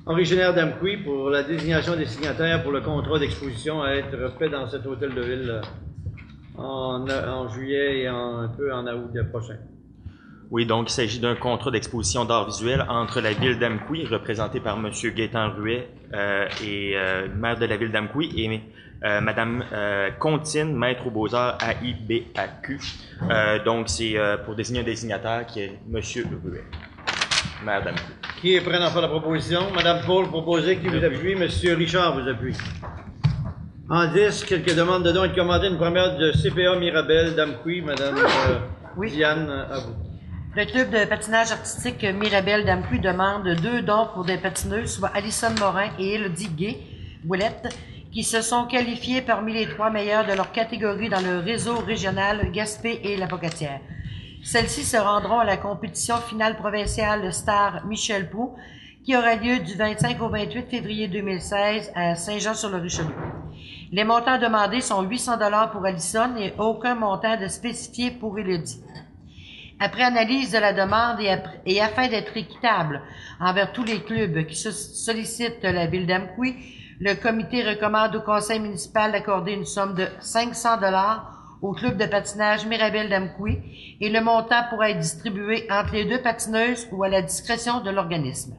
originaire d'Amqui, pour la désignation des signataires pour le contrat d'exposition à être fait dans cet hôtel de ville en juillet et un peu en août prochain. Oui, donc il s'agit d'un contrat d'exposition d'art visuel entre la ville d'Amqui, représenté par M. Gaétan Ruet, et maire de la ville d'Amqui, et Madame Contine, maître aux beaux-arts à IBAQ. Donc, c'est pour désigner un désignataire qui est M. Ruet, maire d'Amqui. Qui est prêt à faire la proposition? Madame Paul proposée, qui vous appuie? M. Richard vous appuie. En 10, quelques demandes de dons et de commander une première de CPA Mirabel d'Amqui. Madame Diane, à vous. Le club de patinage artistique Mirabel d'Amqui demande 2 dons pour des patineuses, soit Alison Morin et Elodie Gay-Ouellette, qui se sont qualifiés parmi les 3 meilleurs de leur catégorie dans le réseau régional Gaspé et la Pocatière. Celles-ci se rendront à la compétition finale provinciale Star Michel Proulx, qui aura lieu du 25 au 28 février 2016 à Saint-Jean-sur-le-Richelieu. Les montants demandés sont 800 $ pour Alison et aucun montant de spécifié pour Elodie. Après analyse de la demande et afin d'être équitable envers tous les clubs qui sollicitent la ville d'Amqui, le comité recommande au conseil municipal d'accorder une somme de 500 $ au club de patinage Mirabel d'Amqui et le montant pourra être distribué entre les 2 patineuses ou à la discrétion de l'organisme.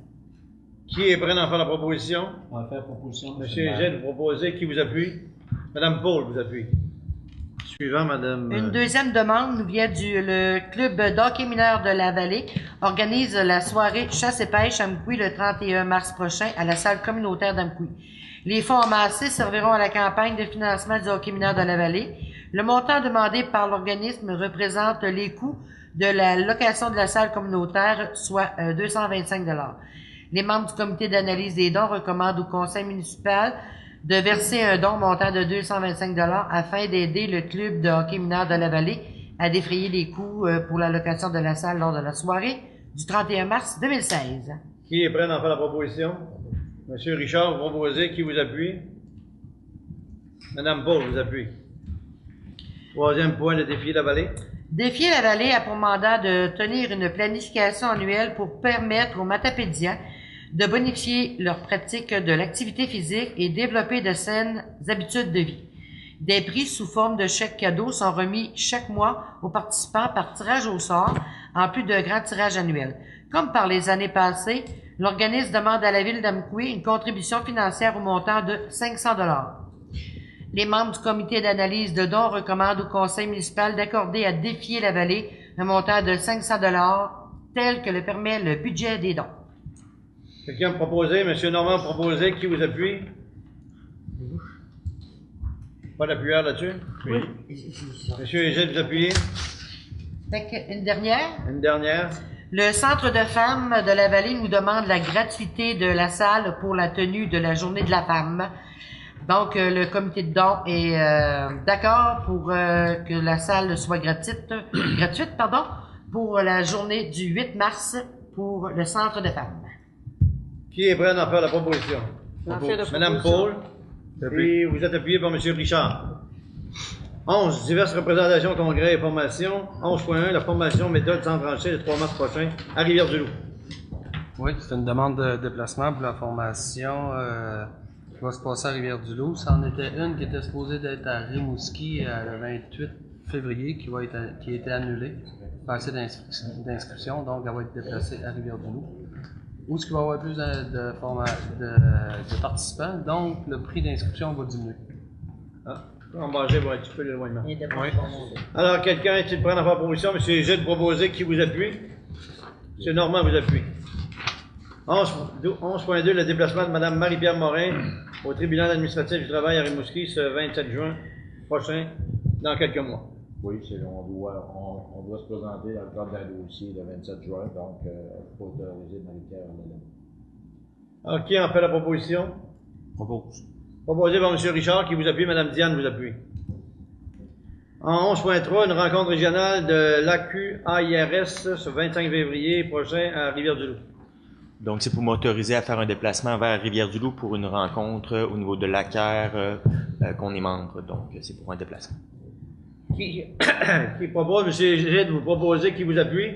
Qui est prêt à faire la proposition? On va faire la proposition. Monsieur Eugène, vous proposez. Qui vous appuie? Madame Paul vous appuie. Suivant, Madame... Une deuxième demande nous vient le club d'hockey mineur de la Vallée organise la soirée chasse et pêche à Amqui le 31 mars prochain à la salle communautaire d'Amqui. Les fonds amassés serviront à la campagne de financement du hockey mineur de la Vallée. Le montant demandé par l'organisme représente les coûts de la location de la salle communautaire, soit 225 $. Les membres du comité d'analyse des dons recommandent au conseil municipal de verser un don montant de 225 $ afin d'aider le club de hockey mineur de la Vallée à défrayer les coûts pour la location de la salle lors de la soirée du 31 mars 2016. Qui est prêt à faire la proposition? Monsieur Richard, vous proposez. Qui vous appuie? Madame Paul vous appuie. Troisième point, le défi de la Vallée. Défier la Vallée a pour mandat de tenir une planification annuelle pour permettre aux matapédiens de bonifier leur pratique de l'activité physique et développer de saines habitudes de vie. Des prix sous forme de chèques cadeaux sont remis chaque mois aux participants par tirage au sort, en plus de grands tirages annuels. Comme par les années passées, l'organisme demande à la ville d'Amqui une contribution financière au montant de 500 $. Les membres du comité d'analyse de dons recommandent au conseil municipal d'accorder à Défier la Vallée un montant de 500 $, tel que le permet le budget des dons. Quelqu'un me proposé? Monsieur Normand proposé. Qui vous appuie? Pas d'appuyeur là-dessus? Oui. Monsieur Égide, vous appuyez? Fait que, une dernière? Une dernière. Le Centre de femmes de la Vallée nous demande la gratuité de la salle pour la tenue de la Journée de la femme. Donc, le comité de don est d'accord pour que la salle soit gratuite, pour la journée du 8 mars pour le Centre de femmes. Qui est prêt à en faire la proposition? Madame Paul. Et vous êtes appuyé par M. Richard. 11. Diverses représentations, congrès et formations. 11.1. La formation méthode sans trancher le 3 mars prochain à Rivière-du-Loup. Oui, c'est une demande de déplacement pour la formation qui va se passer à Rivière-du-Loup. Ça en était une qui était supposée d'être à Rimouski le 28 février, qui a été annulée. Pas assez d'inscriptions, donc elle va être déplacée à Rivière-du-Loup. Où est-ce qu'il va y avoir plus de participants, donc le prix d'inscription va diminuer. On va manger un petit peu l'éloignement. Oui. Alors, quelqu'un est-il prêt à faire proposition? M. Gilles proposé, qui vous appuie? M. Normand vous appuie. 11.2, le déplacement de Mme Marie-Pierre Morin au tribunal administratif du travail à Rimouski ce 27 juin prochain, dans quelques mois. Oui, on doit se présenter dans le cadre d'un dossier le 27 juin, donc il faut autoriser Marie-Pierre à l'aller. Alors, qui en fait la proposition? Propose. Proposé par M. Richard, qui vous appuie, Mme Diane vous appuie. En 11.3, une rencontre régionale de l'AQAIRS ce 25 février prochain à Rivière-du-Loup. Donc, c'est pour m'autoriser à faire un déplacement vers Rivière-du-Loup pour une rencontre au niveau de l'ACAR qu'on est membre. Donc, c'est pour un déplacement. Qui propose, M. Gide, vous proposez, qui vous appuie?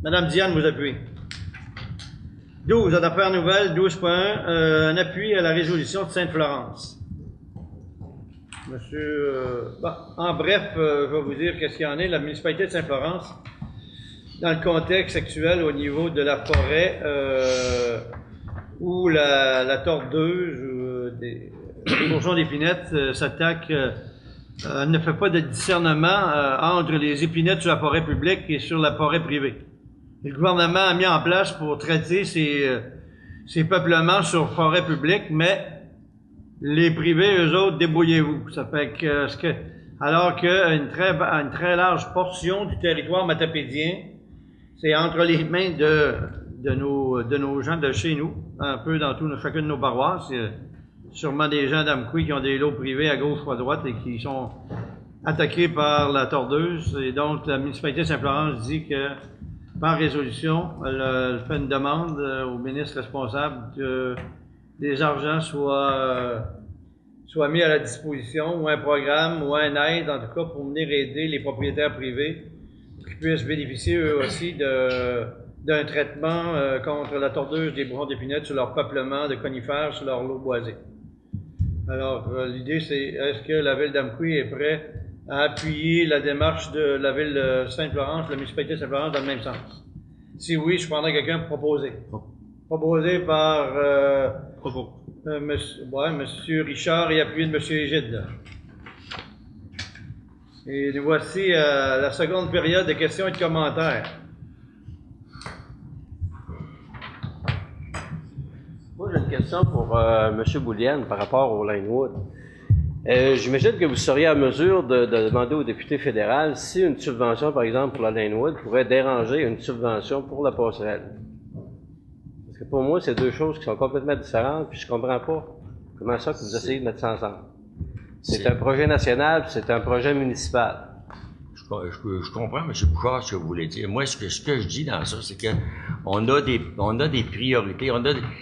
Mme Diane vous appuie. 12, en affaires nouvelles, 12.1, un appui à la résolution de Sainte-Florence. Monsieur, en bref, je vais vous dire qu'est-ce qu'il y en est. La municipalité de Sainte-Florence, dans le contexte actuel au niveau de la forêt, où la tordeuse, des bourgeons d'épinettes s'attaquent, ne fait pas de discernement entre les épinettes sur la forêt publique et sur la forêt privée. Le gouvernement a mis en place pour traiter ces peuplements sur forêt publique, mais les privés, eux autres, débrouillez-vous. Ça fait que, alors qu'une très large portion du territoire matapédien, c'est entre les mains de nos gens de chez nous, un peu dans chacune de nos paroisses. Sûrement des gens d'Amqui qui ont des lots privés à gauche ou à droite et qui sont attaqués par la tordeuse. Et donc, la municipalité de Saint-Florence dit que, par résolution, elle fait une demande au ministre responsable que des argents soient mis à la disposition, ou un programme, ou un aide, en tout cas, pour venir aider les propriétaires privés qui puissent bénéficier eux aussi d'un traitement contre la tordeuse des bourgeons d'épinettes sur leur peuplement de conifères, sur leur lot boisé. Alors, l'idée, c'est est-ce que la ville d'Amqui est prête à appuyer la démarche de la ville de Sainte-Florence, la municipalité de Sainte-Florence, dans le même sens? Si oui, je prendrai quelqu'un pour proposer. Proposé par Monsieur Richard et appuyé de Monsieur Égide. Et nous voici à la seconde période de questions et de commentaires. Moi, j'ai une question pour M. Boulienne par rapport au Linewood. J'imagine que vous seriez en mesure de demander au député fédéral si une subvention, par exemple, pour la Linewood pourrait déranger une subvention pour la passerelle. Parce que pour moi, c'est deux choses qui sont complètement différentes, puis je comprends pas comment ça que vous essayez de mettre ça ensemble. C'est un projet national, puis c'est un projet municipal. Je comprends, M. Bouchard, ce que vous voulez dire. Moi, ce que je dis dans ça, c'est que on a des priorités.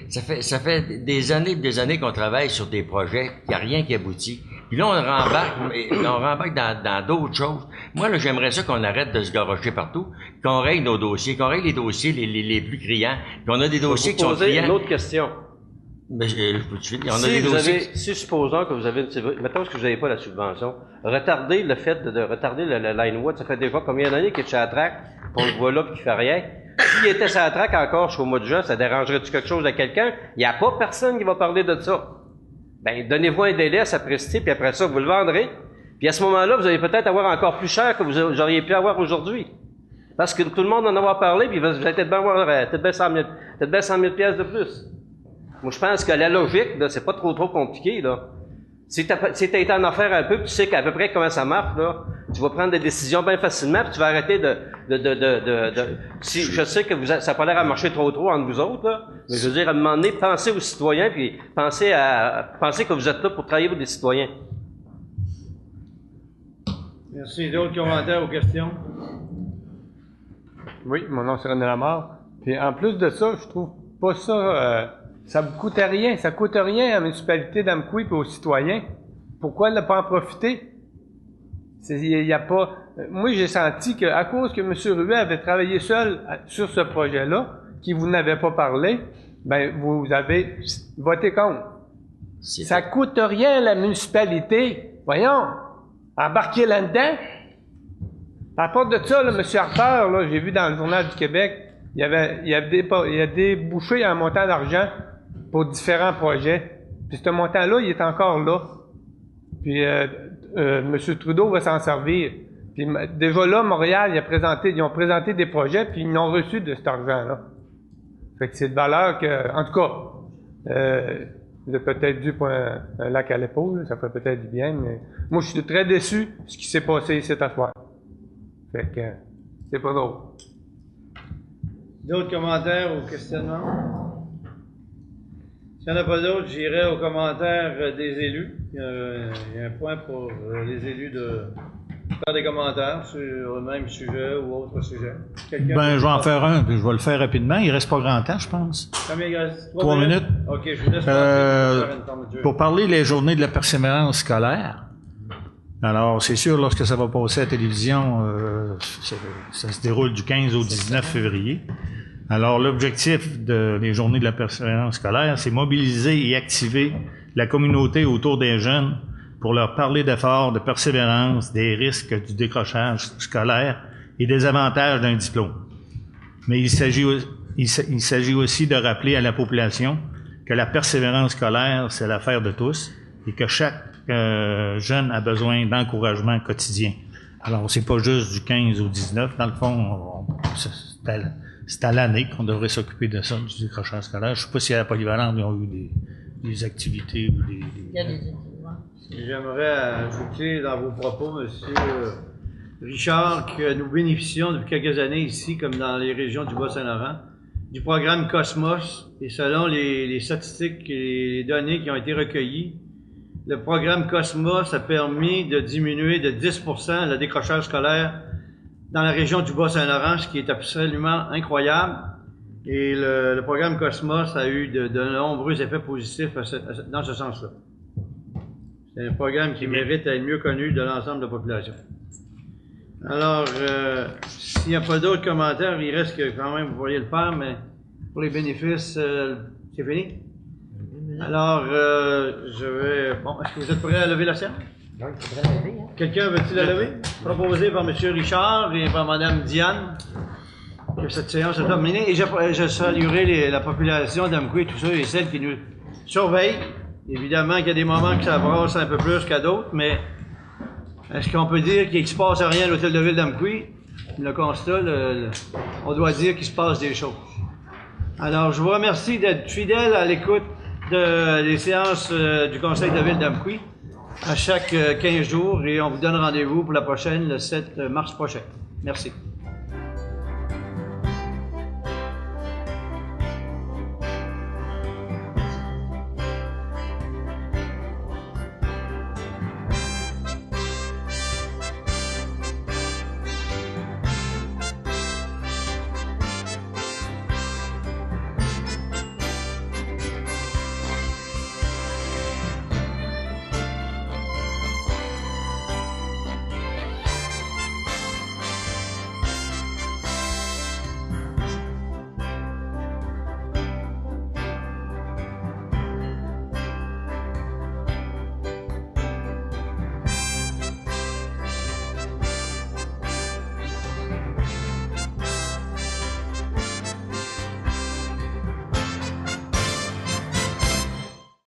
Ça fait des années qu'on travaille sur des projets, qu'il n'y a rien qui aboutit. Puis là, on rembarque dans d'autres choses. Moi, là, j'aimerais ça qu'on arrête de se garrocher partout, qu'on règle nos dossiers, qu'on règle les dossiers les plus criants. Puis on a des dossiers qui sont criants. Une autre question. Mais Si supposons que vous avez mettons que vous n'avez pas la subvention, retardez le fait de retarder le Linewood, ça fait déjà combien d'années qu'il est sur la traque, qu'on le voit là et qu'il fait rien. S'il était sur la traque encore jusqu'au mois de juin, ça dérangerait-tu quelque chose à quelqu'un? Il n'y a pas personne qui va parler de ça. Ben, donnez-vous un délai à s'apprécier, puis après ça, vous le vendrez. Puis à ce moment-là, vous allez peut-être avoir encore plus cher que vous auriez pu avoir aujourd'hui. Parce que tout le monde en avoir parlé, puis vous allez peut-être bien avoir peut-être bien 100 000 pièces de plus. Moi, je pense que la logique, là, c'est pas trop compliqué, là. Si t'as été en affaire un peu, puis tu sais qu'à peu près comment ça marche, là, tu vas prendre des décisions bien facilement, puis tu vas arrêter si je sais que ça n'a pas l'air à marcher trop entre vous autres, là, mais je veux dire, à un moment donné, pensez aux citoyens, puis pensez que vous êtes là pour travailler pour des citoyens. Merci. D'autres commentaires ou questions? Oui, mon nom c'est René Lamar. Puis en plus de ça, je trouve pas ça, ça ne coûtait rien. Ça coûte rien à la municipalité d'Amqui et aux citoyens. Pourquoi ne pas en profiter? Il y a pas. Moi, j'ai senti qu'à cause que M. Ruet avait travaillé seul sur ce projet-là, qui vous n'avez pas parlé, ben vous avez voté contre. Ça coûte rien à la municipalité. Voyons, embarquez là-dedans. À part de ça, là, M. Harper, là, j'ai vu dans le Journal du Québec, il a débouché un montant d'argent pour différents projets. Puis ce montant-là, il est encore là. Puis M. Trudeau va s'en servir. Puis déjà là, Montréal, ils ont présenté des projets, puis ils n'ont reçu de cet argent-là. Fait que c'est de valeur que, en tout cas, vous avez peut-être dû pour un lac à l'épaule, ça ferait peut-être du bien, mais moi, je suis très déçu de ce qui s'est passé ici cette soir. Fait que c'est pas drôle. D'autres commentaires ou questionnements? S'il n'y en a pas d'autres, j'irai aux commentaires des élus. Il y a un point pour les élus de faire des commentaires sur le même sujet ou autre sujet. Ben, je vais en faire un, puis je vais le faire rapidement. Il reste pas grand temps, je pense. Combien il reste? 3 minutes. OK, je vous laisse pour parler des journées de la persévérance scolaire. Alors, c'est sûr, lorsque ça va passer à la télévision, ça se déroule du 15 au 19 février. Alors, l'objectif des journées de la persévérance scolaire, c'est mobiliser et activer la communauté autour des jeunes pour leur parler d'efforts, de persévérance, des risques du décrochage scolaire et des avantages d'un diplôme. Mais il s'agit aussi de rappeler à la population que la persévérance scolaire, c'est l'affaire de tous et que chaque jeune a besoin d'encouragement quotidien. Alors, c'est pas juste du 15 au 19. Dans le fond, c'est à l'année qu'on devrait s'occuper de ça, du décrochage scolaire. Je sais pas si à la polyvalente, ils ont eu des activités ou des... Il y a des activités. J'aimerais ajouter dans vos propos, M. Richard, que nous bénéficions depuis quelques années ici, comme dans les régions du Bas-Saint-Laurent, du programme Cosmos. Et selon les statistiques et les données qui ont été recueillies, le programme Cosmos a permis de diminuer de 10% le décrochage scolaire dans la région du Bas-Saint-Laurent, ce qui est absolument incroyable. Et le programme Cosmos a eu de nombreux effets positifs dans ce sens-là. C'est un programme qui mérite d'être mieux connu de l'ensemble de la population. Alors, s'il n'y a pas d'autres commentaires, il reste que quand même, vous pourriez le faire, mais pour les bénéfices, c'est fini? Alors, je vais... Bon, est-ce que vous êtes prêts à lever la séance? Non, il faudrait la lever. Hein? Quelqu'un veut-il la lever? Proposé par M. Richard et par Mme Diane, que cette séance est terminée. Et je saluerai la population d'Amqui et tout ça, et celles qui nous surveillent. Évidemment qu'il y a des moments que ça brasse un peu plus qu'à d'autres, mais est-ce qu'on peut dire qu'il ne se passe rien à l'hôtel de ville d'Amqui? Le constat, on doit dire qu'il se passe des choses. Alors, je vous remercie d'être fidèles à l'écoute des séances du Conseil de ville d'Amqui à chaque 15 jours et on vous donne rendez-vous pour la prochaine, le 7 mars prochain. Merci.